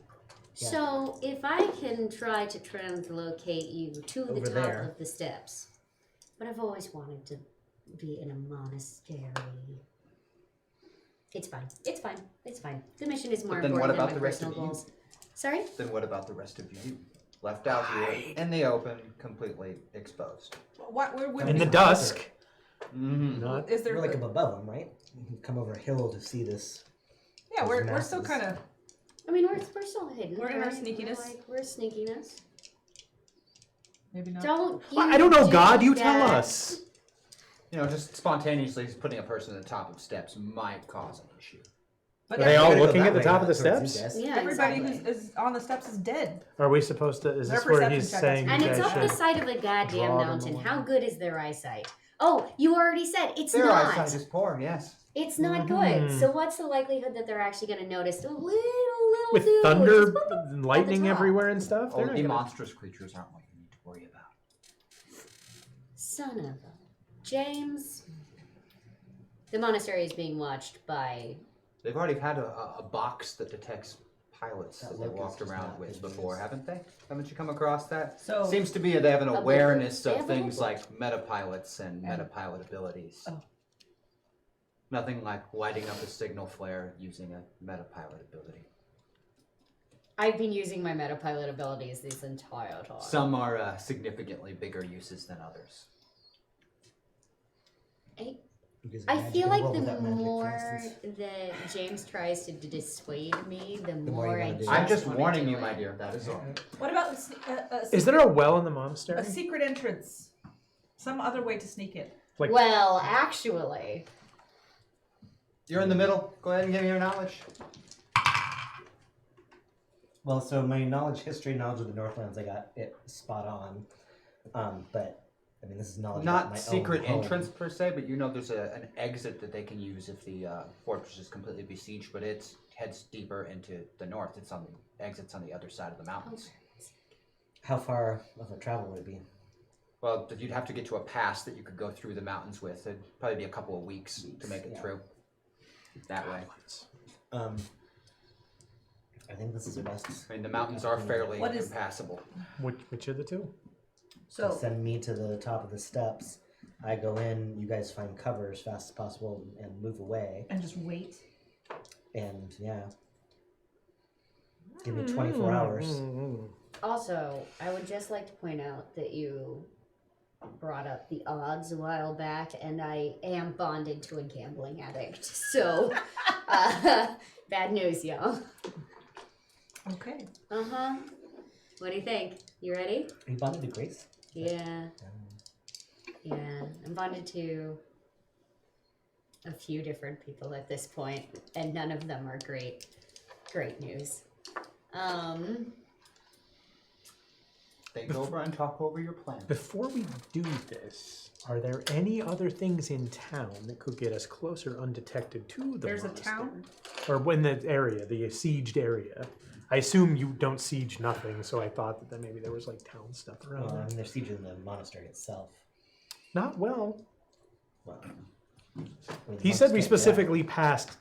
Yeah. So if I can try to translocate you to the Over top there. of the steps, but I've always wanted to be in a monastery. It's fine. It's fine. It's fine. The mission is more But then important what about than the my rest of personal you? goals. Sorry? Then what about the rest of you? Left out here in the open, completely exposed. What? Where would In we? the dusk. Mm-hmm. Not. Is there? We're like above them, right? You can come over a hill to see this. Yeah, those we're still masses. kind of. I mean, we're still hidden. We're in our right? sneakiness. We're sneakiness. Maybe not. Don't. I don't know, do God. You tell that. us. Just spontaneously putting a person at the top of steps might cause an issue. But Are they all Gotta go looking that at the way, top of the not towards steps? you guys. Yeah, everybody exactly. who's is on the steps is dead. Are we supposed to? Is Their this where perception he's check saying has And you it's guys up the should? side of a goddamn draw them mountain. along. How good is their eyesight? Oh, you already said it's Their not. eyesight is poor, yes. It's not good. So what's the likelihood that they're actually going to notice a little With dude thunder, just and lightning top. everywhere and stuff. They're not Only gonna- monstrous creatures aren't what you need to worry about. Son of a James. The monastery is being watched by. They've already had a box that detects pilots That that they locust walked is around not with good before, news. haven't they? Haven't you come across that? So Seems to be they have an A awareness they of have a things notebook. like metapilots and metapilot abilities. Oh. Nothing like lighting up a signal flare using a metapilot ability. I've been using my metapilot abilities this entire time. Some are significantly bigger uses than others. Using I magic feel in a like world the without magic, for more instance. that James tries to dissuade me, the more more you I wanna do just it. I'm just wanna warning do you, it. my dear. That is all. What about Is there a well in the monastery? a secret entrance? Some other way to sneak in. Like, Well, actually, You're in the middle. Go ahead and give me your knowledge. Well, so my knowledge of the Northlands, I got it spot on. But I mean, this is knowledge about my Not secret own home. entrance per se, but you know there's an exit that they can use if the fortress is completely besieged, but it heads deeper into the north. It's on the exits on the other side of the mountains. How far of a travel would it be? Well, you'd have to get to a pass that you could go through the mountains with. It'd probably be a couple of weeks to make it yeah. through. That way. I think this is the best. I mean, the mountains are fairly What is- impassable. which of the two? So Send me to the top of the steps. I go in. You guys find cover as fast as possible and move away. and just wait. And yeah, give me 24 hours. also, I would just like to point out that you brought up the odds a while back, and I am bonded to a gambling addict. So, bad news, y'all. Okay. Uh-huh. What do you think? You ready? Are you bonded to Grace? Yeah. Yeah. I'm bonded to a few different people at this point, and none of them are great news. Think over and talk over your plan. Before we do this, are there any other things in town that could get us closer undetected to the There's a monastery? town? Or in the area, the sieged area. I assume you don't siege nothing, so I thought that maybe there was like town stuff around Well, I there. mean, they're sieging the monastery itself. Not well. Well, I mean, the He monks said we can't get out. specifically passed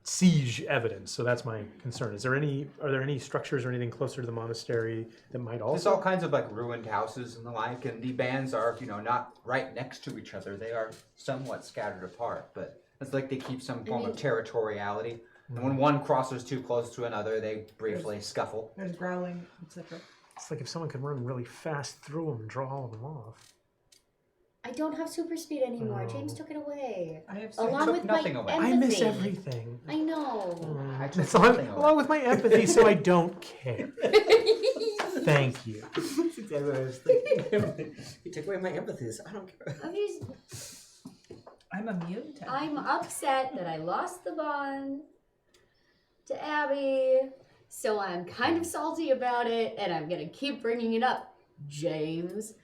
siege evidence, so that's my concern. Are there any structures or anything closer to the monastery that might There's also? all kinds of like ruined houses and the like, and the bands are, not right next to each other. They are somewhat scattered apart, but it's like they keep some form of territoriality. And when one crosses too close to another, they briefly scuffle. There's growling, etc. It's like if someone could run really fast through them and draw all of them off. I don't have super speed anymore. Oh. James took it away. I have Along took with my nothing away. empathy. I miss everything. I know. I took It's along, nothing away. along with my empathy, so I don't care. Thank you. That's exactly what I was thinking. You took away my empathies. I don't care. I'm immune to I'm upset that I lost the bond to Abby, so I'm kind of salty about it, and I'm gonna keep bringing it up, James.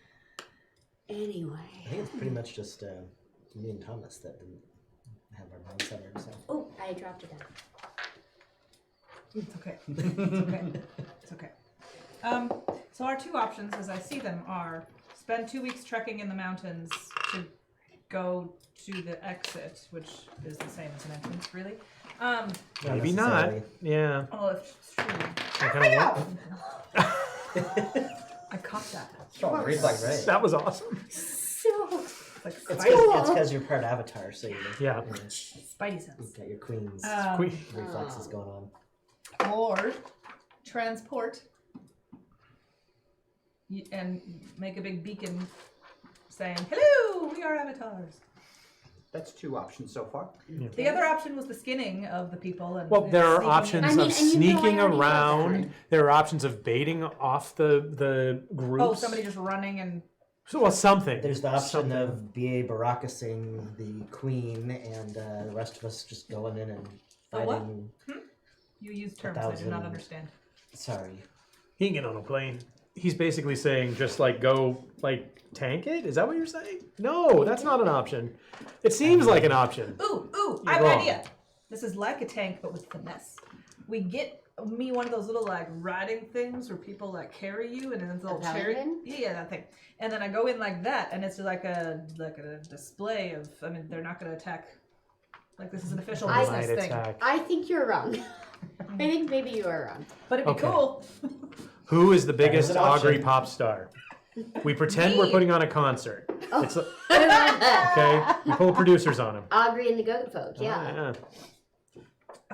Anyway. I think it's pretty much just me and Thomas that didn't have our bonds severed. So. Oh, I dropped it down. It's okay. It's okay. It's okay. So our two options, as I see them, are spend 2 weeks trekking in the mountains to go to the exit, which is the same as an entrance, really. Maybe not. necessarily. Yeah. Oh, it's true. I kinda I caught that. Don't read like Right. that was awesome. So, Like It's Spidey, because you're part Avatar, so Yeah. Spidey sense. you've got your queen's Queen. reflexes going on. Or transport and make a big beacon saying, "Hello, we are avatars." That's two options so far. The other option was the skinning of the people. And Well, there are sneaking options in. I mean, of and you know I sneaking already did around. that. There are options of baiting off the groups. Oh, somebody just running and So, well, something. There's the option Something. of B.A. Baracusing the queen and the rest of us just going in and The what? fighting. you use terms I do not 1,000. understand. Sorry. He can get on a plane. He's basically saying just like go like tank it. Is that what you're saying? No, that's not an option. It seems like an option. Ooh, You're I have an wrong. idea. This is like a tank, but with finesse. We get me one of those little like riding things where people like carry you, and then it's a little chariot. paladin? Yeah, that thing. And then I go in like that, and it's like a display of. I mean, they're not going to attack. Like this is an official I business Might thing. attack. I think you're wrong. I think maybe you are wrong. But it'd be Okay. cool. Who is the biggest an option. Augury pop star? We pretend we're putting on a concert. It's a, I love that. okay. We pull producers on him. Augury and the Goat Folk, yeah.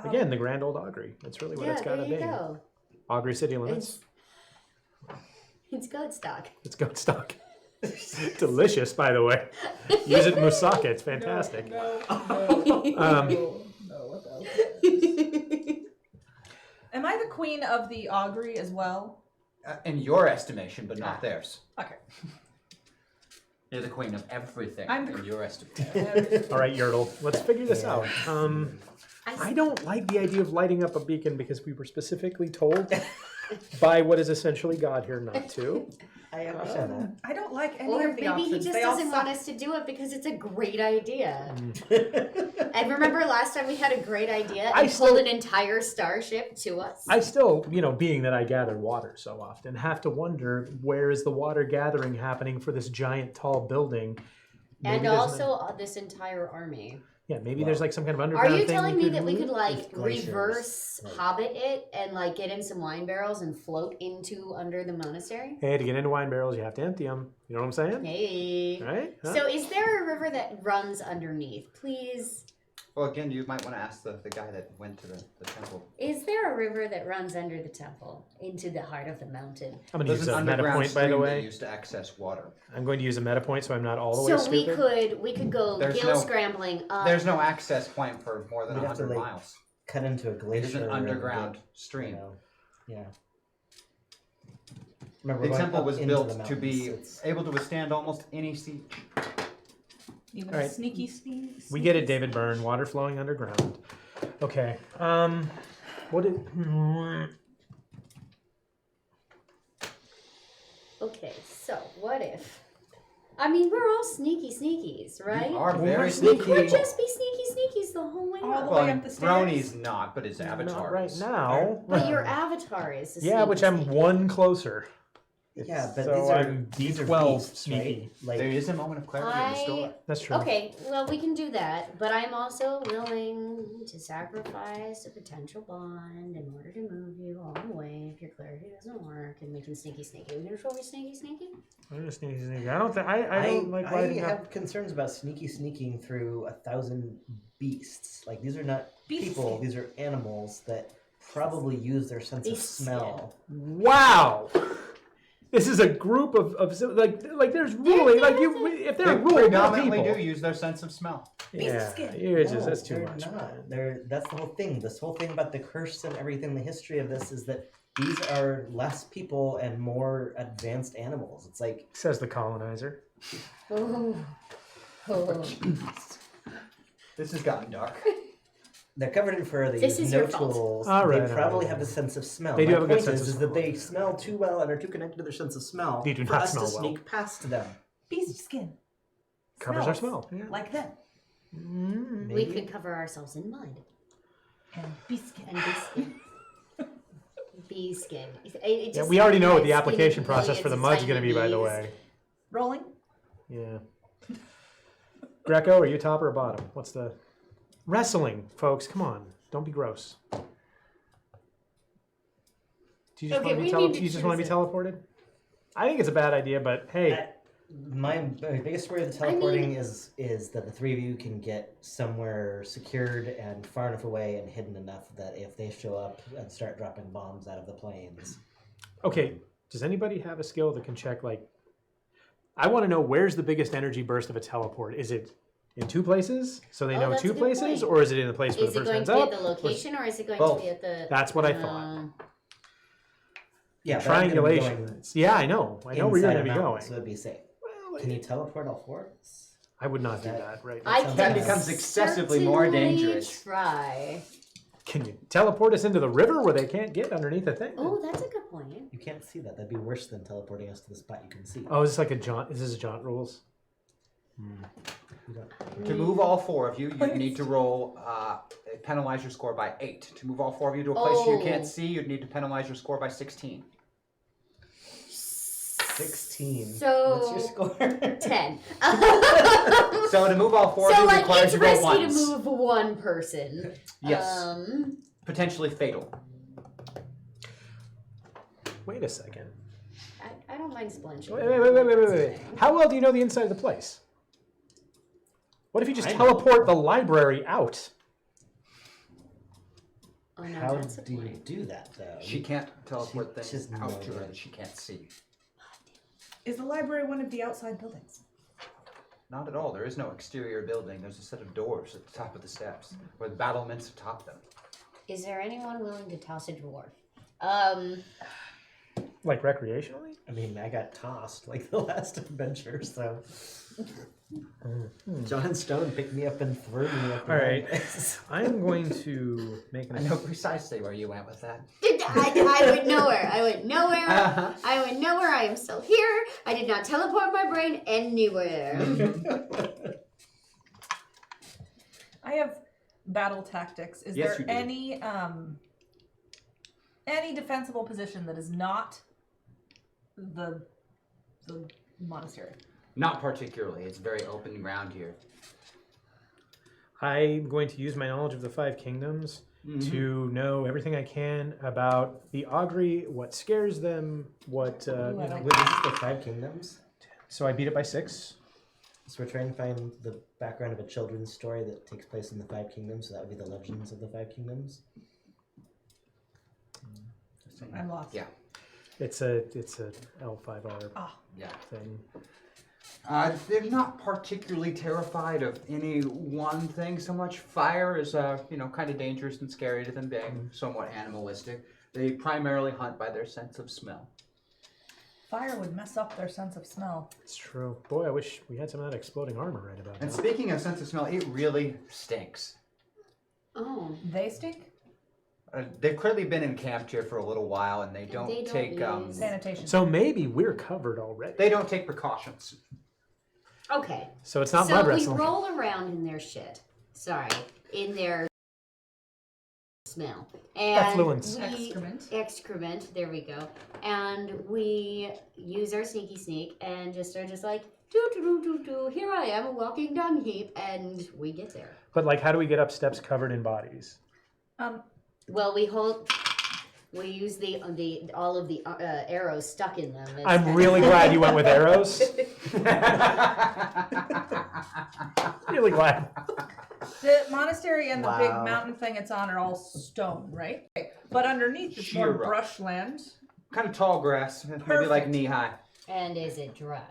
Again, the grand old Augury. That's really what Yeah, it's got to there you be. go. Augury city limits. It's goat stock. It's goat stock. Delicious, by the way. Use it in moussaka. It's fantastic. Am I the queen of the augury as well? In your estimation, but not theirs. Okay. You're the queen of everything I'm in your estimation. All right, Yertle, let's figure this out. I don't like the idea of lighting up a beacon because we were specifically told by what is essentially God here not to. I understand that. I don't like any Or of the maybe options. he just They all doesn't suck. want us to do it because it's a great idea. And remember last time we had a great idea and pulled an entire starship to us? I still, being that I gather water so often, have to wonder where is the water gathering happening for this giant tall building. And there's also this entire army. maybe there's like some kind of Are underground you thing telling me that we move? could like glaciers, reverse like- hobbit it and like get in some wine barrels and float into under the monastery? Hey, to get into wine barrels, you have to empty them. You know what I'm saying? Hey. Right? Huh? So is there a river that runs underneath? Please. Well, again, you might want to ask the guy that went to the temple. Is there a river that runs under the temple into the heart of the mountain? I'm going to There's use an a meta underground point, by the stream way. they used to access water. I'm going to use a meta point so I'm not all the way So we stupid. could go There's gill no- scrambling up. There's no access point for more than We'd have to, 100 like, miles. Cut into a It glacier. is an and underground get, stream. Yeah. Remember, The we're going temple up was into the built to mountains. be It's- able to withstand almost any siege. Even All right. sneaky. We get it, David Byrne. Water flowing underground. Okay. What did... Okay, so what if? I mean, we're all sneaky sneakies, right? You are Well, very we're We sneaky. could just be sneaky sneakies the whole way All up. the Well, way up the stairs. Brony's not, but his avatar Not right is. now. But your avatar is the Yeah, which I'm sneaky. one closer. Yeah, but So these are I'm these are D12 beasts, sneaky. right? Like There is a moment of clarity in the story. That's true. Okay, well, we can do that, but I'm also willing to sacrifice a potential bond in order to move you all the way if your clarity doesn't work, and we can sneaky. We can show me sneaky. I'm just sneaky. I don't think I don't like lighting up. have concerns about sneaking through 1,000 beasts. Like these are not people; Beast. these are animals that probably use their sense of Beast smell. Wow. This is a group of like there's really like you if They they're a rule of predominantly people. do use their sense of smell. Yeah, skin. you're just No, that's too they're much. not. man. That's the whole thing. This whole thing about the curse and everything. The history of this is that these are less people and more advanced animals. It's like Says the colonizer. Oh. This has gotten dark. they're covered in fur. They This use is no your fault. tools. All right, they probably all have right. the sense of smell. They do My have a good point sense is, of is that smell. they smell too well and are too connected to their sense of smell They do for not us smell to well. sneak past them. Beast skin. Covers our Smells smell. Yeah. like them. We Maybe. could cover ourselves in mud And beast skin. and bee skin. Bee skin. It Yeah, just we already know what the has application skin process for the millions mud's of going to be, by the tiny way. Rolling. Yeah. Greco, are you top or bottom? What's the wrestling, folks? Come on, don't be gross. Do you just Okay, want to we be need to you just want to be choose teleported? I think it's a bad idea, but hey, My biggest worry of the teleporting is that the three of you can get somewhere secured and far enough away and hidden enough that if they show up and start dropping bombs out of the planes, okay. Does anybody have a skill that can check like? I want to know where's the biggest energy burst of a teleport. Is it in two places, so they Oh, know that's a two good places, point. or is it in the place where Is the it person going ends to be up? at the location or is it going Both. to be at the? That's what I thought. yeah, but I'm gonna be Triangulation. going Yeah, I know where you're inside going a to be mountain, going. so it'd be safe. Well, Can you teleport all four of us? I would not do that right now. I sounds That can becomes excessively more certainly dangerous. Try. Can you teleport us into the river where they can't get underneath the thing? Oh, that's a good point. You can't see that. That'd be worse than teleporting us to the spot you can see. Oh, is this like a jaunt? Is this a jaunt rules? To move all four of you, you need to roll, penalize your score by 8. To move all four of you to a place you can't Oh. see, you'd need to penalize your score by 16. 16. So- What's your score? 10. So to move all four of So you like requires it's you roll risky to once. move one person. Yes. Potentially fatal. Wait a second. I don't mind splinching. Wait. How well do you know the inside of the place? What if you just I know. teleport the library out? Oh no, How that's a do you point. do that though? She can't teleport She things just out to her knows. that she can't see. Is the library one of the outside buildings? Not at all. There is no exterior building. There's a set of doors at the top of the steps, where the battlements atop them. Is there anyone willing to toss a dwarf? Like recreationally? I mean, I got tossed like the last adventure, so. John Stone picked me up and threw me up. All right. I'm going to make I an. know precisely where you went with that. I went nowhere. I went nowhere. I went nowhere. I am still here. I did not teleport my brain anywhere. I have battle tactics. Is Yes, there you do. any defensible position that is not the monastery? Not particularly. It's very open ground here. I'm going to use my knowledge of the Five Kingdoms to know everything I can about the augury, what scares them, what you know. What is the Five Kingdoms? So I beat it by 6. So we're trying to find the background of a children's story that takes place in the Five Kingdoms. So that would be the Legends of the Five Kingdoms. I'm lost. Yeah. It's a L5R Yeah. thing. They're not particularly terrified of any one thing so much. Fire is, kind of dangerous and scary to them, being somewhat animalistic. They primarily hunt by their sense of smell. Fire would mess up their sense of smell. It's true. Boy, I wish we had some of that exploding armor right about And now. speaking of sense of smell, it really stinks. Oh. They stink? They've clearly been encamped here for a little while, and they don't take use- Sanitation. So maybe we're covered already. they don't take precautions. Okay. So it's not So mud we wrestling. roll around in their shit. Sorry, in their smell. And Effluence. Excrement. There we go. And we use our sneak and just are just like do. Here I am, a walking dung heap, and we get there. But like, how do we get up steps covered in bodies? Well, we use all of the arrows stuck in them. I'm really glad you went with arrows. Really glad. The monastery and the big Wow. mountain thing it's on are all stone, right? Okay. But underneath it's more Sheer rock. brushland. Kind of tall grass, maybe like Perfect. knee high. And is it dry?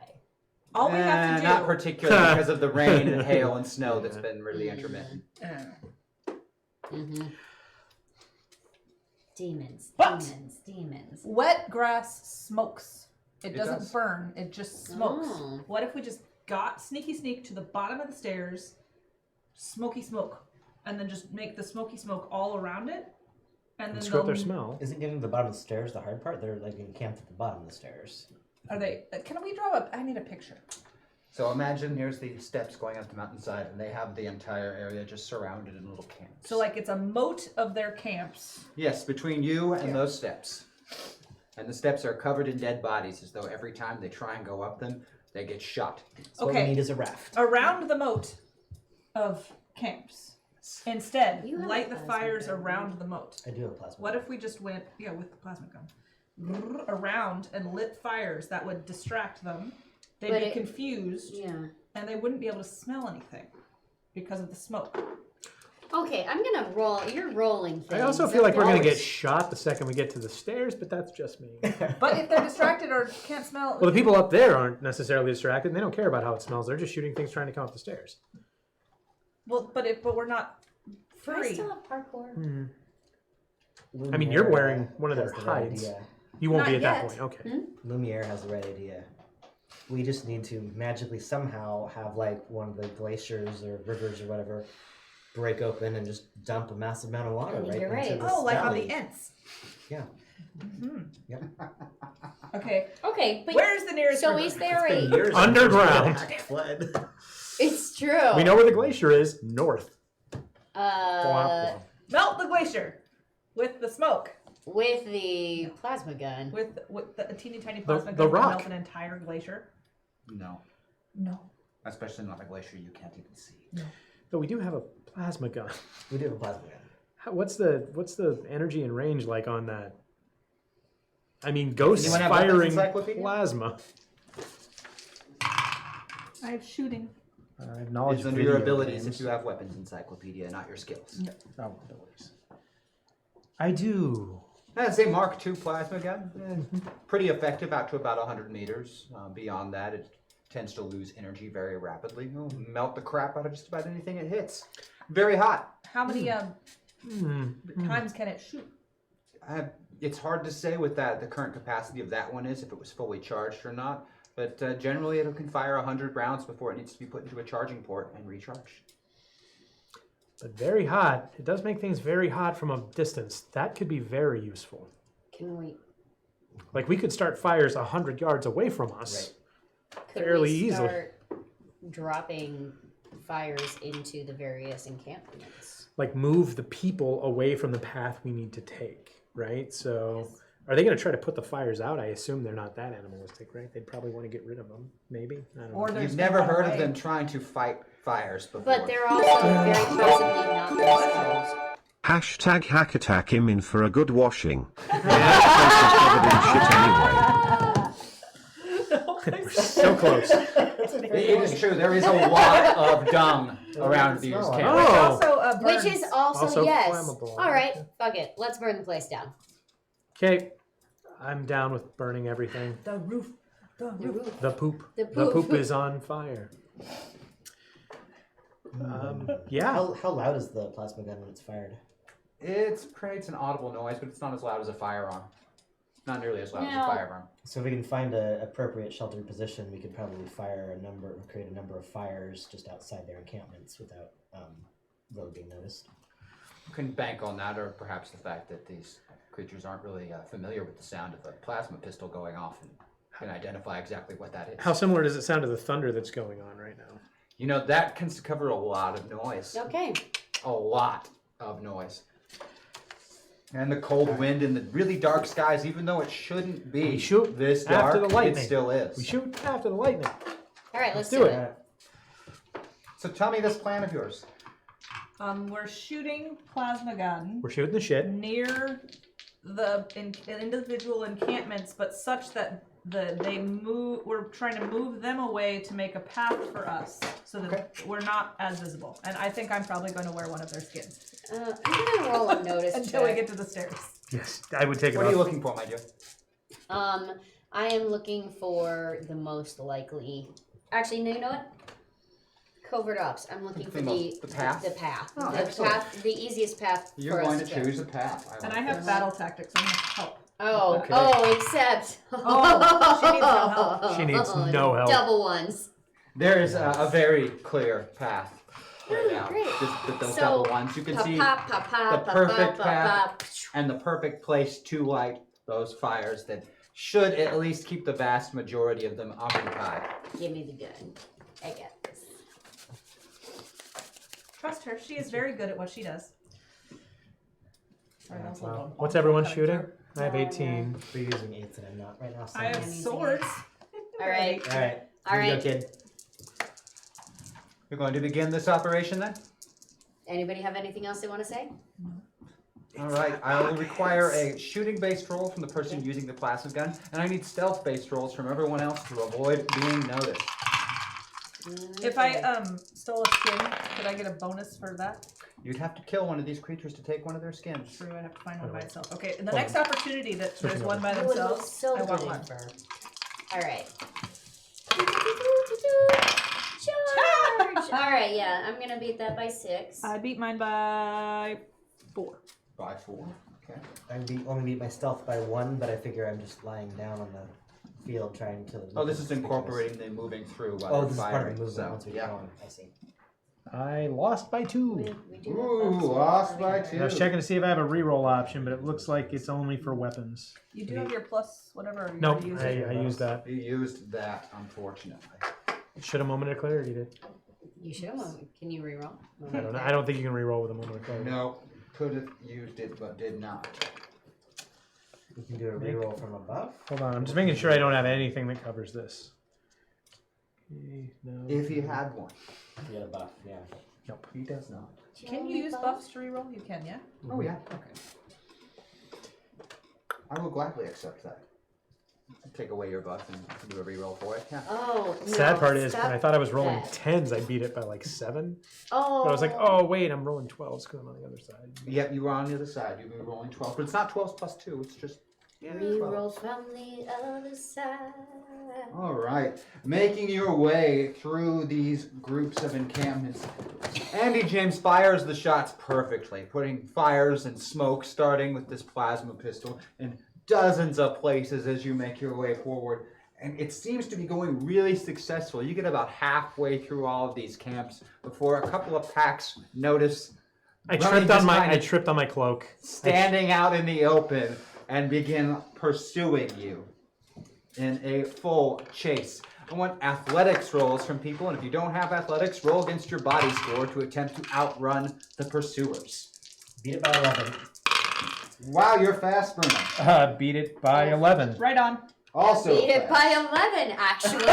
All we have to do. Not particularly because of the rain and hail and snow that's been really intermittent. Mm-hmm. Demons. But- Demons. Wet grass smokes. It It doesn't does. burn. It just smokes. Oh. What if we just got sneak to the bottom of the stairs, smoky smoke, and then just make the smoky smoke all around it, and then Screw up their they'll- smell. Isn't getting to the bottom of the stairs the hard part? They're like encamped at the bottom of the stairs. Are they? Can we draw up? I need a picture. So imagine here's the steps going up the mountainside, and they have the entire area just surrounded in little camps. So like it's a moat of their camps. Yes, between you and those steps. And the steps are covered in dead bodies, as though every time they try and go up them, they get shot. So what Okay. we need is a raft. Around the moat of camps. Instead, You have light a the plasma fires gun, around the moat. I do have a plasma. What if we just went, with the plasma gun, around and lit fires that would distract them? They'd But be it- confused, Yeah. and they wouldn't be able to smell anything because of the smoke. Okay, I'm gonna roll. You're rolling things. I also feel like we're going to get Always. shot the second we get to the stairs, but that's just me. But if they're distracted or can't smell, Well, the people up there aren't necessarily distracted, and they don't care about how it smells. They're just shooting things trying to come up the stairs. but we're not Do I free. still have parkour? I mean, you're Lumiere wearing one of their has the right hides. idea. You won't Not be at that yet. point. Okay. Lumiere has the right idea. We just need to magically somehow have like one of the glaciers or rivers or whatever break open and just dump a massive amount of water I mean, right you're into right. this Oh, like on valley. the ends. Yeah. Mm-hmm. Okay, Okay, but where's the nearest so river? is there Been a? years since Underground. the flood. It's true. We know where the glacier is. North. Uh, Melt the glacier with the smoke. with the plasma gun. With the teeny tiny plasma the gun can rock. melt an entire glacier. No. No. Especially not a glacier you can't even see. But we do have a plasma gun. We do have a plasma gun. What's the energy and range like on that? I mean, ghosts Anyone have weapons firing encyclopedia? plasma. I have shooting. I have knowledge It's of under your video abilities games. if you have weapons encyclopedia, not your skills. Oh, abilities. I do. That's a Mark II plasma gun. Pretty effective out to about 100 meters. Beyond that, it tends to lose energy very rapidly. It'll melt the crap out of just about anything it hits. Very hot. How many times can it shoot? It's hard to say what the current capacity of that one is, if it was fully charged or not. But generally, it can fire 100 rounds before it needs to be put into a charging port and recharged. But very hot. It does make things very hot from a distance. That could be very useful. Can we? Like we could start fires 100 yards away from us. Could Fairly we easily. start dropping fires into the various encampments? Like move the people away from the path we need to take, right? So are they going to try to put the fires out? I assume they're not that animalistic, right? They'd probably want to get rid of them, maybe. I don't Or know. they're You've just gonna never run heard away. of them trying to fight fires before. But they're also very possibly not themselves. Hashtag hack attack him in for a good washing. The place is covered in shit anyway. We're so close. It is true. There is a lot of dung around these camps. Oh. Also, Which is also, Also yes. flammable. All right, fuck it. Let's burn the place down. Okay, I'm down with burning everything. the roof. The roof. The poop. The The poop. poop is on fire. Yeah. How loud is the plasma gun when it's fired? It creates an audible noise, but it's not as loud as a firearm. Not nearly as loud as a Now- firearm. So if we can find an appropriate sheltered position, we could probably create a number of fires just outside their encampments without really being noticed. You can bank on that, or perhaps the fact that these creatures aren't really familiar with the sound of a plasma pistol going off and can identify exactly what that is. How similar does it sound to the thunder that's going on right now? You know, that can cover a lot of noise. Okay. A lot of noise. And the cold wind and the really dark skies, even though it shouldn't be We shoot this dark, after the lightning. it still is. We shoot after the lightning. All right, let's do do it. it. So tell me this plan of yours. We're shooting plasma gun We're shooting the shit. near the individual encampments, but such that they move. We're trying to move them away to make a path for us, so that we're not as visible. And I think I'm probably going to wear one of their skins I'm gonna roll a notice until we check. get to the stairs. Yes, I would take it What off. are you looking for, my dear? I am looking for the most likely. Actually, no. You know what? Covert ops. I'm looking for the path? The path. Oh, the excellent. path. The easiest path You're for going us to choose a path. And I have battle tactics. I'm going to help. Oh, Okay. except. Oh, she needs no help. She needs no help. Double ones. There is a very clear path right now. Great. Just with those So, double ones. You can see the perfect path. and the perfect place to light those fires that should at least keep the vast majority of them occupied. Give me the gun. I got this. Trust her. She is very good at what she does. Sorry, that was a little What's everyone cutting shooting? through. I have 18. We're using 8s and I'm not right now. So I have I'm using swords. All right. All right. All Here you right. go, kid. You're going to begin this operation then? Anybody have anything else they want to say? All right, I will require a shooting-based roll from the person using the plasma gun, and I need stealth-based rolls from everyone else to avoid being noticed. If I stole a skin, could I get a bonus for that? You'd have to kill one of these creatures to take one of their skins. True, I have to find one by itself. Okay, in the next opportunity that there's one by Oh, it looks themselves, so I want good. one. All right. Charge! All right, yeah, I'm gonna beat that by 6. I beat mine by 4. By 4. Okay. I only beat my stealth by 1, but I figure I'm just lying down on the field trying to. Oh, this is incorporating the moving through while Oh, they're this is part firing. of the movement so, once we get going. I see. I lost by 2. We do have Ooh, buffs. lost by I was 2. checking to see if I have a reroll option, but it looks like it's only for weapons. You do have your plus whatever. Or you Nope, already used I it. used that. You used that, unfortunately. Should a moment of clarity did. You should have. Can you reroll? I don't know. I don't think you can reroll with a moment of clarity. No, could have used it, but did not. You can do a reroll from above. Hold on, I'm just making sure I don't have anything that covers this. Okay, no. If he had one. You get a buff, yeah. Nope. He does not. Can you use buffs to reroll? You can, yeah? Oh, yeah. Okay. I will gladly accept that. take away your buff and do a reroll for it. Yeah. Oh, no, Sad part is, when I stop thought I was rolling that. 10s, I beat it by like 7. Oh. But I was like, oh, wait, I'm rolling 12s because I'm on the other side. Yep, you were on the other side. You've been rolling 12, but it's not 12 plus 2. It's just Reroll from the other side. all right. Making your way through these groups of encampments, Andy James fires the shots perfectly, putting fires and smoke, starting with this plasma pistol, in dozens of places as you make your way forward. And it seems to be going really successful. You get about halfway through all of these camps before a couple of packs notice I running tripped on my cloak. standing out in the open and begin pursuing you in a full chase. I want athletics rolls from people, and if you don't have athletics, roll against your body score to attempt to outrun the pursuers. Beat it by 11. Wow, you're fast, Bruno. Beat it by 11. Right on. Also Beat it fast. by 11, actually.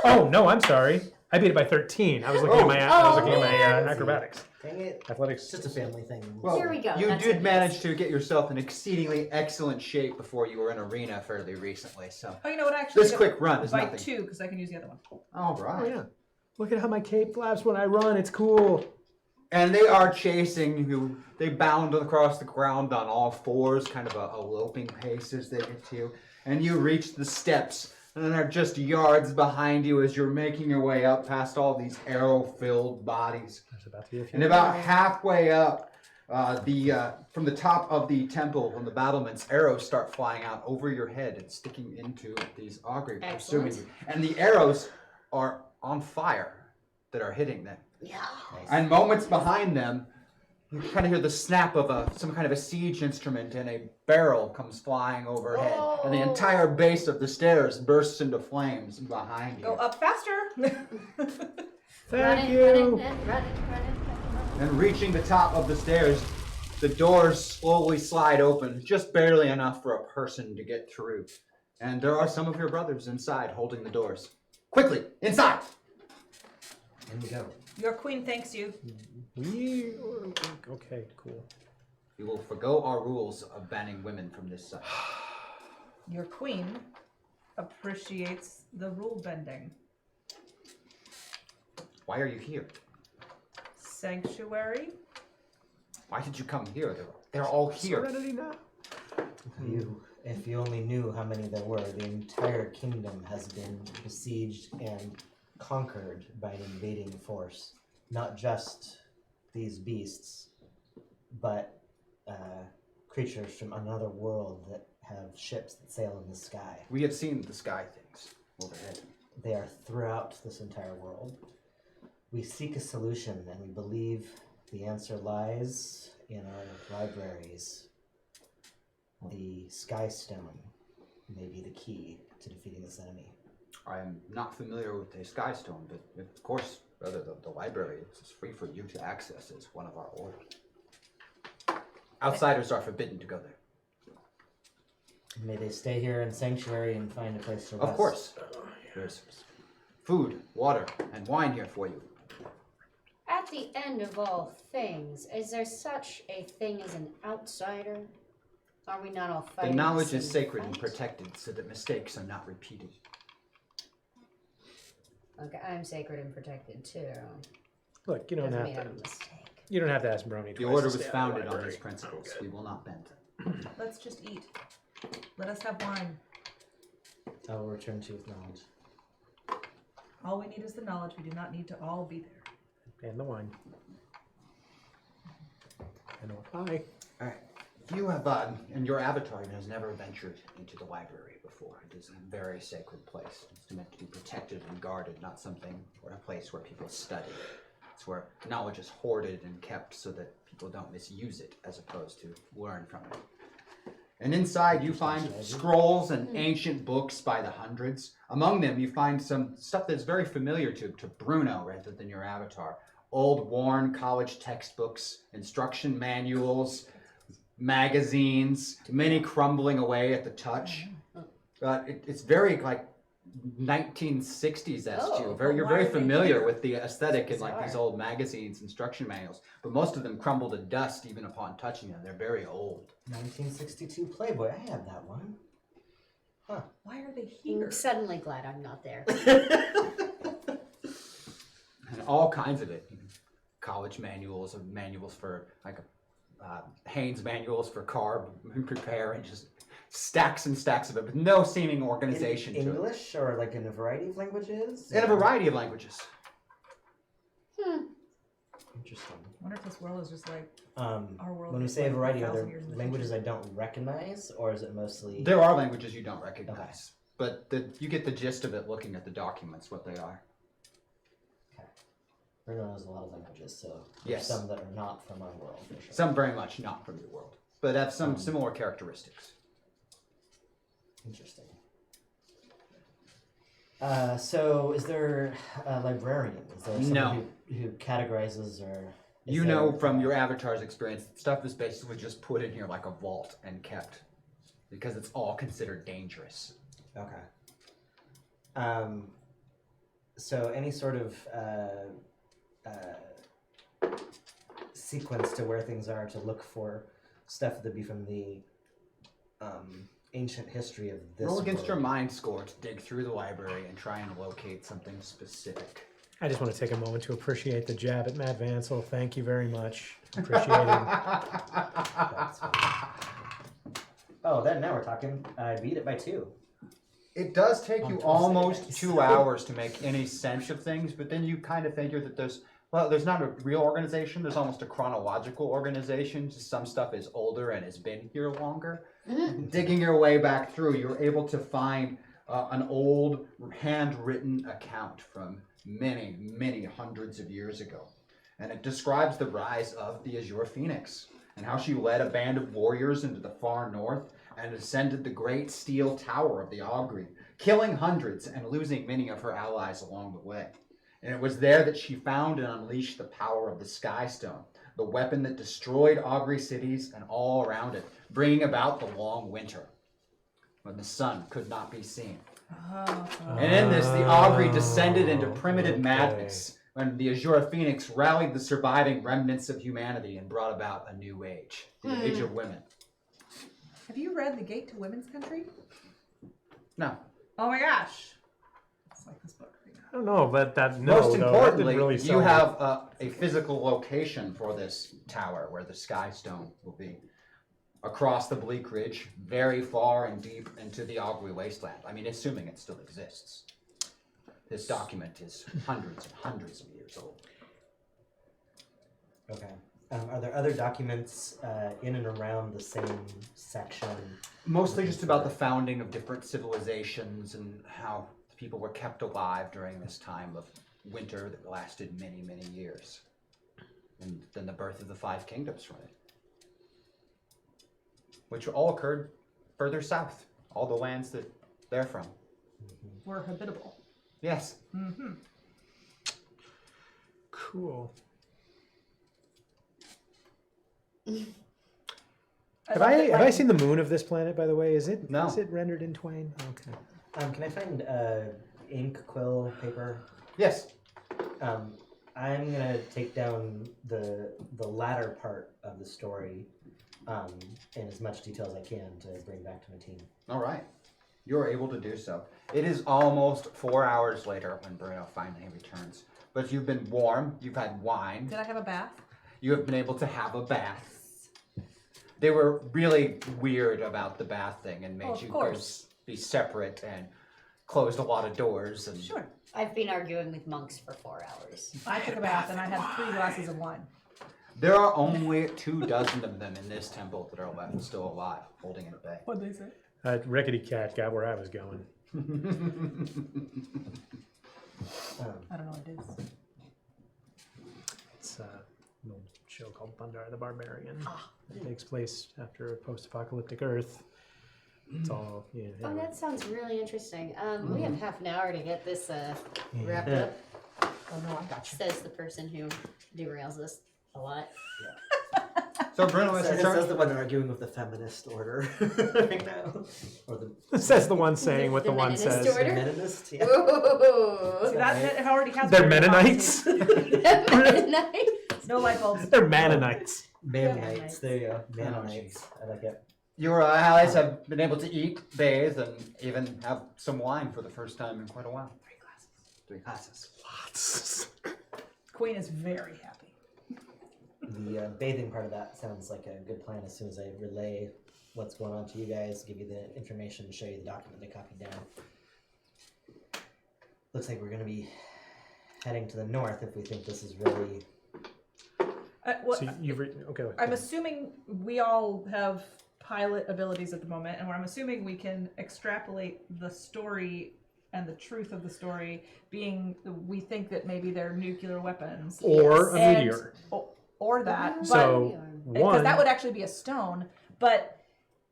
Oh, no, I'm sorry. I beat it by 13. I was looking at my, man. acrobatics. Dang it. Athletics. It's just a family thing. Well, Here we go. You That's did what it manage is. to get yourself in exceedingly excellent shape before you were in arena fairly recently, so Oh, you know what? Actually, this quick run is by nothing. 2 because I can use the other one. All Oh, right. yeah. Look at how my cape flaps when I run. It's cool. And they are chasing you. They bound across the ground on all fours, kind of a loping pace as they get to you. And you reach the steps, and they're just yards behind you as you're making your way up past all these arrow-filled bodies. There's about to be a few. And about halfway up, from the top of the temple, from the battlements, arrows start flying out over your head and sticking into these augury, pursuing Excellent. you. And the arrows are on fire that are hitting them. Yeah. And moments behind them, you kind of hear the snap of some kind of a siege instrument, and a barrel comes flying overhead, and the entire base of the stairs bursts into flames behind you. Go up faster. Thank you. Running. And reaching the top of the stairs, the doors slowly slide open, just barely enough for a person to get through. And there are some of your brothers inside holding the doors. Quickly, inside! In we go. Your queen thanks you. Okay, cool. We will forgo our rules of banning women from this site. Your queen appreciates the rule bending. Why are you here? Sanctuary. Why did you come here? They're all here. Serenity now. If you only knew how many there were, the entire kingdom has been besieged and conquered by an invading force. Not just these beasts, but creatures from another world that have ships that sail in the sky. We have seen the sky things overhead. They are throughout this entire world. We seek a solution, and we believe the answer lies in our libraries. The Sky Stone may be the key to defeating this enemy. I am not familiar with the Sky Stone, but of course, the library is free for you to access as one of our orders. Outsiders are forbidden to go there. May they stay here in sanctuary and find a place to rest. Of course. There's food, water, and wine here for you. At the end of all things, is there such a thing as an outsider? Are we not all The fighting? knowledge the is same sacred and fight? protected so that mistakes are not repeated. Okay, I'm sacred and protected too. Look, you don't Doesn't have mean I'm a to. mistake. You don't have to ask Brony. The twice order to was stay out of the founded on library. these principles. I'm We good. will not bend. Let's just eat. Let us have wine. I will return to you with knowledge. All we need is the knowledge. We do not need to all be there. And the wine. And a pie. All right. You have, and your avatar has never ventured into the library before. It is a very sacred place. It's meant to be protected and guarded, not something or a place where people study. It's where knowledge is hoarded and kept so that people don't misuse it, as opposed to learn from it. And inside you find scrolls and ancient books by the hundreds. Among them you find some stuff that's very familiar to Bruno rather than your avatar. Old worn college textbooks, instruction manuals, magazines, many crumbling away at the touch. It's very like 1960s Oh, you're why very are they familiar here? with the aesthetic in like these Bizarre. old magazines, instruction manuals, but most of them crumble to dust even upon touching them. They're very old. 1962 Playboy. I have that one. Why are they here? I'm suddenly glad I'm not there. And all kinds of it. College manuals, and manuals for like Haynes manuals for carb prepare, and just stacks and stacks of it with no seeming organization In to it. English or like in a variety of languages? In a variety of languages. Interesting. I wonder if this world is just like our world. When we is say a like variety, are 1,000 there years in the languages future. I don't recognize, or is it mostly? There are languages you don't recognize, but you get the gist of it looking at the documents, what they are. Bruno knows a lot of languages, so Yes. there's some that are not from our world. For sure. Some very much not from your world, but have some similar characteristics. Interesting. So is there a librarian? Is there someone No. who categorizes or? is You there- know from your avatar's experience, stuff is basically just put in here like a vault and kept because it's all considered dangerous. Okay. So any sort of sequence to where things are to look for stuff that'd be from the ancient history of this. Roll against your world. mind score to dig through the library and try and locate something specific. I just want to take a moment to appreciate the jab at Matt Vansel. Thank you very much. Appreciate it. That's fine. Oh, then now we're talking. I beat it by 2. It does take On you 12 almost seconds. 2 hours to make any sense of things, but then you kind of figure that there's not a real organization, there's almost a chronological organization. Just some stuff is older and has been here longer. Digging your way back through, you're able to find an old handwritten account from many, many hundreds of years ago. And it describes the rise of the Azure Phoenix and how she led a band of warriors into the far north and ascended the great steel tower of the Augury, killing hundreds and losing many of her allies along the way. And it was there that she found and unleashed the power of the Sky Stone, the weapon that destroyed Augury cities and all around it, bringing about the long winter, when the sun could not be seen. And in this, the Augury descended into primitive madness, when the Azure Phoenix rallied the surviving remnants of humanity and brought about a new age, the age of women. Have you read The Gate to Women's Country? No. Oh my gosh. It's like this book right now. I don't know, but that Most that importantly, didn't really you sell me. have a physical location for this tower where the Sky Stone will be. Across the Bleak Ridge, very far and deep into the Augury wasteland. I mean, assuming it still exists. This document is hundreds and hundreds of years old. Okay. Are there other documents in and around the same section? Mostly just about the founding of different civilizations and how people were kept alive during this time of winter that lasted many, many years. And then the birth of the 5 kingdoms from it. Which all occurred further south. All the lands that they're from. We're habitable. Yes. Mm-hmm. Cool. I Have love that, I like, seen the moon of this planet? By the way, is it No. is it rendered in twain? Okay. Can I find ink, quill, paper? Yes. I'm gonna take down the latter part of the story in as much detail as I can to bring back to my team. All right. You're able to do so. It is almost 4 hours later when Bruno finally returns. But you've been warm. You've had wine. Did I have a bath? You have been able to have a bath. They were really weird about the bath thing and made Oh, of you course. be separate and closed a lot of doors. And Sure. I've been arguing with monks for 4 hours. I took a bath and I had 3 glasses of wine. there are only 24 of them in this temple that are left still alive, holding it at bay. What'd they say? Rickety Cat got where I was going. I don't know what it is. It's a little show called Thundar the Barbarian. It takes place after a post-apocalyptic Earth. It's all Oh, that sounds really interesting. We have half an hour to get this wrapped up, Oh no, I got you. says the person who derails us a lot. So Bruno, it's your Says turn. the one arguing with the feminist order right now, or the says the one saying what The the one Meninist says. order? Meninist. Yeah. Ooh. See, that already has They're weird Mennonites. Mennonites. No light bulbs. They're Mannonites. Mammonites. There you go. Mammonites. I like it. Your allies have been able to eat, bathe, and even have some wine for the first time in quite a while. 3 glasses. Lots. Queen is very happy. The bathing part of that sounds like a good plan. As soon as I relay what's going on to you guys, give you the information, show you the document they copied down. Looks like we're going to be heading to the north if we think this is really... So you've written, okay. I'm assuming we all have pilot abilities at the moment, and I'm assuming we can extrapolate the story and the truth of the story being we think that maybe they're nuclear weapons. Or a And- meteor. Or that. So, Because one, that would actually be a stone, but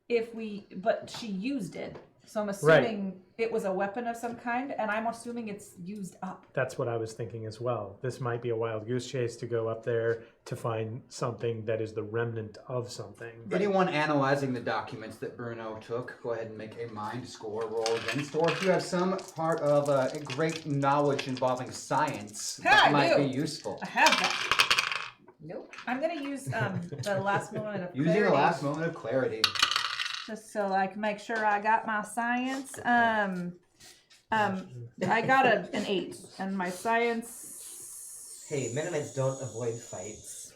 she used it. So I'm assuming it was a weapon of some kind, and I'm assuming it's used up. that's what I was thinking as well. This might be a wild goose chase to go up there to find something that is the remnant of something. Anyone analyzing the documents that Bruno took, go ahead and make a mind score roll against. Or if you have some part of a great knowledge involving science, that I might do. be useful. I have that. Nope. I'm gonna use the last moment of Using the clarity, last moment of clarity. just so I can make sure I got my science. I got an 8, and my science. Hey, Mennonites don't avoid fights.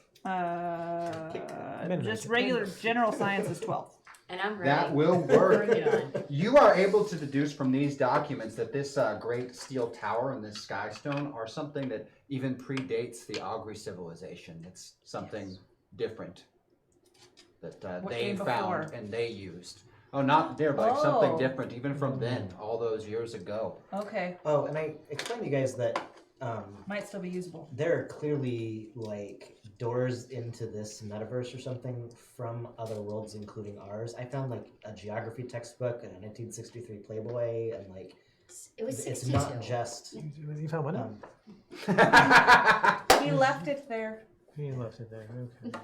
Just regular general science is 12. And I'm ready. That will work. Bring it on. You are able to deduce from these documents that this great steel tower and this sky stone are something that even predates the Augury civilization. It's something different that What they came found before? and they used. Oh, not there, but like something Oh. different, even from then, all those years ago. Okay, Oh, and I explained to you guys that might still be usable. there are clearly like doors into this metaverse or something from other worlds, including ours. I found like a geography textbook and a 1963 Playboy, and like It was it's 62. not just. You found one? He left it there. He left it there.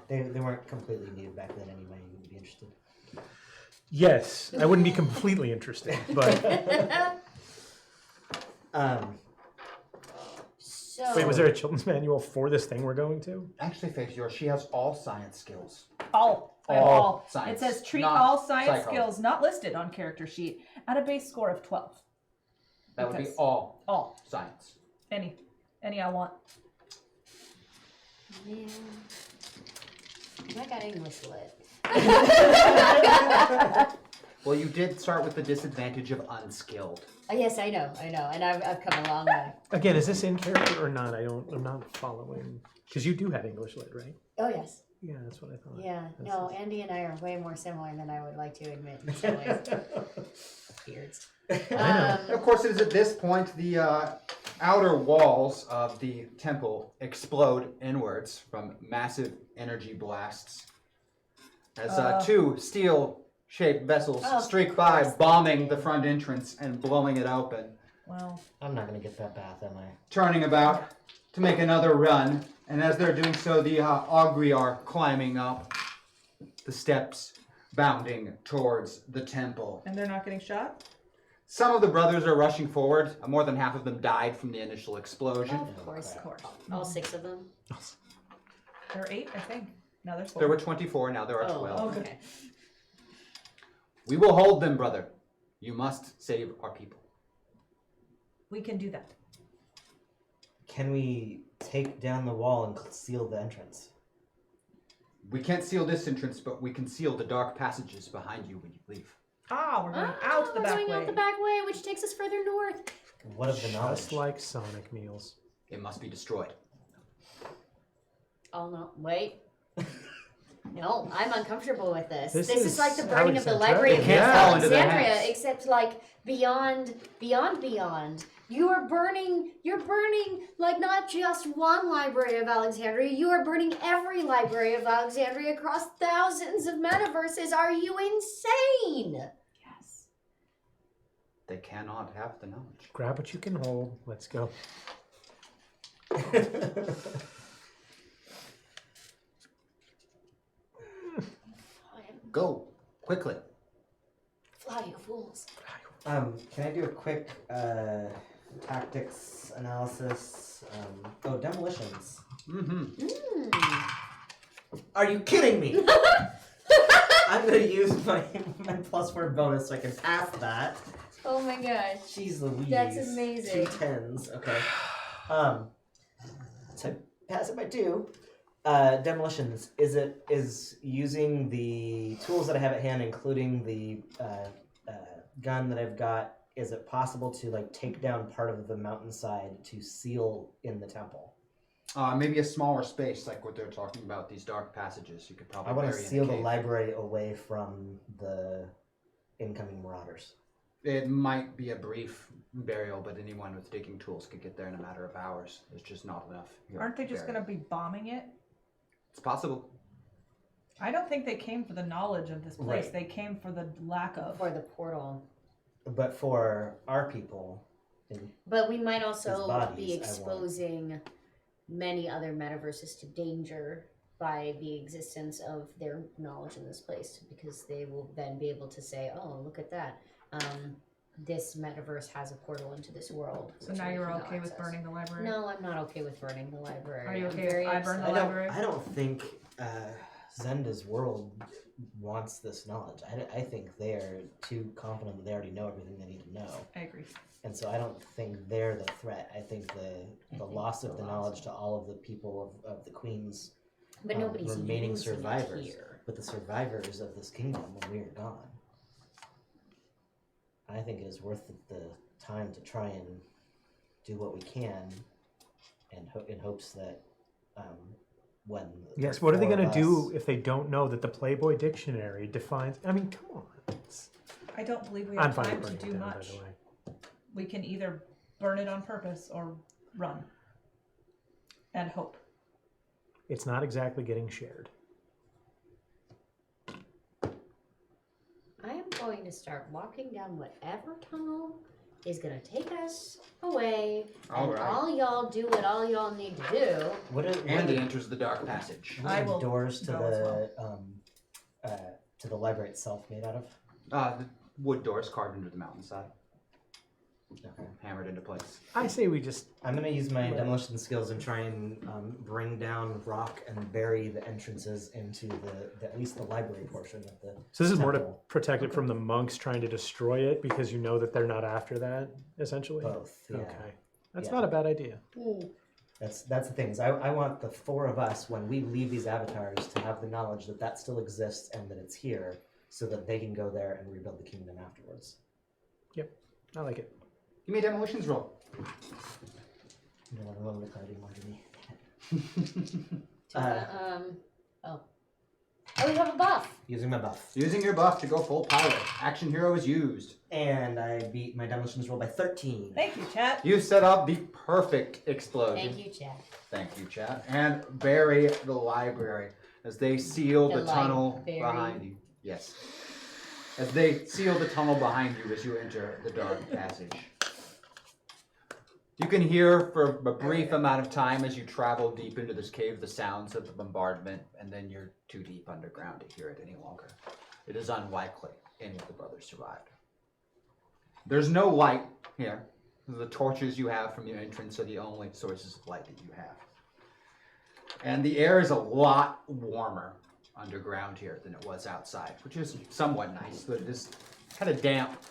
Okay. They weren't completely new back then anyway. You would be interested. Yes, I wouldn't be completely interested, but So, wait, was there a children's manual for this thing we're going to? Actually, Faith, she has all science skills. All. I have All all. science, It says treat not all science psycho. skills not listed on character sheet at a base score of 12. That would be Because- all All. science. Any I want. yeah. I got English lit. Well, you did start with the disadvantage of unskilled. Yes, I know, and I've come a long way. Again, is this in character or not? I'm not following. Because you do have English lit, right? Oh yes, Yeah, that's what I thought. yeah. No, Andy and I are way more similar than I would like to admit in some ways. Beards. And of course, it is at this point the outer walls of the temple explode inwards from massive energy blasts as 2 steel-shaped vessels Oh, streak by, of course bombing they the did. front entrance and blowing it open, Well, I'm not gonna get that bath, am I? turning about to make another run. And as they're doing so, the Augury are climbing up the steps, bounding towards the temple. and they're not getting shot? Some of the brothers are rushing forward. More than half of them died from the initial explosion. Of course. Of course. All 6 of them. There are 8, I think. Now there's 4. There were 24, now there are Oh, 12. okay. We will hold them, brother. You must save our people. We can do that. Can we take down the wall and seal the entrance? We can't seal this entrance, but we can seal the dark passages behind you when you leave. We're going out the we're back going way. out the back way, which takes us further north. What of the knowledge? Just like Sonic meals. It must be destroyed. Oh no! Wait. No, I'm uncomfortable with this. This This is is like the burning of the Alexandria. library It of can't fall into their Alexandria, hands. except like beyond. You are burning. You're burning like not just one library of Alexandria. You are burning every library of Alexandria across thousands of metaverses. Are you insane? Yes. They cannot have the knowledge. Grab what you can hold. Let's go. Go, quickly. Fly, you fools! Can I do a quick tactics analysis? Demolitions. Mm-hmm. Are you kidding me? I'm gonna use my +4 bonus so I can pass that. Oh my gosh. Jeez Louise. That's amazing. 2 10s. Okay. To pass it by 2. Demolitions. Is using the tools that I have at hand, including the gun that I've got. Is it possible to like take down part of the mountainside to seal in the temple? Maybe a smaller space, like what they're talking about. These dark passages. You could probably. I want to bury in seal a the cave. library away from the incoming marauders. It might be a brief burial, but anyone with digging tools could get there in a matter of hours. There's just not enough. here Aren't they to just bury. going to be bombing it? It's possible. I don't think they came for the knowledge of this place. Right. They came for the lack of. For the portal. But for our people, But we might His also bodies, be I want. exposing many other metaverses to danger by the existence of their knowledge in this place, because they will then be able to say, "Oh, look at that! This metaverse has a portal into this world." So which now we you're can now okay with access." burning the library? No, I'm not okay with burning the library. Are you I'm okay if very I burn the upset. library? I don't think Zenda's world wants this knowledge. I think they're too confident that they already know everything they need to know. I agree. And so I don't think they're the threat. I think the loss of the knowledge to all of the people of the Queen's But nobody's remaining using it survivors. here. But the survivors of this kingdom when we are gone. I think it is worth the time to try and do what we can and in hopes that when Yes, what are they four going of to do us- if they don't know that the Playboy Dictionary defines? I mean, come on. I don't believe we I'm have fine time with to burning it do down, by much. the way. We can either burn it on purpose or run and hope. It's not exactly getting shared. I am going to start walking down whatever tunnel is going to take us away, All and right. all y'all do what all y'all need to do. Andy enters the dark passage. What I are the will doors to go as the library itself made out of? The wood doors carved into the mountainside, Okay. hammered into place. I say we just. I'm gonna use my demolition skills and try and bring down rock and bury the entrances into the at least the library portion of the. So this is more to temple. protect it from the monks trying to destroy it because you know that they're not after that, essentially? Both. Yeah. Okay. That's Yeah. not a bad idea. That's the thing. Is I want the 4 of us when we leave these avatars to have the knowledge that that still exists and that it's here, so that they can go there and rebuild the kingdom afterwards. Yep. I like it. Give me a demolitions roll. You know, the moment of clarity more to me. Oh, we have a buff. Using my buff. Using your buff to go full pilot. Action hero is used. And I beat my demolitions roll by 13. Thank you, chat. You set up the perfect explosion. Thank you, Chad. Thank you, chat. And bury the library as they seal the tunnel library. behind you. Yes. As they seal the tunnel behind you as you enter the dark passage. You can hear for a brief amount of time as you travel deep into this cave the sounds of the bombardment, and then you're too deep underground to hear it any longer. It is unlikely any of the brothers survived. There's no light here. The torches you have from your entrance are the only sources of light that you have. And the air is a lot warmer underground here than it was outside, which is somewhat nice, but it is kind of damp,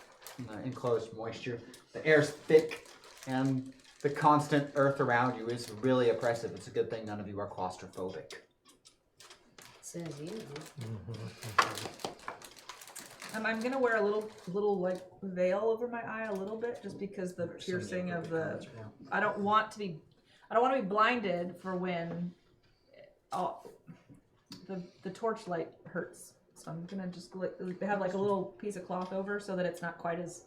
enclosed moisture. The air's thick, and the constant earth around you is really oppressive. It's a good thing none of you are claustrophobic. Says you. I'm gonna wear a little like veil over my eye a little bit, just because the piercing of the. I don't want to be blinded for when, the torchlight hurts. So I'm gonna just have like a little piece of cloth over so that it's not quite as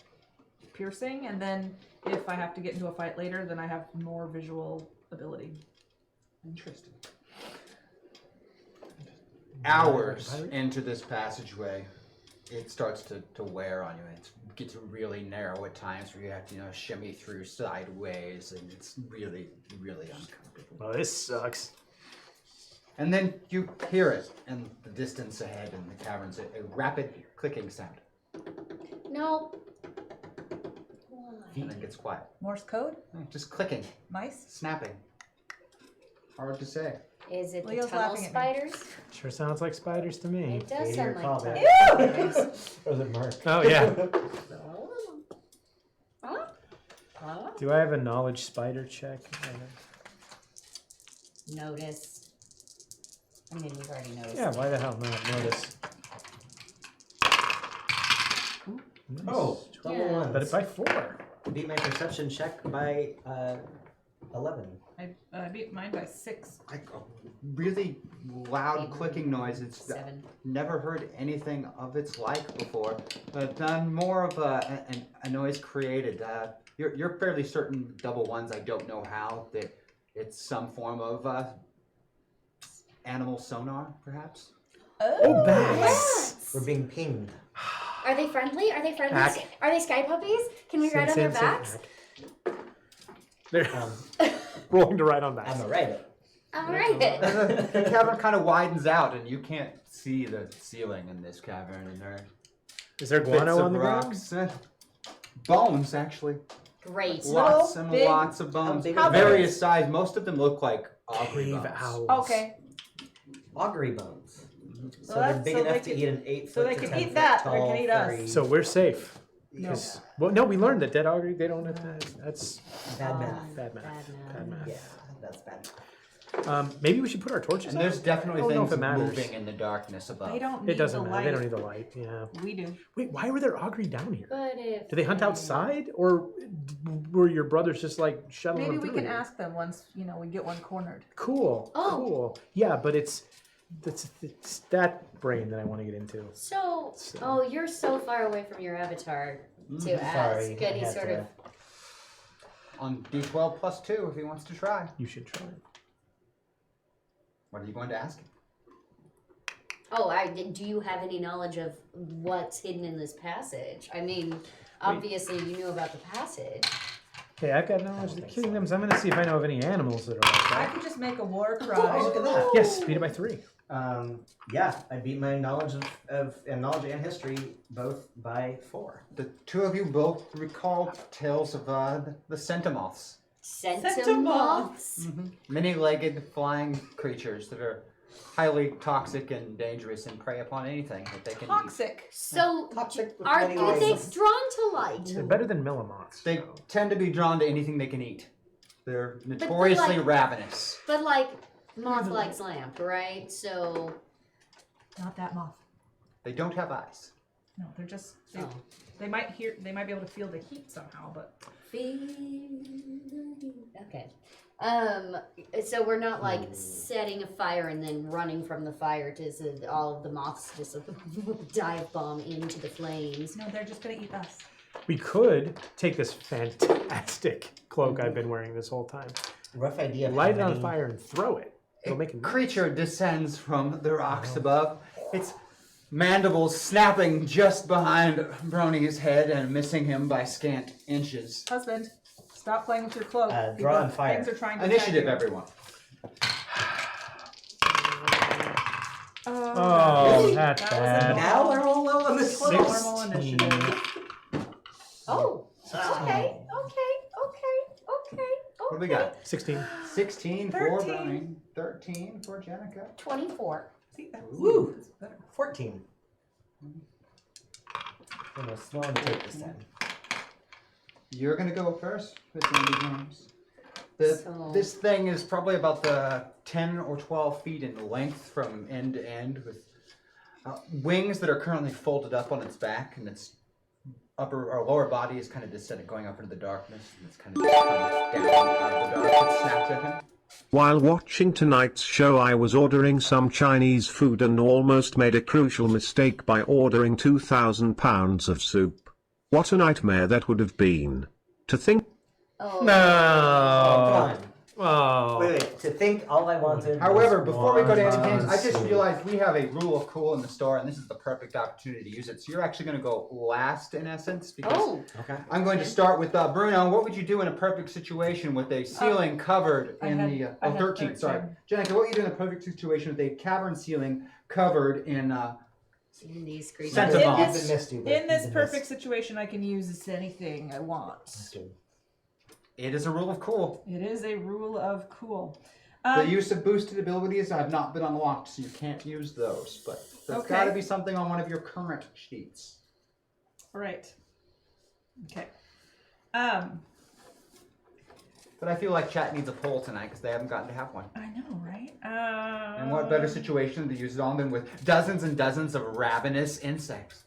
piercing, and then if I have to get into a fight later, then I have more visual ability. Interesting. Hours into this passageway, it starts to wear on you. It gets really narrow at times where you have to, shimmy through sideways, and it's really, really uncomfortable. Well, this sucks. And then you hear it in the distance ahead in the caverns, a rapid clicking sound, No. and then gets quiet. Morse code? Just clicking, Mice? snapping. Hard to say. Is it the Leo's tunnel laughing at me. spiders? Sure sounds like spiders to me. It does Failure sound like callback. tunnel spiders. Or was it Mark? Oh yeah. Huh? Huh? Do I have a knowledge spider check? Notice. I mean, we've already noticed. Yeah, why the hell not? Notice. Nice. Oh, 12 Yeah. ones. But it by 4. Beat my perception check by 11. I beat mine by 6. Like a really loud clicking noise. It's 7. never heard anything of its like before, but more of a noise created. You're fairly certain, double ones, I don't know how, that it's some form of animal sonar, perhaps? Oh, bats! We're being pinged. Are they friendly? Are they friendly? Hack. Are they sky puppies? Can we ride on their backs? They're Um, rolling to ride on bats. I'm a rabbit. All right. The cavern kind of widens out, and you can't see the ceiling in this cavern, and there are Is there bits guano of on the ground? rocks. Bones, actually. Great. Lots and big- lots of bones. big are they? Various size. Most of them look like augury Cave bones. owls. Okay. Augury bones. So Well, they're big so they enough to can- eat an 8 so foot they to can 10 eat foot that, they tall, can eat us. furry- So we're safe. No. 'Cause- well, no, we learned that dead augury, they don't have to, that's Bad math. bad math. Bad math. Yeah, that's bad. Maybe we should put our torches And on. there's definitely I don't know things if it matters. moving in the darkness above. They don't need It doesn't the matter. light. They don't need the light. Yeah. We do. Wait, why were there augury down here? But if Do they hunt outside, or were your brothers just like shuttling Maybe them we through can here? ask them once, we get one cornered. Cool. Oh. Cool. Yeah, but it's that brain that I want to get into. So, So- oh, you're so far away from your avatar to ask Sorry, I any had sort to- of. On D12 plus 2 if he wants to try. You should try. What are you going to ask him? Oh, do you have any knowledge of what's hidden in this passage? I mean, obviously you knew about the passage. Okay, I've got knowledge of the kingdoms. I'm gonna see if I know of any animals that are like I that. could just make a war Oh, cry. look at that. Yes, beat it by 3. Yeah, I beat my knowledge of knowledge and history both by 4. The two of you both recall tales of the centamoths. Centamoths. Many-legged flying creatures that are highly toxic and dangerous and prey upon anything that they can eat. Toxic. So, Toxic with are many they wings. drawn to light? They're better than millimoths. They so. tend to be drawn to anything they can eat. They're notoriously like- ravenous. But like, moth likes lamp, right? So, Not that moth. They don't have eyes. No, they're just oh. they might be able to feel the heat somehow, but Okay. So we're not like setting a fire and then running from the fire to so all of the moths just dive bomb into the flames. no, they're just gonna eat us. We could take this fantastic cloak I've been wearing this whole time, Rough idea. Of how light it on many- fire, and throw it. It'll make A it creature descends from the rocks above. Its mandibles snapping just behind Brony's head and missing him by scant inches. Husband, stop playing with your cloak. draw People- on fire. Things are trying to Initiative, attack you. everyone. Oh, that's that was a bad. Now we're all low on this Normal list. initiative. Oh, okay. What do we got? 16. 16 for 13. Brony. 13 for Jenica. 24. See, that's Woo. that's better. 14. I'm a small mistake this time. You're gonna go first with Andy James. This thing is probably about the 10 or 12 feet in length from end to end, with wings that are currently folded up on its back, and its upper or lower body is kind of descending, going up into the darkness, and it's kind of just comes down out of the dark and snaps at him. While watching tonight's show, I was ordering some Chinese food and almost made a crucial mistake by ordering 2,000 pounds of soup. What a nightmare that would have been. To think Oh. Oh, No. come on. Oh. Wait. To think all I wanted. However, was before we go to one Andy James, I just soup. realized we have a rule of cool in the store, and this is the perfect opportunity to use it. So you're actually going to go last, in essence, because Oh. Okay. I'm going to start with Bruno. What would you do in a perfect situation with a ceiling covered I in had- the I had 13? Sorry, Jenica. What would you do in a perfect situation with a cavern ceiling covered in In these creatures. Centamoths. In I've this- been missed you, but In this you've been perfect missed. situation, I can use this anything I want. Missed you. It is a rule of cool. It is a rule of cool. The use of boosted abilities have not been unlocked, so you can't use those. But there's Okay. got to be something on one of your current sheets. All right. Okay. But I feel like chat needs a poll tonight because they haven't gotten to have one. I know, right? And what better situation to use it on than with dozens and dozens of ravenous insects?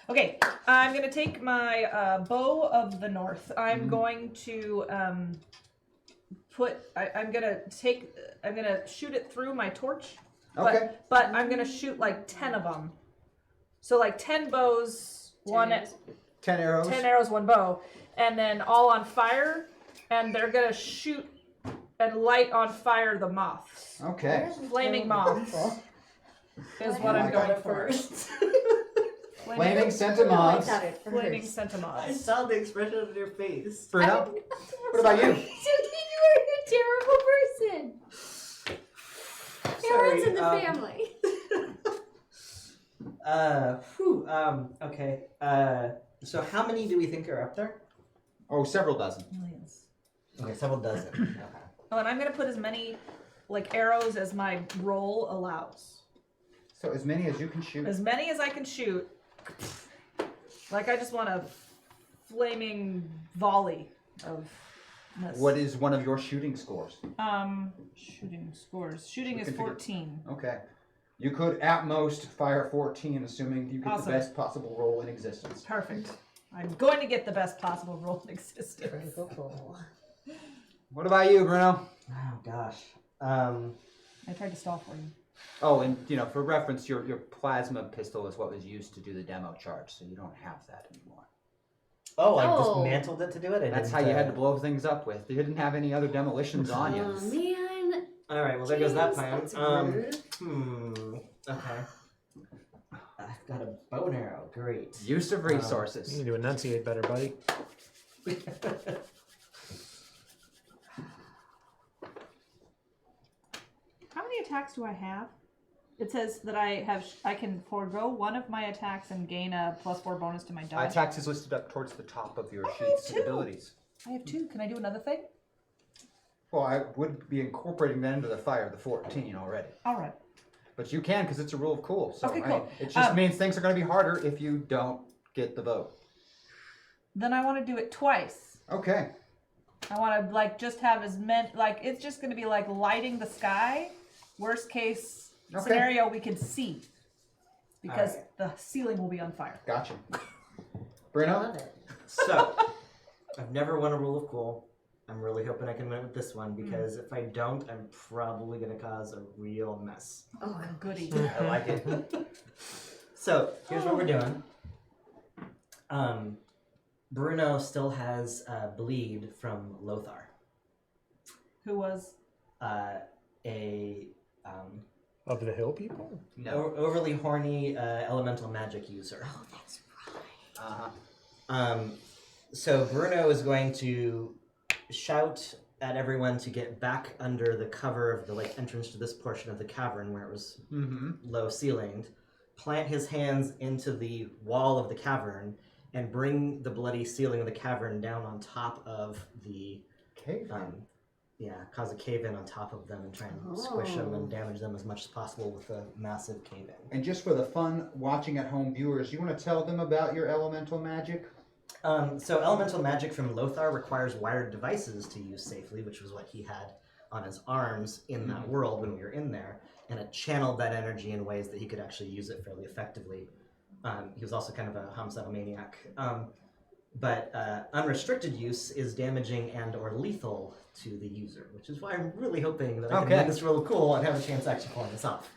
Okay, I'm gonna take my bow of the north. I'm going to I'm gonna shoot it through my torch. Okay. But I'm gonna shoot like 10 of them. So like 10 bows, 10 arrows. 10 arrows, one bow, and then all on fire, and they're gonna shoot and light on fire the moths. Okay. Flaming moths is what I'm going for. Flaming centimoths. Flaming I centimoths. saw the expression on your face. Bruno, what about you? You are a terrible person. Parents in the family. Okay. So how many do we think are up there? Oh, several dozen. Millions. Okay, several dozen. Okay. Oh, and I'm gonna put as many like arrows as my roll allows. So as many as you can shoot. As many as I can shoot. Like I just want a flaming volley of this. What is one of your shooting scores? Shooting scores. Shooting is We can figure- 14. Okay. You could at most fire 14, assuming you get Awesome. the best possible roll in existence. Perfect. I'm going to get the best possible roll in existence. What about you, Bruno? Oh gosh. I tried to stall for you. Oh, and for reference, your plasma pistol is what was used to do the demo charge, so you don't have that anymore. Oh, I Oh. dismantled it to do it. That's how you had to blow things up with. You didn't have any other demolitions on you. Oh man. All right. Well, there goes that plan. That's rude. Okay. I've got a bow and arrow. Great. Use of You resources. need to enunciate better, buddy. How many attacks do I have? It says that I can forego one of my attacks and gain a +4 bonus to my dodge. Attacks is listed up towards the top of your I have sheets of 2. abilities. I have 2. Can I do another thing? Well, I would be incorporating that into the fire of the 14 already. All right. But you can because it's a rule of cool. So Okay, cool. it just means things are going to be harder if you don't get the vote. Then I want to do it twice. Okay. I want to just have as many it's just going to be like lighting the sky. Worst case scenario, we can see because the ceiling will be on fire. Gotcha. I Bruno? love it. So, I've never won a rule of cool. I'm really hoping I can win with this one because if I don't, I'm probably going to cause a real mess. Oh, Goody. I like it. So, here's what we're doing. Bruno still has bleed from Lothar, Who was? a Of the hill people? No. overly horny elemental magic user. Oh, that's right. So Bruno is going to shout at everyone to get back under the cover of the entrance to this portion of the cavern where it was low ceilinged, plant his hands into the wall of the cavern, and bring the bloody ceiling of the cavern down on top of the Cave. cause a cave-in on top of them and try and squish them and damage them as much as possible with a massive cave-in. And just for the fun watching at home viewers, you want to tell them about your elemental magic? So elemental magic from Lothar requires wired devices to use safely, which was what he had on his arms in that world when we were in there, and it channeled that energy in ways that he could actually use it fairly effectively. He was also kind of a homicidal maniac. But unrestricted use is damaging and or lethal to the user, which is why I'm really hoping that I can win this roll cool and have a chance of actually pulling this off.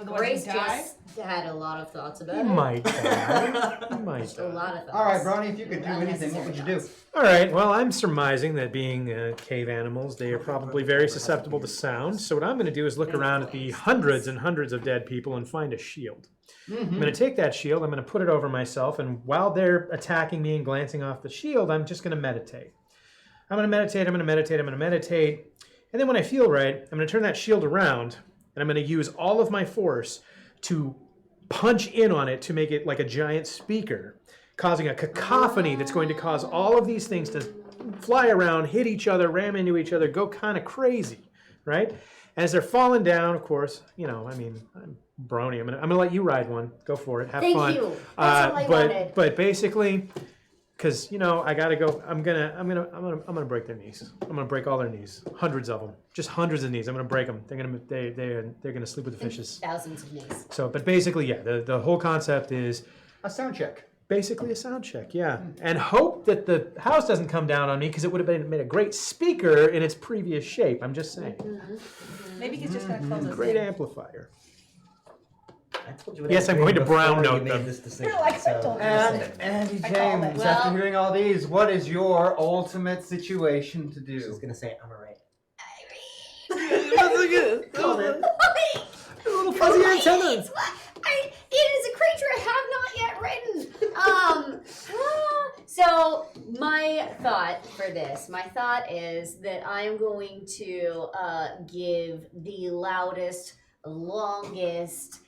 Grace just had a lot of thoughts about You it. might die. You might Just a die. lot of thoughts. All right, Bronny, if you could do anything, what would you do? All right, well, I'm surmising that being cave animals, they are probably very susceptible to sound. So what I'm going to do is look around at the hundreds and hundreds of dead people and find a shield. I'm going to take that shield, I'm going to put it over myself, and while they're attacking me and glancing off the shield, I'm just going to meditate. I'm going to meditate, I'm going to meditate, I'm going to meditate. And then when I feel right, I'm going to turn that shield around, and I'm going to use all of my force to punch in on it to make it like a giant speaker, causing a cacophony that's going to cause all of these things to fly around, hit each other, ram into each other, go kind of crazy. right? As they're falling down, of course, you know, I mean, I'm Brony. I'm gonna let you ride one. Go for it. Have Thank fun. you. That's all I wanted. But basically, because you know, I gotta go. I'm gonna break their knees. I'm gonna break all their knees. Hundreds of them. Just hundreds of knees. I'm gonna break them. They're gonna sleep with the fishes. Thousands of knees. So, but basically, yeah, the whole concept is A sound check. basically a sound check, yeah. And hope that the house doesn't come down on me because it would have made a great speaker in its previous shape. I'm just saying. Maybe he's just gonna close us Great in. amplifier. I told you what Yes, I I'm was going to doing brown before you note made them. this decision, You're like, I so told you. I'm And just saying. Andy I called James, it. after Well- hearing all these, what is your ultimate situation to She's do? gonna say, I'm alright. Called it. Little fuzzy antennas. It is a creature I have not yet written. So my thought is that I am going to give the loudest, longest,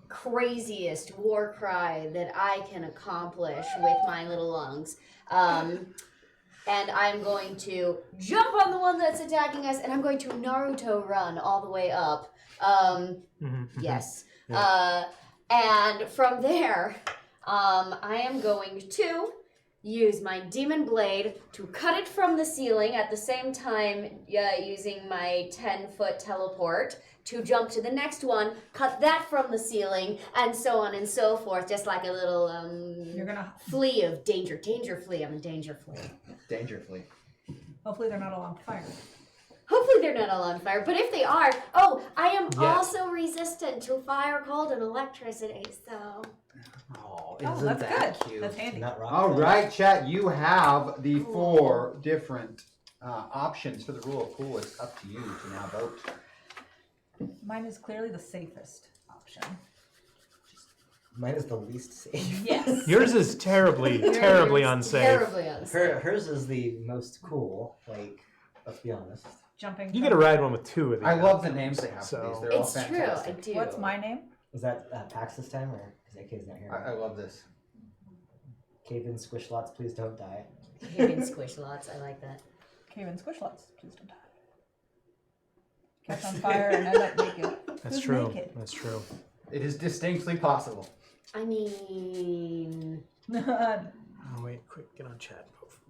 craziest war cry that I can accomplish with my little lungs. And I'm going to jump on the one that's attacking us, and I'm going to Naruto run all the way up. Yes. And from there, I am going to use my demon blade to cut it from the ceiling at the same time using my 10-foot teleport to jump to the next one, cut that from the ceiling, and so on and so forth, just like a little You're gonna. flea of danger. Danger flea. I'm a danger flea. Dangerously. Hopefully they're not all on fire. Hopefully they're not all on fire, but if they are, I am Yes. also resistant to fire, cold, and electricity, so... Oh, Oh, isn't that's that good. cute? That's handy. Not rock. All right, chat. You have the 4 different options for the rule of cool. It's up to you to now vote. Mine is clearly the safest option. Mine is the least safe. Yes. Yours is terribly, terribly unsafe. Terribly unsafe. Hers is the most cool. Like, let's be honest. Jumping. You get to ride one with 2 of these. I love the names they have for So- these. They're all It's true, fantastic. I do. What's my name? Was that PAX this time, or because AK's not here? I love this. Cave in, squish lots, please don't die. Cave-in squish lots, I like that. Cave in squish lots. Please don't die. Catch on fire and end up naked. That's Who's true. naked? That's true. It is distinctly possible. I mean... Oh wait, quick, get on chat.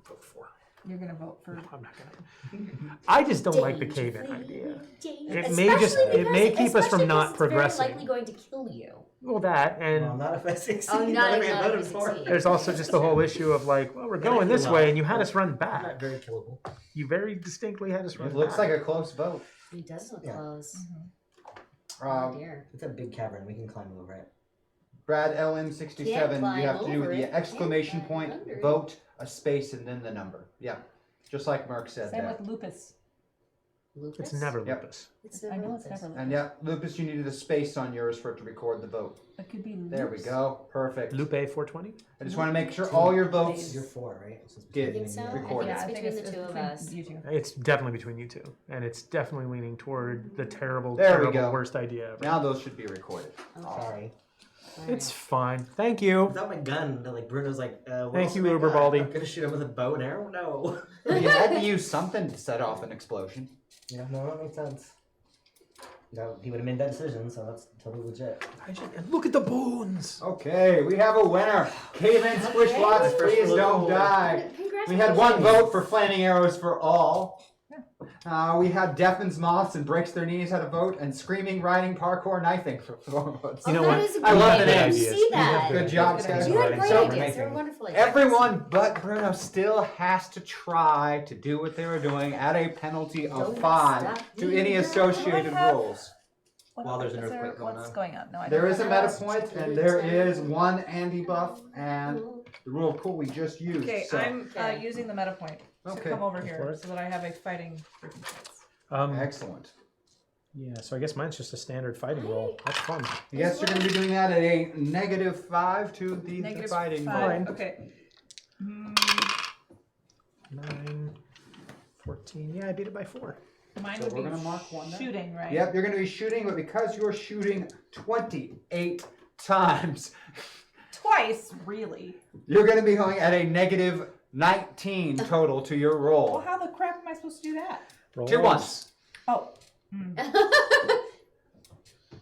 Vote for. You're gonna vote for. No, I'm not gonna. I just don't like the cave-in Danger-free, idea. danger- It may just- Especially it may because- keep us from especially not because progressing. It's very likely going to kill you. Well, that and Well, not if I succeed. Oh, not if if I I voted for it. succeed. there's also just the whole issue of like, well, we're And I going feel this way, lost. and you had us run I'm back. not very killable. You very distinctly had us run It looks back. like a close vote. It does look Yeah. close. Oh dear. It's a big cavern. We can climb over it. Brad LM67, Can't you climb have to do over it, the can't exclamation climb point, under it. vote, a space, and then the number. Yeah, just like Merck said Same there. with lupus. Lupus? It's never Yep. lupus. It's I never know it's lupus. never And lupus. yeah, Lupus, you needed a space on yours for it to record the vote. It could be lupus. There we go. Perfect. Lupe 420. I just want to make sure all your votes. You're 4, right? So it's Get I between think you so. and me. recorded. Yeah, It's I think between the it's two of between us. You two. It's definitely between you two, and it's definitely leaning toward the terrible, There we terrible go. worst idea ever. Now those should be recorded. Sorry. It's fine. Thank you. Without my gun, like Bruno's like, what Thank else you, have I Uber got? Baldy. I'm gonna shoot him with a bow and arrow? No. You had to use something to set off an explosion. Yeah, no, that makes sense. You know, he would have made that decision, so that's totally legit. And look at the bones. Okay, we have a winner. Cave-in squish Okay. lots, First please vote. don't die. Congratulations. We had 1 vote for flaming arrows for all. We had deafens moths and breaks their knees had a vote, and screaming, riding, parkour, knifing for 4 votes. You know that what? is a I good love the idea. I names. didn't see that. Good job, guys. You had great So, ideas. They were wonderful ideas. everyone but Bruno still has to try to do what they were doing at a penalty of Don't 5 stop to me any now. associated I have- rules. What While there's is an there- earthquake going What's on. going on? No, I There don't is a know. meta point, and there is 1 Andy buff, and the rule of cool we just used. Okay, so. I'm Okay. using the meta point to Okay. come over Go for here it. so that I have a fighting freaking chance. Excellent. Yeah, so I guess mine's just a standard fighting roll. That's fun. Yes, you're going to be doing that at a -5 to the Negative fighting 5. roll. Fine. Okay. 9, 14. Yeah, I beat it by 4. Mine So would we're be gonna mark 1 there. shooting, right? Yep, you're going to be shooting, but because you're shooting 28 times, Twice, really. you're going to be going at a -19 total to your Well, roll. how the crap am I supposed to do that? Roll 2 ones. ones. Oh.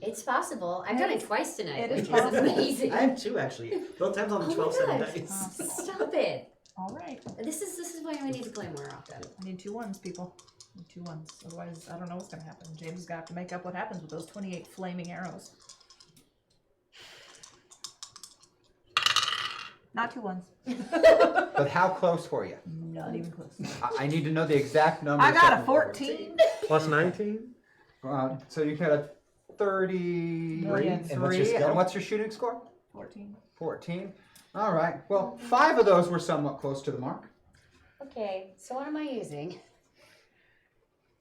It's possible. I've done it twice tonight, It which is is possible. amazing. I have 2 actually. Both times on the Oh my 12-sided gosh. dice. Stop it. All right. This is why we need to play more often. I need 2 ones, people. I need 2 ones. Otherwise, I don't know what's going to happen. James is going to have to make up what happens with those 28 flaming arrows. Not 2 ones. But how close were you? Not even close. I need to know the exact number. I got a 14. Plus 19? So you got a 33. Million. And what's your skill? And what's your shooting score? 14. 14. All right. Well, 5 of those were somewhat close to the mark. Okay, so what am I using?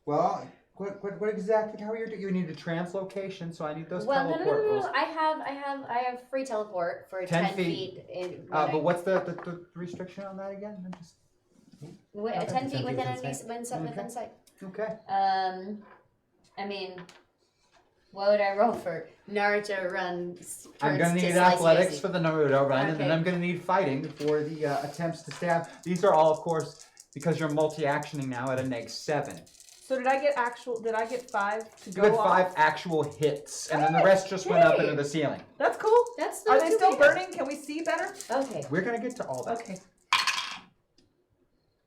Well, what exactly? How are you doing? You need a translocation, so I need those Well, teleport rules. I have free teleport for 10 10 feet. feet. But what's the restriction on that again? 10 feet within within sight. within sight. Okay. I mean, what would I roll for Naruto run? I'm going to need athletics for the Naruto run, and then I'm going to need fighting for the attempts to stab. These are all, of course, because you're multi-actioning now at a -7. So did I get 5 to You go had off? 5 actual hits, and then the rest just went up into the ceiling. That's cool. That's Are not they too still bad. burning? Can we see better? Okay. We're going to get to all that. Okay.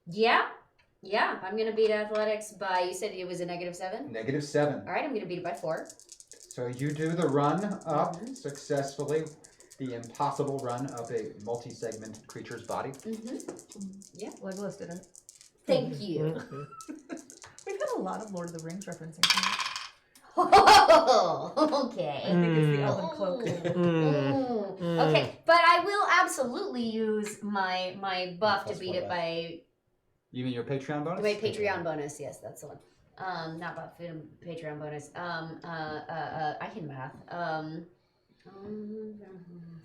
Yeah. I'm gonna beat athletics by. You said it was a -7. -7. All right, I'm gonna beat it by 4. So you do the run up successfully, the impossible run of a multi-segment creature's body. Yeah. Legolas did it. Thank you. We've had a lot of Lord of the Rings referencing. Oh, okay. I think it's the Elven Cloak. Okay, but I will absolutely use my buff to beat it by You mean your Patreon bonus? my Patreon bonus. Yes, that's the one. Not buff, Patreon bonus. I can math.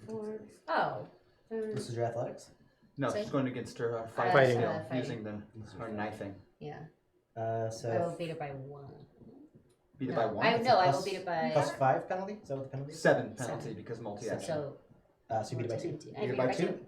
4. Oh. This is your athletics? No, Say? she's going against her Fighting. fighting skill, Fighting. using her knifing. Yeah. Uh, I so will beat it by 1. Beat it No, by 1? I will plus- beat it by plus 5 penalty? Is that what the penalty is? 7 penalty because multi-action. so. So you beat it by 2. I Beat it beat by it by 2. 2.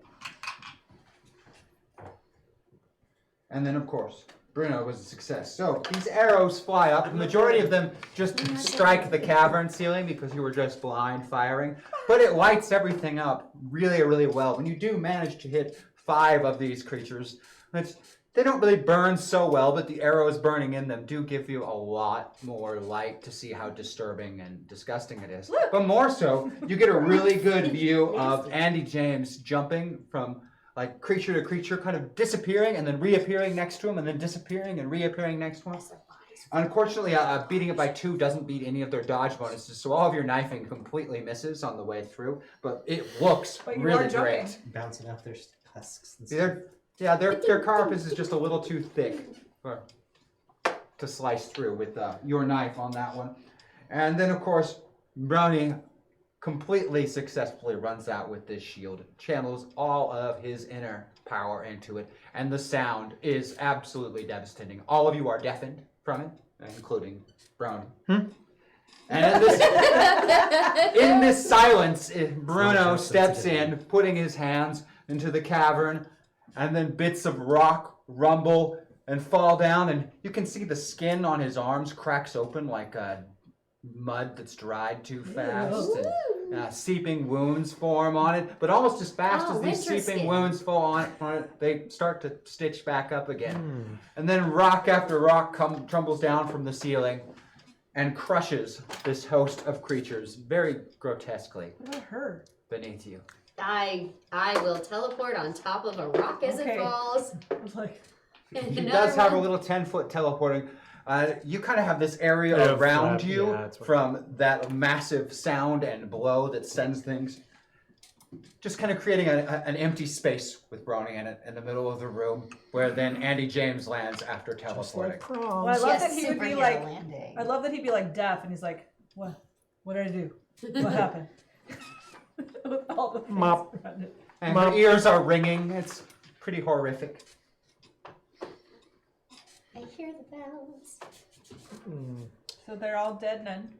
And then, of course, Bruno was a success. So these arrows fly up. The majority of them just strike the cavern ceiling because you were just blind firing. But it lights everything up really, really well. When you do manage to hit 5 of these creatures, they don't really burn so well, but the arrows burning in them do give you a lot more light to see how disturbing and disgusting it is. But more so, you get a really good view of Andy James jumping from like creature to creature, kind of disappearing and then reappearing next to him, and then disappearing and reappearing next to him. Unfortunately, beating it by 2 doesn't beat any of their dodge bonuses, so all of your knifing completely misses on the way through. But it looks But you really are jumping. great. Bouncing off their tusks. And See, stuff. their carapace is just a little too thick to slice through with your knife on that one. And then, of course, Brownie completely successfully runs out with this shield, channels all of his inner power into it, and the sound is absolutely devastating. All of you are deafened from it, including Brownie. And in this silence, Bruno steps in, putting his hands into the cavern, and then bits of rock rumble and fall down, and you can see the skin on his arms cracks open like mud that's dried too fast, and seeping wounds form on it. But almost as fast as these winter seeping skin. wounds fall on it, they start to stitch back up again. And then rock after rock tumbles down from the ceiling and crushes this host of creatures very grotesquely What about her? beneath you. I will teleport on top of a rock as Okay. it falls. I was like, He does have a little 10-foot teleporting. You kind of have this area Of, around you yeah, that's what- from that massive sound and blow that sends things. Just kind of creating an empty space with Brownie in it in the middle of the room, where then Andy James lands after teleporting. well, I love that he would be like, landing. I love that he'd be like deaf, and he's like, what? What did I do? What happened? With all the things Mop. around it. And her ears are ringing. It's pretty horrific. I hear the bells. So they're all dead then.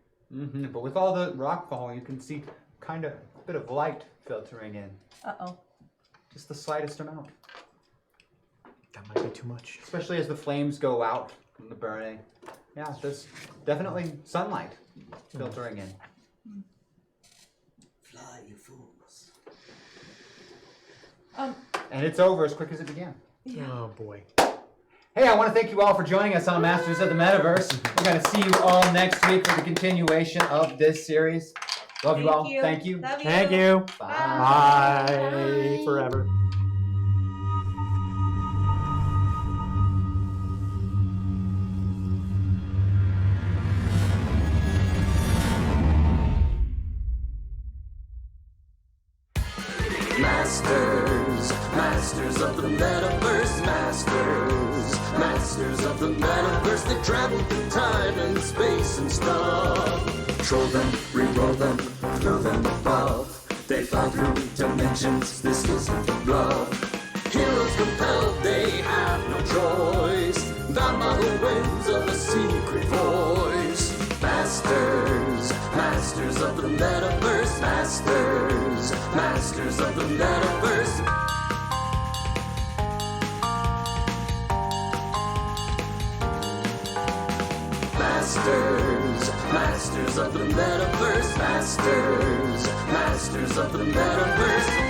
But with all the rock falling, you can see kind of a bit of light filtering in. Uh-oh. Just the slightest amount. That might be too much. Especially as the flames go out from the burning. Yeah, there's definitely sunlight filtering in. Fly, you fools. And it's over as quick as it began. Oh boy. Hey, I want to thank you all for joining us on Masters of the Metaverse. We're going to see you all next week for the continuation of this series. Love you all. Thank you. Love Thank you. Bye. Bye. Forever. Masters of the Metaverse, Masters of the Metaverse. They travel through time and space and stuff. Troll them, re-roll them, throw them above. They fly through dimensions, this isn't a bluff. Heroes compelled, they have no choice. Bound by the winds of a secret voice. Masters of the Metaverse, Masters of the Metaverse. Masters of the Metaverse, Masters of the Metaverse.